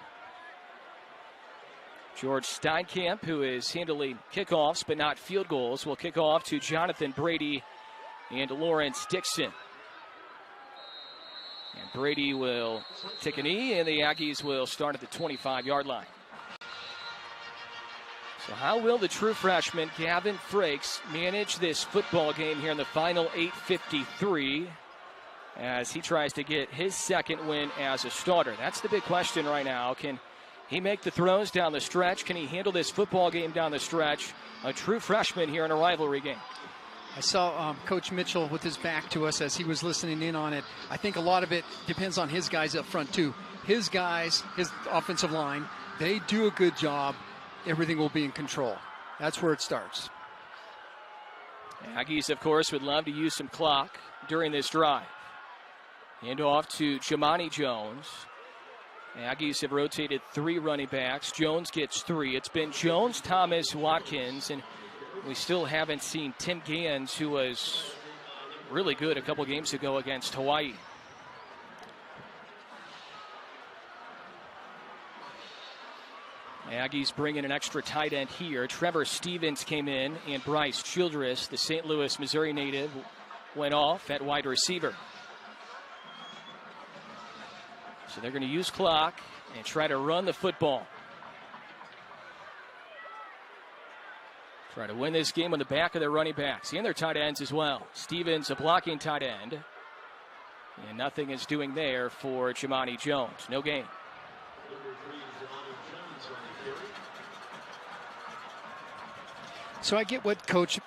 George Steinkamp, who is handling kickoffs but not field goals, will kick off to Jonathan Brady and Lawrence Dixon. And Brady will take a knee, and the Aggies will start at the 25-yard line. So how will the true freshman Gavin Frakes manage this football game here in the final 8:53 as he tries to get his 2nd win as a starter? That's the big question right now. Can he make the throws down the stretch? Can he handle this football game down the stretch? A true freshman here in a rivalry game. I saw Coach Mitchell with his back to us as he was listening in on it. I think a lot of it depends on his guys up front, too. His guys, his offensive line, they do a good job. Everything will be in control. That's where it starts. Aggies, of course, would love to use some clock during this drive. Hand off to Jamani Jones. Aggies have rotated 3 running backs. Jones gets 3. It's been Jones, Thomas, Watkins, and we still haven't seen Tim Gans, who was really good a couple games ago against Hawaii. Aggies bring in an extra tight end here. Trevor Stevens came in, and Bryce Childress, the St. Louis, Missouri native, went off at wide receiver. So they're going to use clock and try to run the football. Try to win this game on the back of their running backs and their tight ends as well. Stevens, a blocking tight end. And nothing is doing there for Jamani Jones. No gain. So I get what Coach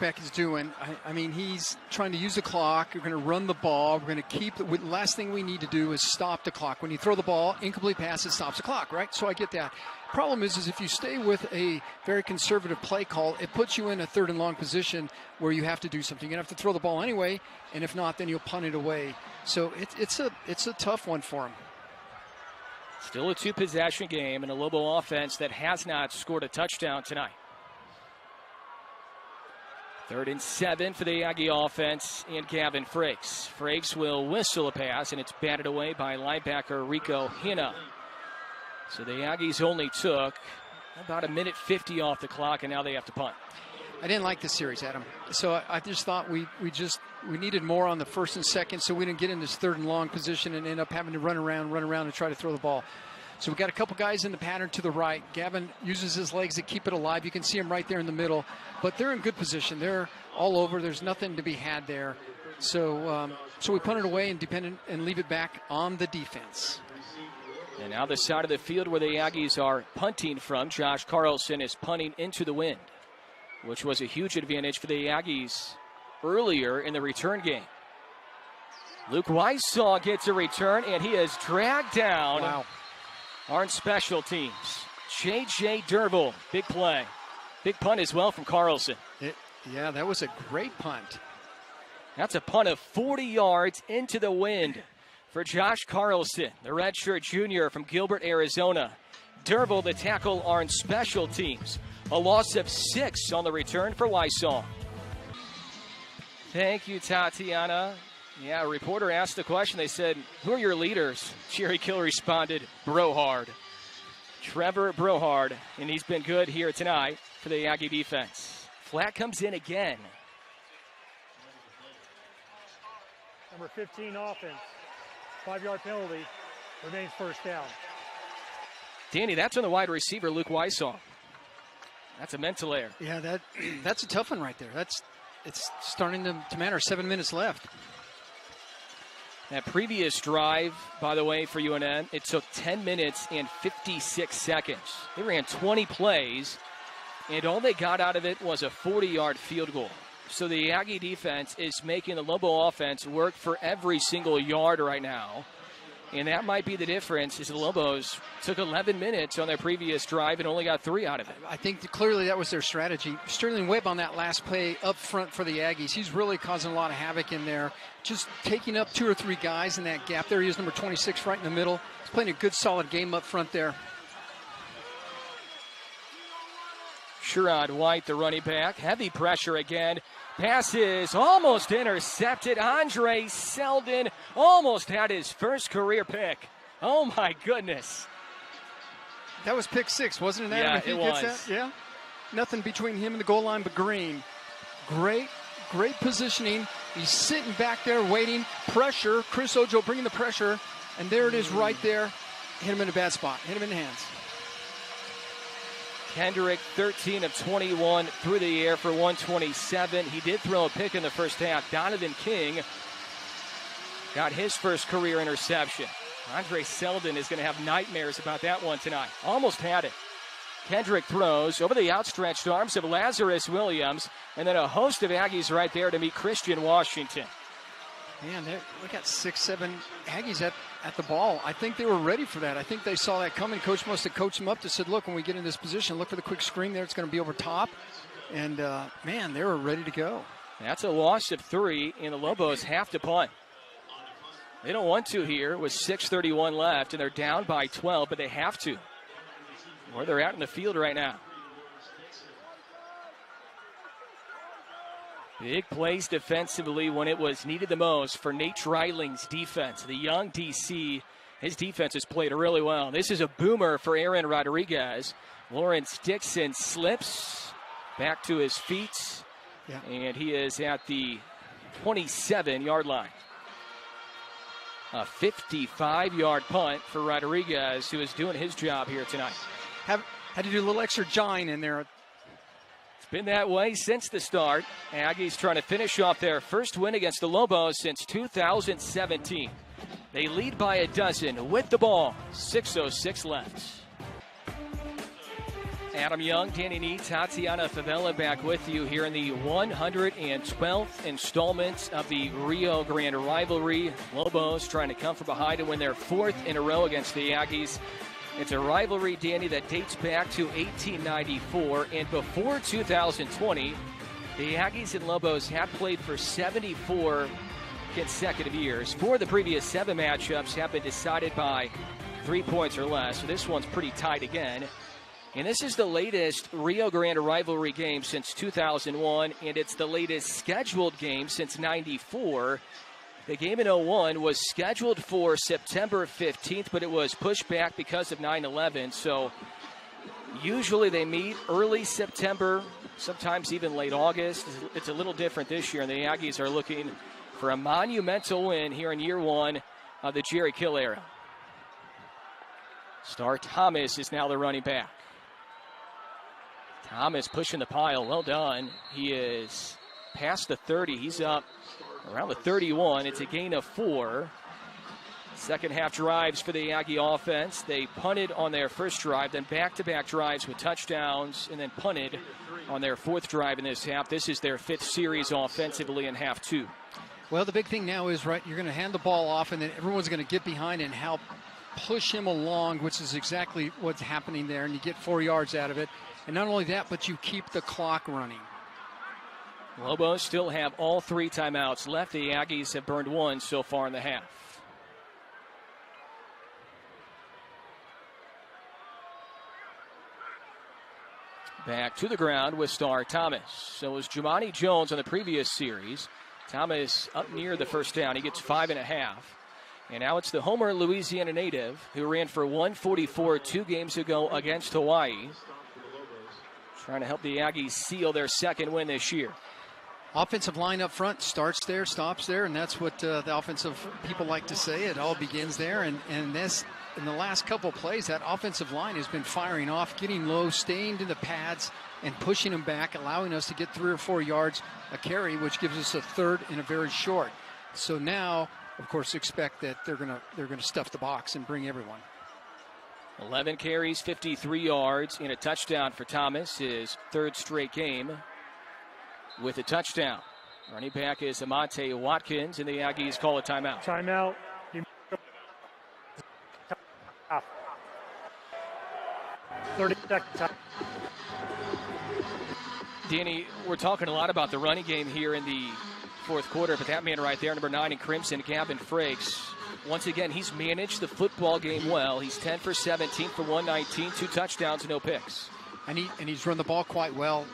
Beck is doing. I mean, he's trying to use the clock. We're going to run the ball. We're going to keep the last thing we need to do is stop the clock. When you throw the ball, incomplete pass, it stops the clock, right? So I get that. Problem is if you stay with a very conservative play call, it puts you in a 3rd and long position where you have to do something. You're going to have to throw the ball anyway, and if not, then you'll punt it away. So it's a tough one for him. Still a 2-possession game and a Lobo offense that has not scored a touchdown tonight. 3rd and 7 for the Aggie offense and Gavin Frakes. Frakes will whistle a pass, and it's batted away by linebacker Rico Hina. So the Aggies only took about 1:50 off the clock, and now they have to punt. I didn't like this series, Adam. So I just thought we needed more on the 1st and 2nd, so we didn't get in this 3rd and long position and end up having to run around and try to throw the ball. So we got a couple guys in the pattern to the right. Gavin uses his legs to keep it alive. You can see him right there in the middle, but they're in good position. They're all over. There's nothing to be had there. So we punt it away and leave it back on the defense. And now the side of the field where the Aggies are punting from. Josh Carlson is punting into the wind, which was a huge advantage for the Aggies earlier in the return game. Luke Weisaw gets a return, and he is dragged down. Wow. On special teams. J.J. Derville, big play. Big punt as well from Carlson. Yeah, that was a great punt. That's a punt of 40 yards into the wind for Josh Carlson, the redshirt junior from Gilbert, Arizona. Derville, the tackle, on special teams. A loss of 6 on the return for Weisaw. Thank you, Tatiana. Yeah, a reporter asked the question. They said, who are your leaders? Jerry Kill responded, Brohard. Trevor Brohard, and he's been good here tonight for the Aggie defense. Flat comes in again. Number 15 offense. 5-yard penalty. Remains 1st down. Danny, that's on the wide receiver, Luke Weisaw. That's a mental error. Yeah, that's a tough one right there. It's starting to matter. 7 minutes left. That previous drive, by the way, for UNM, it took 10 minutes and 56 seconds. They ran 20 plays, and all they got out of it was a 40-yard field goal. So the Aggie defense is making the Lobo offense work for every single yard right now. And that might be the difference, is the Lobos took 11 minutes on their previous drive and only got 3 out of it. I think clearly that was their strategy. Sterling Webb on that last play up front for the Aggies. He's really causing a lot of havoc in there. Just taking up 2 or 3 guys in that gap. There he is, number 26, right in the middle. He's playing a good, solid game up front there. Sherrod White, the running back. Heavy pressure again. Passes almost intercepted. Andre Selden almost had his first career pick. Oh, my goodness. That was pick 6, wasn't it, Adam? Yeah, it was. That? Yeah. Nothing between him and the goal line but green. Great positioning. He's sitting back there waiting. Pressure. Chris Ojo bringing the pressure. And there it is right there. Hit him in a bad spot. Hit him in the hands. Kendrick, 13 of 21 through the air for 127. He did throw a pick in the first half. Donovan King got his first career interception. Andre Selden is going to have nightmares about that one tonight. Almost had it. Kendrick throws over the outstretched arms of Lazarus Williams, and then a host of Aggies right there to meet Christian Washington. Man, we got 6, 7 Aggies at the ball. I think they were ready for that. I think they saw that coming. Coach must have coached them up to said, look, when we get in this position, look for the quick screen there. It's going to be over top. And, man, they were ready to go. That's a loss of 3, and the Lobos have to punt. They don't want to here with 6:31 left, and they're down by 12, but they have to. Where they're out in the field right now. Big plays defensively when it was needed the most for Nate Dreiling's defense. The young DC, his defense has played really well. This is a boomer for Aaron Rodriguez. Lawrence Dixon slips back to his feet, and he is at the 27-yard line. A 55-yard punt for Rodriguez, who is doing his job here tonight. Had to do a little extra gine in there. It's been that way since the start. Aggies trying to finish off their first win against the Lobos since 2017. They lead by a dozen with the ball. 6:06 left. Adam Young, Danny Nee, Tatiana Favela back with you here in the 112th installment of the Rio Grande rivalry. Lobos trying to come from behind to win their 4th in a row against the Aggies. It's a rivalry, Danny, that dates back to 1894, and before 2020, the Aggies and Lobos had played for 74 consecutive years. 4 of the previous 7 matchups have been decided by 3 points or less, so this one's pretty tight again. And this is the latest Rio Grande rivalry game since 2001, and it's the latest scheduled game since 94. The game in 01 was scheduled for September 15th, but it was pushed back because of 9/11. So usually they meet early September, sometimes even late August. It's a little different this year, and the Aggies are looking for a monumental win here in year 1 of the Jerry Kill era. Star Thomas is now the running back. Thomas pushing the pile. Well done. He is past the 30. He's up around the 31. It's a gain of 4. Second half drives for the Aggie offense. They punted on their first drive, then back-to-back drives with touchdowns, and then punted on their 4th drive in this half. This is their 5th series offensively in half 2. Well, the big thing now is, right, you're going to hand the ball off, and then everyone's going to get behind and help push him along, which is exactly what's happening there, and you get 4 yards out of it. And not only that, but you keep the clock running. Lobos still have all 3 timeouts left. The Aggies have burned 1 so far in the half. Back to the ground with Star Thomas. So was Jimani Jones on the previous series. Thomas up near the first down. He gets 5.5. And now it's the Homer, Louisiana native, who ran for 144 2 games ago against Hawaii. Trying to help the Aggies seal their 2nd win this year. Offensive line up front starts there, stops there, and that's what the offensive people like to say. It all begins there, and this, in the last couple of plays, that offensive line has been firing off, getting low, staying to the pads, and pushing them back, allowing us to get 3 or 4 yards a carry, which gives us a 3rd and a very short. So now, of course, expect that they're gonna stuff the box and bring everyone. 11 carries, 53 yards, and a touchdown for Thomas, his 3rd straight game with a touchdown. Running back is Amante Watkins, and the Aggies call a timeout. Timeout. 30 seconds. Danny, we're talking a lot about the running game here in the 4th quarter, but that man right there, number 9 in crimson, Gavin Frakes, once again, he's managed the football game well. He's 10 for 17 for 119, 2 touchdowns, no picks. And he's run the ball quite well.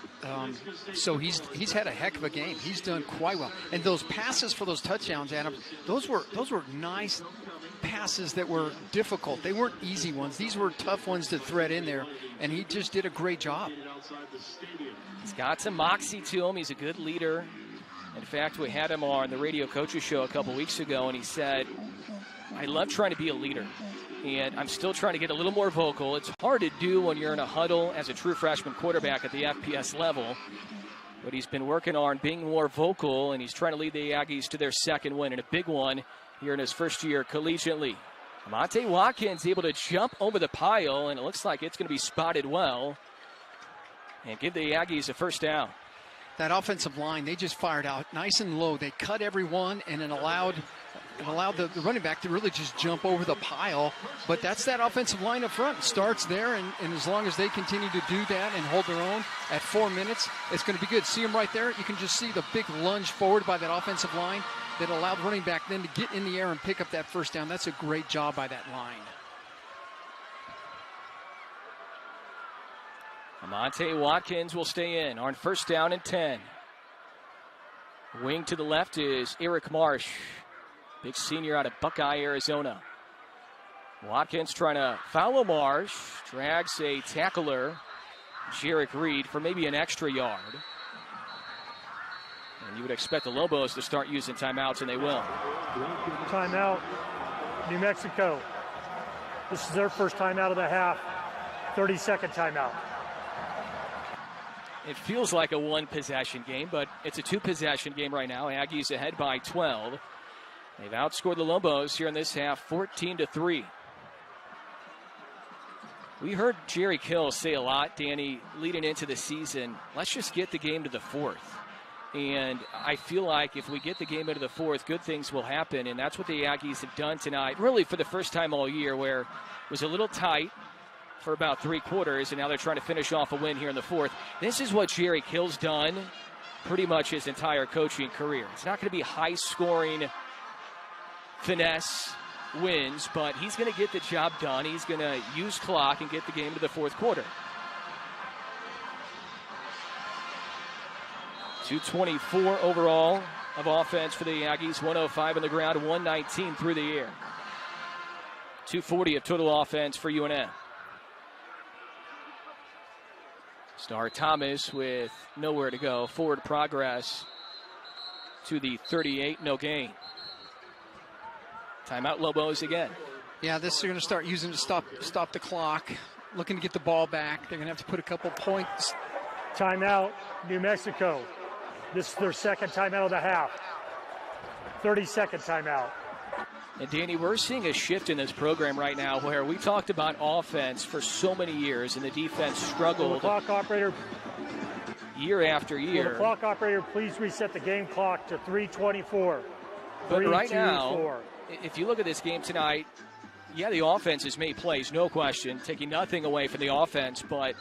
So he's had a heck of a game. He's done quite well. And those passes for those touchdowns, Adam, those were nice passes that were difficult. They weren't easy ones. These were tough ones to thread in there, and he just did a great job. He's got some moxie to him. He's a good leader. In fact, we had him on the Radio Coaches Show a couple weeks ago, and he said, I love trying to be a leader, and I'm still trying to get a little more vocal. It's hard to do when you're in a huddle as a true freshman quarterback at the FPS level, but he's been working on being more vocal, and he's trying to lead the Aggies to their 2nd win, and a big one here in his first year collegiately. Monte Watkins able to jump over the pile, and it looks like it's going to be spotted well and give the Aggies a first down. That offensive line, they just fired out nice and low. They cut everyone and it allowed the running back to really just jump over the pile. But that's that offensive line up front. It starts there, and as long as they continue to do that and hold their own at 4 minutes, it's going to be good. See them right there? You can just see the big lunge forward by that offensive line that allowed running back then to get in the air and pick up that first down. That's a great job by that line. Monte Watkins will stay in on first down and 10. Wing to the left is Eric Marsh, big senior out of Buckeye, Arizona. Watkins trying to follow Marsh, drags a tackler, Jarek Reed, for maybe an extra yard. And you would expect the Lobos to start using timeouts, and they will. Timeout, New Mexico. This is their first timeout of the half. 30-second timeout. It feels like a one-possession game, but it's a two-possession game right now. Aggies ahead by 12. They've outscored the Lobos here in this half, 14-3. We heard Jerry Kill say a lot, Danny, leading into the season, let's just get the game to the fourth. And I feel like if we get the game into the fourth, good things will happen, and that's what the Aggies have done tonight, really for the first time all year, where it was a little tight for about 3 quarters, and now they're trying to finish off a win here in the fourth. This is what Jerry Kill's done pretty much his entire coaching career. It's not going to be high-scoring finesse wins, but he's going to get the job done. He's going to use clock and get the game to the fourth quarter. 224 overall of offense for the Aggies, 105 on the ground, 119 through the air. 240 of total offense for UNM. Star Thomas with nowhere to go. Forward progress to the 38, no gain. Timeout Lobos again. Yeah, this they're going to start using to stop the clock. Looking to get the ball back. They're going to have to put a couple points. Timeout, New Mexico. This is their second timeout of the half. 30-second timeout. And Danny, we're seeing a shift in this program right now where we talked about offense for so many years and the defense struggled. Will the clock operator, year after year. Will the clock operator please reset the game clock to 3:24. But right now, if you look at this game tonight, yeah, the offense has made plays, no question, taking nothing away from the offense, but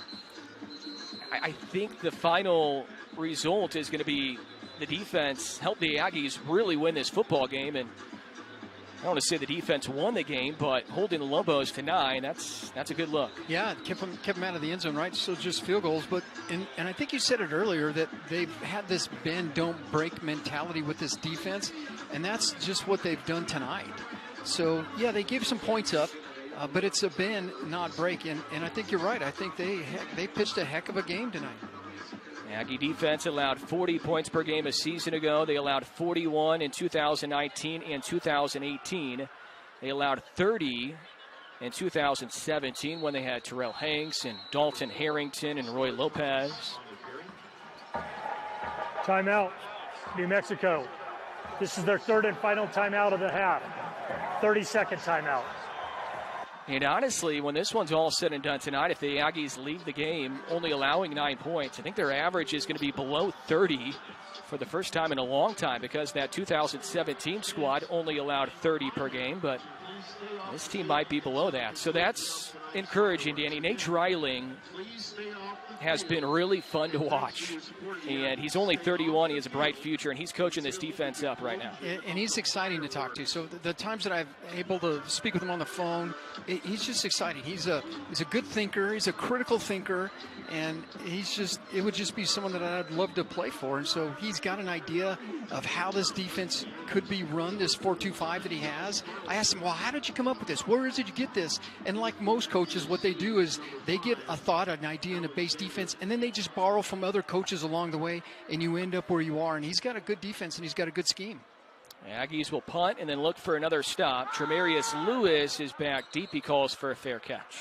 I think the final result is going to be the defense help the Aggies really win this football game. And I don't want to say the defense won the game, but holding the Lobos to 9, that's a good look. Yeah, kept them out of the end zone, right? So just field goals. But and I think you said it earlier that they've had this bend, don't break mentality with this defense, and that's just what they've done tonight. So, yeah, they gave some points up, but it's a bend, not break. And I think you're right. I think they pitched a heck of a game tonight. Aggie defense allowed 40 points per game a season ago. They allowed 41 in 2019 and 2018. They allowed 30 in 2017 when they had Terrell Hanks and Dalton Harrington and Roy Lopez. Timeout, New Mexico. This is their third and final timeout of the half. 30-second timeout. And honestly, when this one's all said and done tonight, if the Aggies leave the game only allowing 9 points, I think their average is going to be below 30 for the first time in a long time, because that 2017 squad only allowed 30 per game, but this team might be below that. So that's encouraging, Danny. Nate Dreiling has been really fun to watch, and he's only 31. He has a bright future, and he's coaching this defense up right now. And he's exciting to talk to. So the times that I've able to speak with him on the phone, he's just exciting. He's a good thinker. He's a critical thinker, and it would just be someone that I'd love to play for. And so he's got an idea of how this defense could be run, this 4-2-5 that he has. I asked him, well, how did you come up with this? Where did you get this? And like most coaches, what they do is they get a thought, an idea in a base defense, and then they just borrow from other coaches along the way, and you end up where you are. And he's got a good defense, and he's got a good scheme. Aggies will punt and then look for another stop. Tremarius Lewis is back deep. He calls for a fair catch.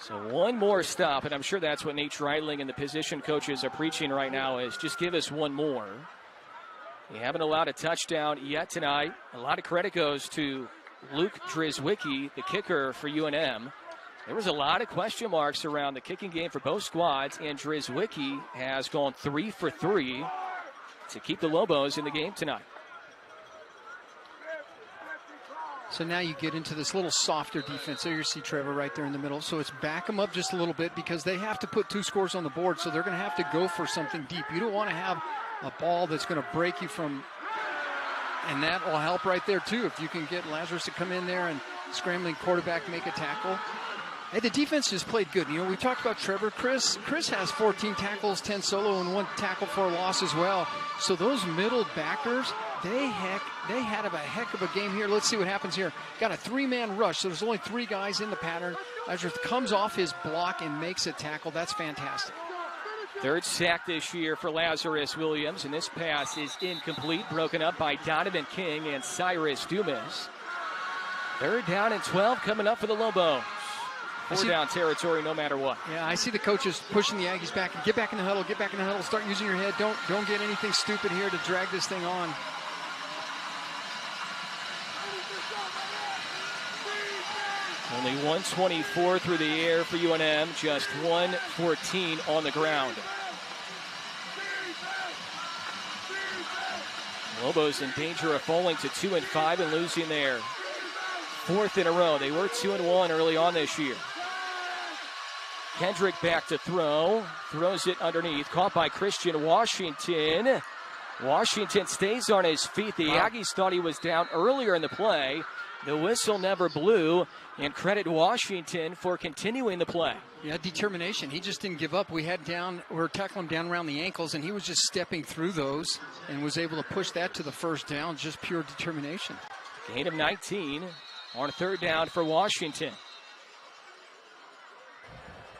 So one more stop, and I'm sure that's what Nate Dreiling and the position coaches are preaching right now, is just give us one more. They haven't allowed a touchdown yet tonight. A lot of credit goes to Luke Drizwicki, the kicker for UNM. There was a lot of question marks around the kicking game for both squads, and Drizwicki has gone 3 for 3 to keep the Lobos in the game tonight. So now you get into this little softer defense. There you see Trevor right there in the middle. So it's back them up just a little bit because they have to put 2 scores on the board. So they're going to have to go for something deep. You don't want to have a ball that's going to break you from, and that will help right there too. If you can get Lazarus to come in there and scrambling quarterback make a tackle. Hey, the defense just played good. You know, we talked about Trevor. Chris has 14 tackles, 10 solo, and 1 tackle for a loss as well. So those middle backers, they had a heck of a game here. Let's see what happens here. Got a 3-man rush, so there's only 3 guys in the pattern. Lazarus comes off his block and makes a tackle. That's fantastic. 3rd sack this year for Lazarus Williams, and this pass is incomplete, broken up by Donovan King and Cyrus Dumas. 3rd down and 12 coming up for the Lobos. 4-down territory no matter what. Yeah, I see the coaches pushing the Aggies back. Get back in the huddle, get back in the huddle, start using your head. Don't get anything stupid here to drag this thing on. Only 124 through the air for UNM, just 114 on the ground. Lobos in danger of falling to 2-5 and losing their 4th in a row. They were 2-1 early on this year. Kendrick back to throw. Throws it underneath. Caught by Christian Washington. Washington stays on his feet. The Aggies thought he was down earlier in the play. The whistle never blew. And credit Washington for continuing the play. Yeah, determination. He just didn't give up. We were tackling him down around the ankles, and he was just stepping through those and was able to push that to the 1st down. Just pure determination. Gain of 19 on 3rd down for Washington.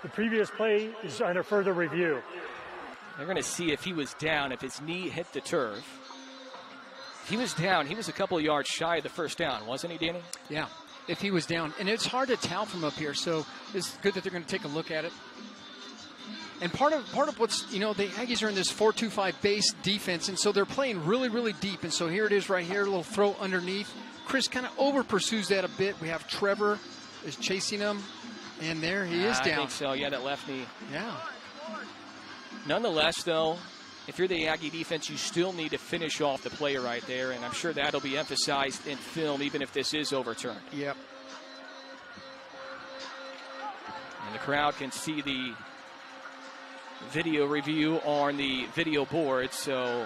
The previous play is under further review. They're going to see if he was down, if his knee hit the turf. If he was down, he was a couple of yards shy of the 1st down, wasn't he, Danny? Yeah, if he was down. And it's hard to tell from up here, so it's good that they're going to take a look at it. And part of what's, the Aggies are in this 4-2-5 base defense, and so they're playing really, really deep. And so here it is right here, a little throw underneath. Chris kind of over pursues that a bit. We have Trevor is chasing him. And there he is down. I think so, yeah, that left knee. Yeah. Nonetheless, though, if you're the Aggie defense, you still need to finish off the play right there, and I'm sure that'll be emphasized in film, even if this is overturned. Yep. And the crowd can see the video review on the video board, so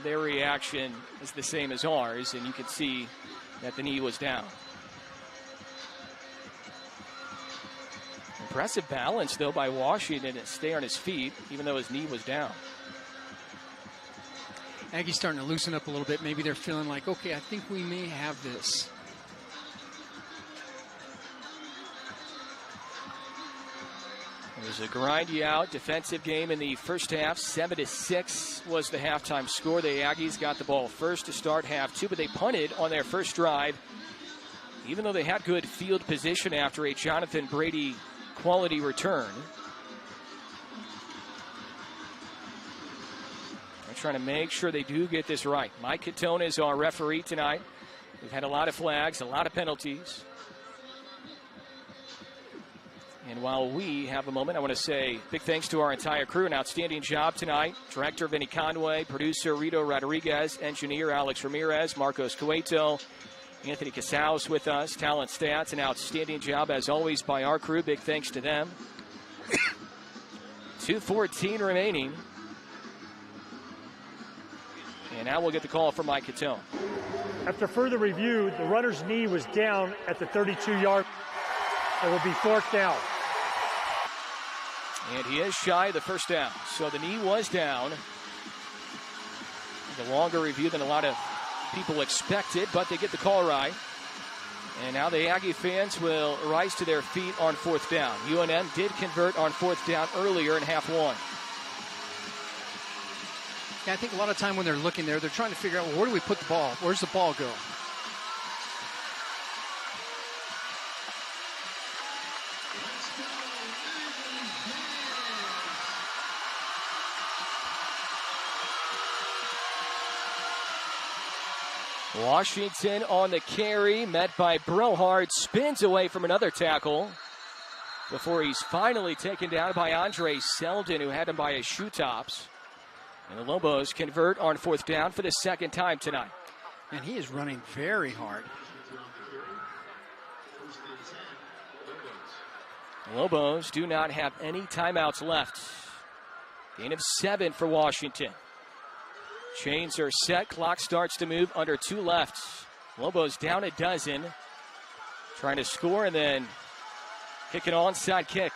their reaction is the same as ours, and you can see that the knee was down. Impressive balance, though, by Washington to stay on his feet, even though his knee was down. Aggie's starting to loosen up a little bit. Maybe they're feeling like, okay, I think we may have this. It was a grindy-out defensive game in the first half. 7-6 was the halftime score. The Aggies got the ball first to start half 2, but they punted on their first drive, even though they had good field position after a Jonathan Brady quality return. They're trying to make sure they do get this right. Mike Catone is our referee tonight. We've had a lot of flags, a lot of penalties. And while we have a moment, I want to say big thanks to our entire crew. An outstanding job tonight. Director Vinny Conway, producer Rito Rodriguez, engineer Alex Ramirez, Marcos Cueto, Anthony Casals with us, Talent Stats, an outstanding job as always by our crew. Big thanks to them. 2:14 remaining. And now we'll get the call from Mike Catone. After further review, the runner's knee was down at the 32-yard. It will be 4th down. And he is shy of the 1st down. So the knee was down. The longer review than a lot of people expected, but they get the call right. And now the Aggie fans will rise to their feet on 4th down. UNM did convert on 4th down earlier in half 1. Yeah, I think a lot of time when they're looking there, they're trying to figure out, well, where do we put the ball? Where's the ball go? Washington on the carry, met by Brohard, spins away from another tackle before he's finally taken down by Andre Selden, who had him by his shoe tops. And the Lobos convert on 4th down for the second time tonight. And he is running very hard. Lobos do not have any timeouts left. Gain of 7 for Washington. Chains are set. Clock starts to move under 2 left. Lobos down a dozen. Trying to score and then kick an onside kick.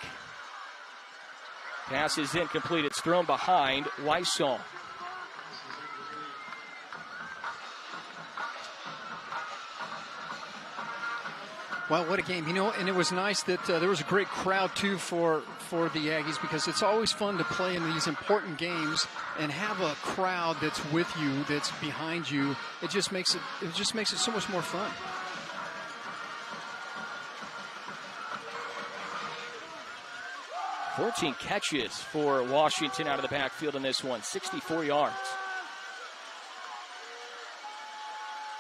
Pass is incomplete. It's thrown behind Weissall. Well, what a game. You know, and it was nice that there was a great crowd, too, for the Aggies, because it's always fun to play in these important games and have a crowd that's with you, that's behind you. It just makes it so much more fun. "14 catches for Washington out of the backfield in this one, 64 yards.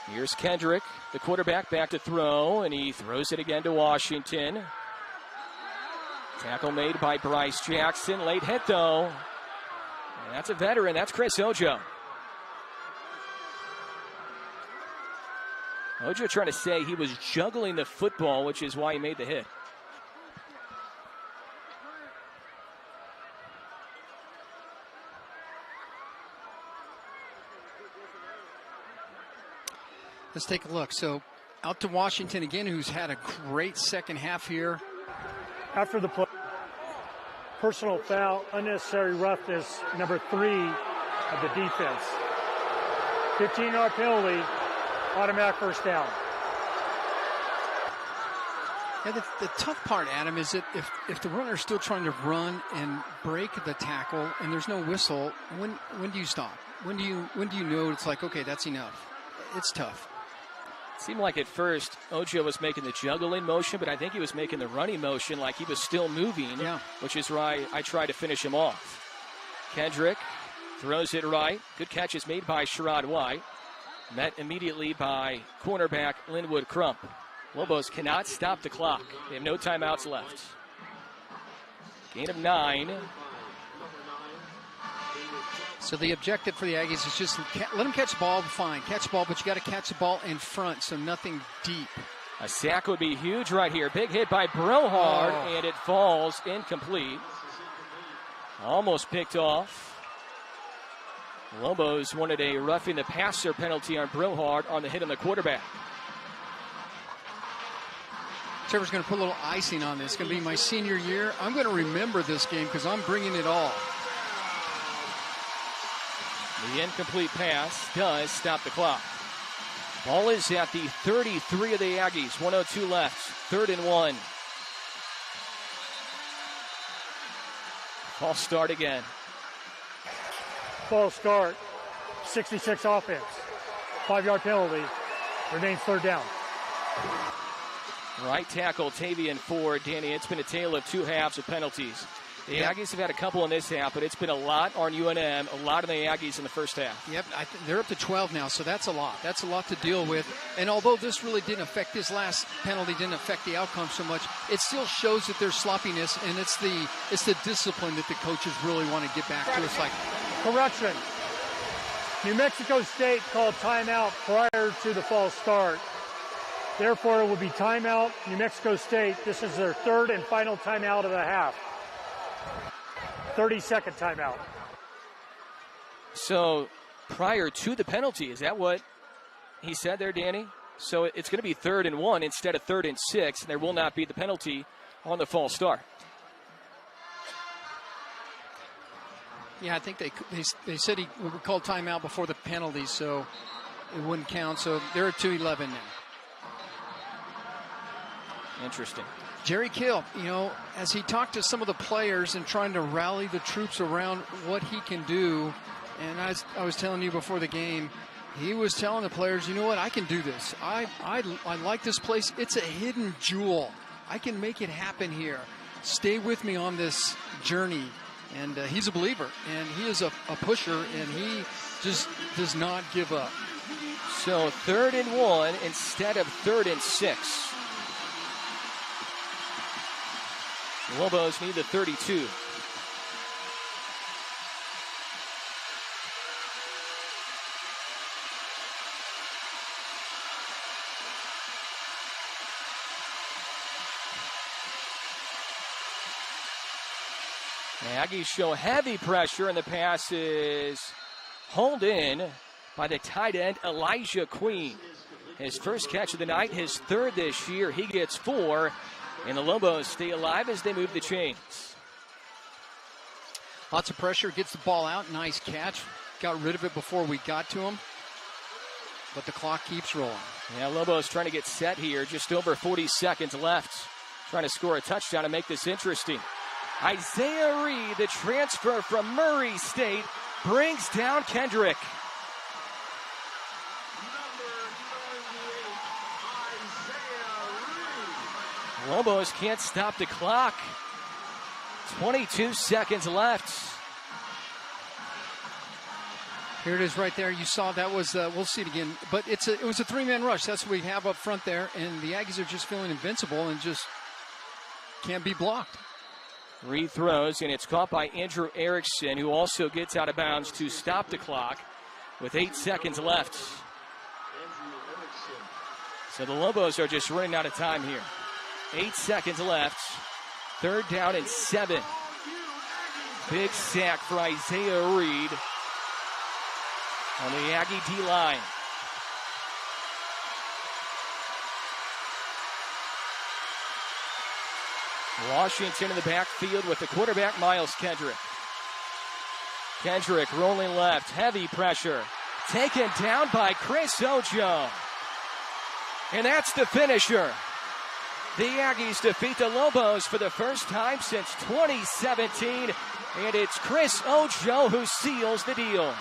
Here's Kendrick, the quarterback, back to throw, and he throws it again to Washington. Tackle made by Bryce Jackson. Late hit, though. And that's a veteran. That's Chris Ojo. Ojo trying to say he was juggling the football, which is why he made the hit. Let's take a look. So out to Washington again, who's had a great second half here. After the play, personal foul, unnecessary roughness, number 3 of the defense. 15-yard penalty, automatic first down. Yeah, the tough part, Adam, is that if the runner's still trying to run and break the tackle and there's no whistle, when do you stop? When do you know it's like, okay, that's enough? It's tough. Seemed like at first Ojo was making the juggling motion, but I think he was making the running motion like he was still moving, which is why I tried to finish him off. Kendrick throws it right. Good catch is made by Sherrod White. Met immediately by cornerback Linwood Crump. Lobos cannot stop the clock. They have no timeouts left. Gain of 9. So the objective for the Aggies is just let them catch the ball, fine. Catch the ball, but you got to catch the ball in front, so nothing deep. A sack would be huge right here. Big hit by Brohard, and it falls incomplete. Almost picked off. Lobos wanted a roughing the passer penalty on Brohard on the hit on the quarterback. Trevor's going to put a little icing on this. It's going to be my senior year. I'm going to remember this game because I'm bringing it all. The incomplete pass does stop the clock. Ball is at the 33 of the Aggies. 1:02 left. 3rd and 1. False start again. False start. 66 offense. 5-yard penalty. Remains 3rd down. Right tackle Tavian Ford. Danny, it's been a tale of 2 halves of penalties. The Aggies have had a couple in this half, but it's been a lot on UNM, a lot on the Aggies in the first half. Yep, they're up to 12 now, so that's a lot. That's a lot to deal with. And although this really didn't affect, this last penalty didn't affect the outcome so much, it still shows that there's sloppiness, and it's the discipline that the coaches really want to get back to. It's like, correction. New Mexico State called timeout prior to the false start. Therefore, it will be timeout, New Mexico State. This is their 3rd and final timeout of the half. 30-second timeout. So prior to the penalty, is that what he said there, Danny? So it's going to be 3rd and 1 instead of 3rd and 6, and there will not be the penalty on the false start. Yeah, I think they said he would call timeout before the penalty, so it wouldn't count. So they're at 2:11 now. Interesting. Jerry Kill, as he talked to some of the players and trying to rally the troops around what he can do, and I was telling you before the game, he was telling the players, you know what, I can do this. I like this place. It's a hidden jewel. I can make it happen here. Stay with me on this journey. And he's a believer, and he is a pusher, and he just does not give up. So 3rd and 1 instead of 3rd and 6. Lobos need the 32. Aggies show heavy pressure, and the pass is hauled in by the tight end, Elijah Queen. His first catch of the night, his 3rd this year. He gets 4, and the Lobos stay alive as they move the chains. Lots of pressure, gets the ball out, nice catch. Got rid of it before we got to him, but the clock keeps rolling. Yeah, Lobos trying to get set here, just over 40 seconds left. Trying to score a touchdown and make this interesting. Isaiah Reed, the transfer from Murray State, brings down Kendrick. Lobos can't stop the clock. 22 seconds left. Here it is right there. You saw that was, we'll see it again, but it was a 3-man rush. That's what we have up front there, and the Aggies are just feeling invincible and just can't be blocked. Reed throws, and it's caught by Andrew Erickson, who also gets out of bounds to stop the clock with 8 seconds left. So the Lobos are just running out of time here. 8 seconds left. 3rd down and 7. Big sack for Isaiah Reed on the Aggie D-line. Washington in the backfield with the quarterback, Miles Kendrick. Kendrick rolling left, heavy pressure. Taken down by Chris Ojo. And that's the finisher. The Aggies defeat the Lobos for the first time since 2017. And it's Chris Ojo who seals the deal.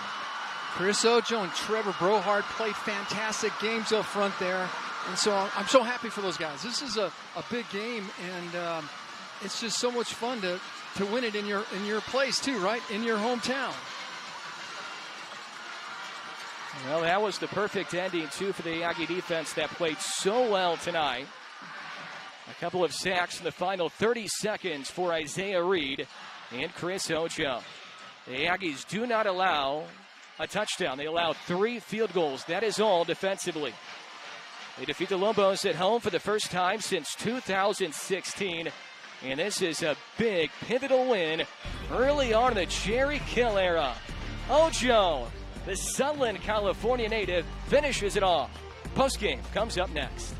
Chris Ojo and Trevor Brohard played fantastic games up front there. And so I'm so happy for those guys. This is a big game, and it's just so much fun to win it in your place too, right? In your hometown. Well, that was the perfect ending too for the Aggie defense that played so well tonight. A couple of sacks in the final 30 seconds for Isaiah Reed and Chris Ojo. The Aggies do not allow a touchdown. They allow 3 field goals. That is all defensively. They defeat the Lobos at home for the first time since 2016. And this is a big, pivotal win early on in the Jerry Kill era. Ojo, the Sunland, California native, finishes it off. Postgame comes up next.